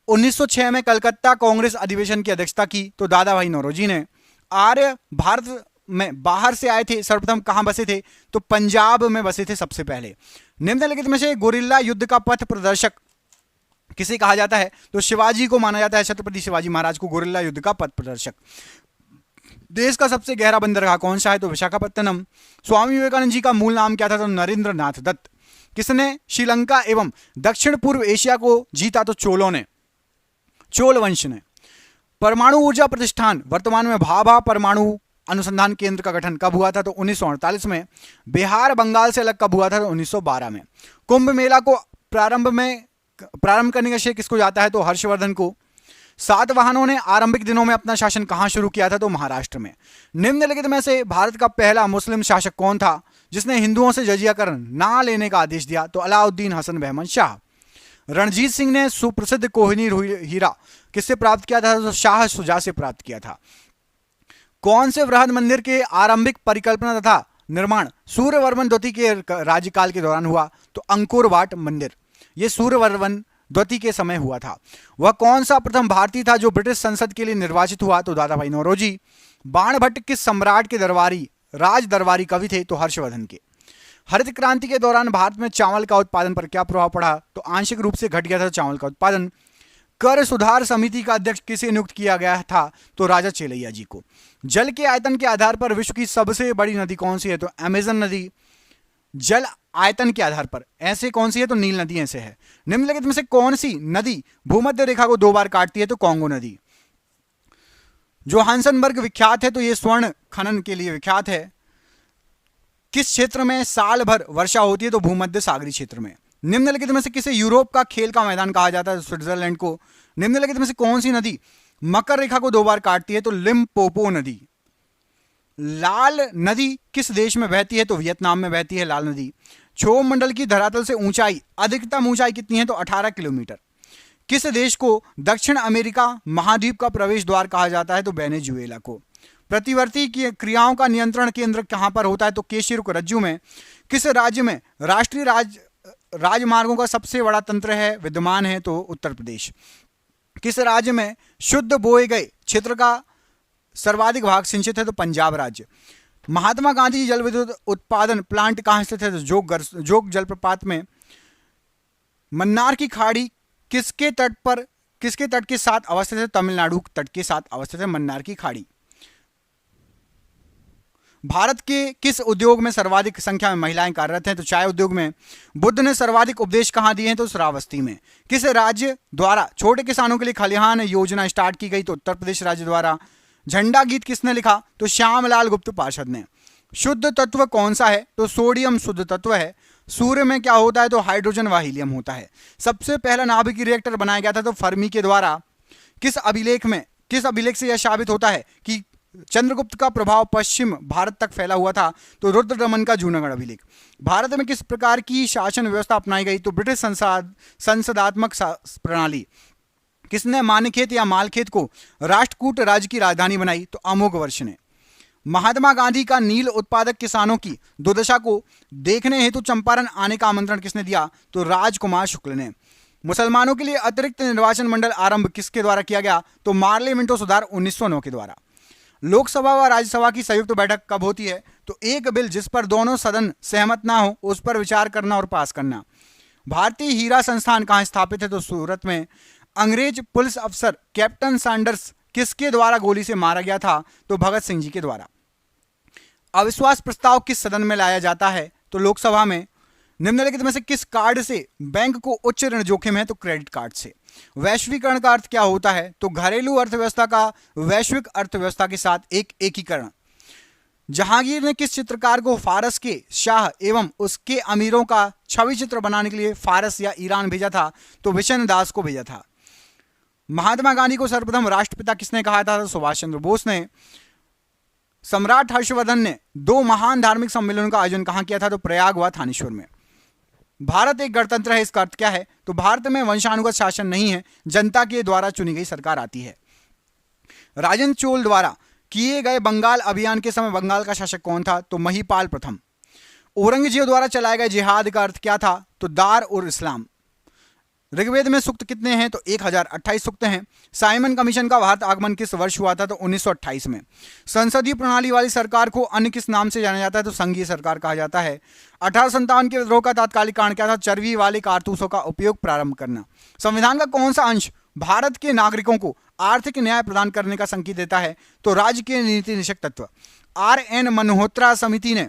1906 में कलकत्ता कांग्रेस अधिवेशन की अध्यक्षता की? तो दादा भाई नौरोजी ने। आर्य भारत में बाहर से आए थे, सर्वप्रथम कहां बसे थे? तो पंजाब में बसे थे सबसे पहले। निम्नलिखित में से गोरिल्ला युद्ध का पथ प्रदर्शक किसे कहा जाता है? तो शिवाजी को माना जाता है, छत्रपति शिवाजी महाराज को गोरिल्ला युद्ध का पथ प्रदर्शक। देश का सबसे गहरा बंदरगाह कौन सा है? तो विशाखापत्तनम। स्वामी विवेकानंद जी का मूल नाम क्या था? तो नरेंद्र नाथ दत्त। किसने श्रीलंका एवं दक्षिण पूर्व एशिया को जीता? तो चोलों ने, चोल वंश ने। परमाणु ऊर्जा प्रतिष्ठान वर्तमान में भाभा परमाणु अनुसंधान केंद्र का गठन कब हुआ था? तो 1948 में। बिहार बंगाल से अलग कब हुआ था? तो 1912 में। कुंभ मेला को प्रारंभ करने का श्रेय किसको जाता है? तो हर्षवर्धन को। सातवाहनों ने आरंभिक दिनों में अपना शासन कहां शुरू किया था? तो महाराष्ट्र में। निम्नलिखित में से भारत का पहला मुस्लिम शासक कौन था जिसने हिंदुओं से जजिया कर ना लेने का आदेश दिया? तो अलाउद्दीन हसन बहमन शाह। रणजीत सिंह ने सुप्रसिद्ध कोहिनूर हीरा किससे प्राप्त किया था? तो शाह शुजा से प्राप्त किया था। कौन से वृहद मंदिर के आरंभिक परिकल्पना तथा निर्माण सूर्यवर्मन द्वितीय के राज्यकाल के दौरान हुआ? तो अंकोर वाट मंदिर। यह सूर्यवर्मन द्वितीय के समय हुआ था। वह कौन सा प्रथम भारतीय था जो ब्रिटिश संसद के लिए निर्वाचित हुआ? तो दादा भाई नौरोजी। बाणभट्ट किस सम्राट के राज दरबारी कवि थे? तो हर्षवर्धन के। हरित क्रांति के दौरान भारत में चावल का उत्पादन पर क्या प्रभाव पड़ा? तो आंशिक रूप से घट गया था चावल का उत्पादन। कर सुधार समिति का अध्यक्ष किसे नियुक्त किया गया था? तो राजा चेलैया जी को। जल के आयतन के आधार पर विश्व की सबसे बड़ी नदी कौन सी है? तो अमेजन नदी। जल आयतन के आधार पर ऐसे कौन सी है? तो नील नदी ऐसे है। निम्नलिखित में से कौन सी नदी भूमध्य रेखा को 2 बार काटती है? तो कांगो नदी। जोहान्सनबर्ग विख्यात है तो यह स्वर्ण खनन के लिए विख्यात है। किस क्षेत्र में साल भर वर्षा होती है? तो भूमध्य सागरीय क्षेत्र में। निम्नलिखित में से किसे यूरोप का खेल का मैदान कहा जाता है? स्विट्जरलैंड को। निम्नलिखित में से कौन सी नदी मकर रेखा को 2 बार काटती है? तो लिम्पोपो नदी। लाल नदी किस देश में बहती है? तो वियतनाम में बहती है लाल नदी। क्षोभ मंडल की धरातल से ऊंचाई, अधिकतम ऊंचाई कितनी है? तो 18 किलोमीटर। किस देश को दक्षिण अमेरिका महाद्वीप का प्रवेश द्वार कहा जाता है? तो वेनेजुएला को। प्रतिवर्ती की क्रियाओं का नियंत्रण केंद्र कहां पर होता है? तो केशिरुक रज्जु में। किस राज्य में राष्ट्रीय राजमार्गों का सबसे बड़ा तंत्र है विद्यमान है? तो उत्तर प्रदेश। किस राज्य में शुद्ध बोए गए क्षेत्र का सर्वाधिक भाग सिंचित है? तो पंजाब राज्य। महात्मा गांधी जल विद्युत उत्पादन प्लांट कहां स्थित है? तो जोग जलप्रपात में। मन्नार की खाड़ी किसके तट के साथ अवस्थित है? तमिलनाडु तट के साथ अवस्थित है मन्नार की खाड़ी। भारत के किस उद्योग में सर्वाधिक संख्या में महिलाएं कार्यरत हैं? तो चाय उद्योग में। बुद्ध ने सर्वाधिक उपदेश कहां दिए हैं? तो श्रावस्ती में। किस राज्य द्वारा छोटे किसानों के लिए खलिहान योजना स्टार्ट की गई? तो उत्तर प्रदेश राज्य द्वारा। झंडा गीत किसने लिखा? तो श्यामलाल गुप्त पार्षद ने। शुद्ध तत्व कौन सा है? तो सोडियम शुद्ध तत्व है। सूर्य में क्या होता है? तो हाइड्रोजन व हीलियम होता है। सबसे पहला नाभिकीय रिएक्टर बनाया गया था तो फर्मी के द्वारा। किस अभिलेख से यह साबित होता है कि चंद्रगुप्त का प्रभाव पश्चिम भारत तक फैला हुआ था? तो रुद्रदमन का जूनागढ़ अभिलेख। भारत में किस प्रकार की शासन व्यवस्था अपनाई गई? तो ब्रिटिश संसदात्मक प्रणाली। किसने मान्यखेत या मालखेत को राष्ट्रकूट राज्य की राजधानी बनाई? तो अमोघवर्ष ने। महात्मा गांधी का नील उत्पादक किसानों की दुर्दशा को देखने हेतु चंपारण आने का आमंत्रण किसने दिया? तो राजकुमार शुक्ल ने। मुसलमानों के लिए अतिरिक्त निर्वाचन मंडल आरंभ किसके द्वारा किया गया? तो मार्ले मिंटो सुधार 1909 के द्वारा। लोकसभा व राज्यसभा की संयुक्त बैठक कब होती है? तो एक बिल जिस पर दोनों सदन सहमत ना हो उस पर विचार करना और पास करना। भारतीय हीरा संस्थान कहां स्थापित है? तो सूरत में। अंग्रेज पुलिस अफसर कैप्टन सैंडर्स किसके द्वारा गोली से मारा गया था? तो भगत सिंह जी के द्वारा। अविश्वास प्रस्ताव किस सदन में लाया जाता है? तो लोकसभा में। निम्नलिखित में से किस कार्ड से बैंक को उच्च ऋण जोखिम है? तो क्रेडिट कार्ड से। वैश्वीकरण का अर्थ क्या होता है? तो घरेलू अर्थव्यवस्था का वैश्विक अर्थव्यवस्था के साथ एक एकीकरण। जहांगीर ने किस चित्रकार को फारस के शाह एवं उसके अमीरों का छवि चित्र बनाने के लिए फारस या ईरान भेजा था? तो विशन दास को भेजा था। महात्मा गांधी को सर्वप्रथम राष्ट्रपिता किसने कहा था? तो सुभाष चंद्र बोस ने। सम्राट हर्षवर्धन ने 2 महान धार्मिक सम्मेलनों का आयोजन कहां किया था? तो प्रयाग व थानेश्वर में। भारत एक गणतंत्र है, इसका अर्थ क्या है? तो भारत में वंशानुगत शासन नहीं है, जनता के द्वारा चुनी गई सरकार आती है। राजेंद्र चोल द्वारा किए गए बंगाल अभियान के समय बंगाल का शासक कौन था? तो महिपाल प्रथम। औरंगजेब द्वारा चलाए गए जिहाद का अर्थ क्या था? तो दार उल इस्लाम। ऋग्वेद में सूक्त कितने हैं? तो 1028 सूक्त हैं। साइमन कमीशन का भारत आगमन किस वर्ष हुआ था? तो 1928 में। संसदीय प्रणाली वाली सरकार को अन्य किस नाम से जाना जाता है? तो संघीय सरकार कहा जाता है। 1857 के विद्रोह का तात्कालिक कारण क्या था? चर्बी वाले कारतूसों का उपयोग प्रारंभ करना। संविधान का कौन सा अंश भारत के नागरिकों को आर्थिक न्याय प्रदान करने का संकेत देता है? तो राज्य के नीति निषेध तत्व। RN मल्होत्रा समिति ने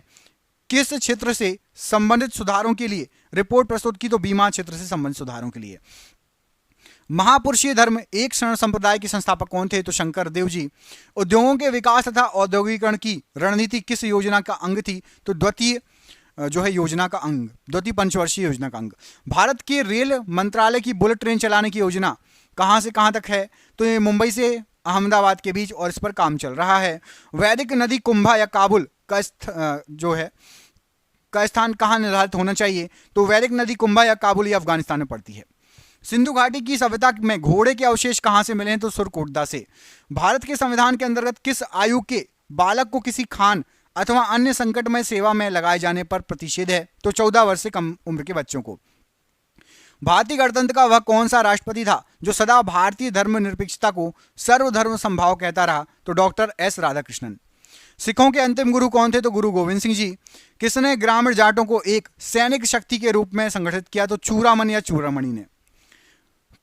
किस क्षेत्र से संबंधित सुधारों के लिए रिपोर्ट प्रस्तुत की? तो बीमा क्षेत्र से संबंधित सुधारों के लिए। महापुरुषीय धर्म एक शरण संप्रदाय के संस्थापक कौन थे? तो शंकर देव जी। उद्योगों के विकास तथा औद्योगिकरण की रणनीति किस योजना का अंग थी? तो द्वितीय योजना का अंग, द्वितीय पंचवर्षीय योजना का अंग। भारत के रेल मंत्रालय की बुलेट ट्रेन चलाने की योजना कहां से कहां तक है? तो ये मुंबई से अहमदाबाद के बीच, और इस पर काम चल रहा है। वैदिक नदी कुंभा या काबुल का स्थान कहां निर्धारित होना चाहिए? तो वैदिक नदी कुंभा या काबुल या अफगानिस्तान में पड़ती है। सिंधु घाटी की सभ्यता में घोड़े के अवशेष कहां से मिले हैं? तो सुरकोटदा से। भारत के संविधान के अंतर्गत किस आयु के बालक को किसी खान अथवा अन्य संकटमय सेवा में लगाए जाने पर प्रतिषेध है? तो 14 वर्ष से कम उम्र के बच्चों को। भारतीय गणतंत्र का वह कौन सा राष्ट्रपति था जो सदा भारतीय धर्मनिरपेक्षता को सर्वधर्म समभाव कहता रहा? तो डॉक्टर एस राधाकृष्णन। सिखों के अंतिम गुरु कौन थे? तो गुरु गोविंद सिंह जी। किसने ग्रामीण जाटों को एक सैनिक शक्ति के रूप में संगठित किया? तो चूड़ामन या चूड़ामणि ने।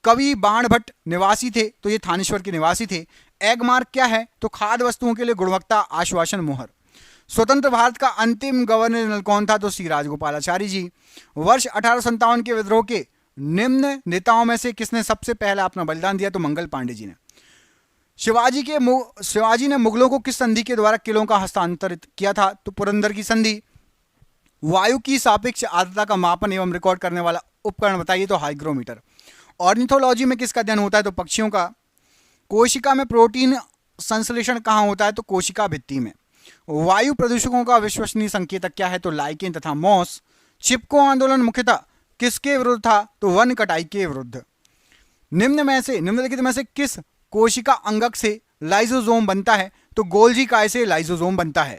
कवि बाणभट्ट निवासी थे, तो ये थानेश्वर के निवासी थे। एग मार्क क्या है? तो खाद्य वस्तुओं के लिए गुणवत्ता आश्वासन मोहर। स्वतंत्र भारत का अंतिम गवर्नर जनरल कौन था? तो श्री राजगोपालाचारी जी। वर्ष 1857 के विद्रोह के निम्न नेताओं में से किसने सबसे पहला अपना बलिदान दिया? तो मंगल पांडे जी ने। शिवाजी ने मुगलों को किस संधि के द्वारा किलों का हस्तांतरित किया था? तो पुरंदर की संधि। वायु की सापेक्ष आर्द्रता का मापन एवं रिकॉर्ड करने वाला उपकरण बताइए? तो हाइग्रोमीटर। ऑर्निथोलॉजी में किसका अध्ययन होता है? तो पक्षियों का। कोशिका में प्रोटीन संश्लेषण कहाँ होता है? तो कोशिका भित्ति में। वायु प्रदूषकों का विश्वसनीय संकेतक क्या है? तो लाइकेन तथा मॉस। चिपको आंदोलन मुख्यतः किसके विरुद्ध था? तो वन कटाई के विरुद्ध। निम्नलिखित में से किस कोशिका अंगक से लाइसोसोम बनता है? तो गोल्जी काय से लाइसोसोम बनता है।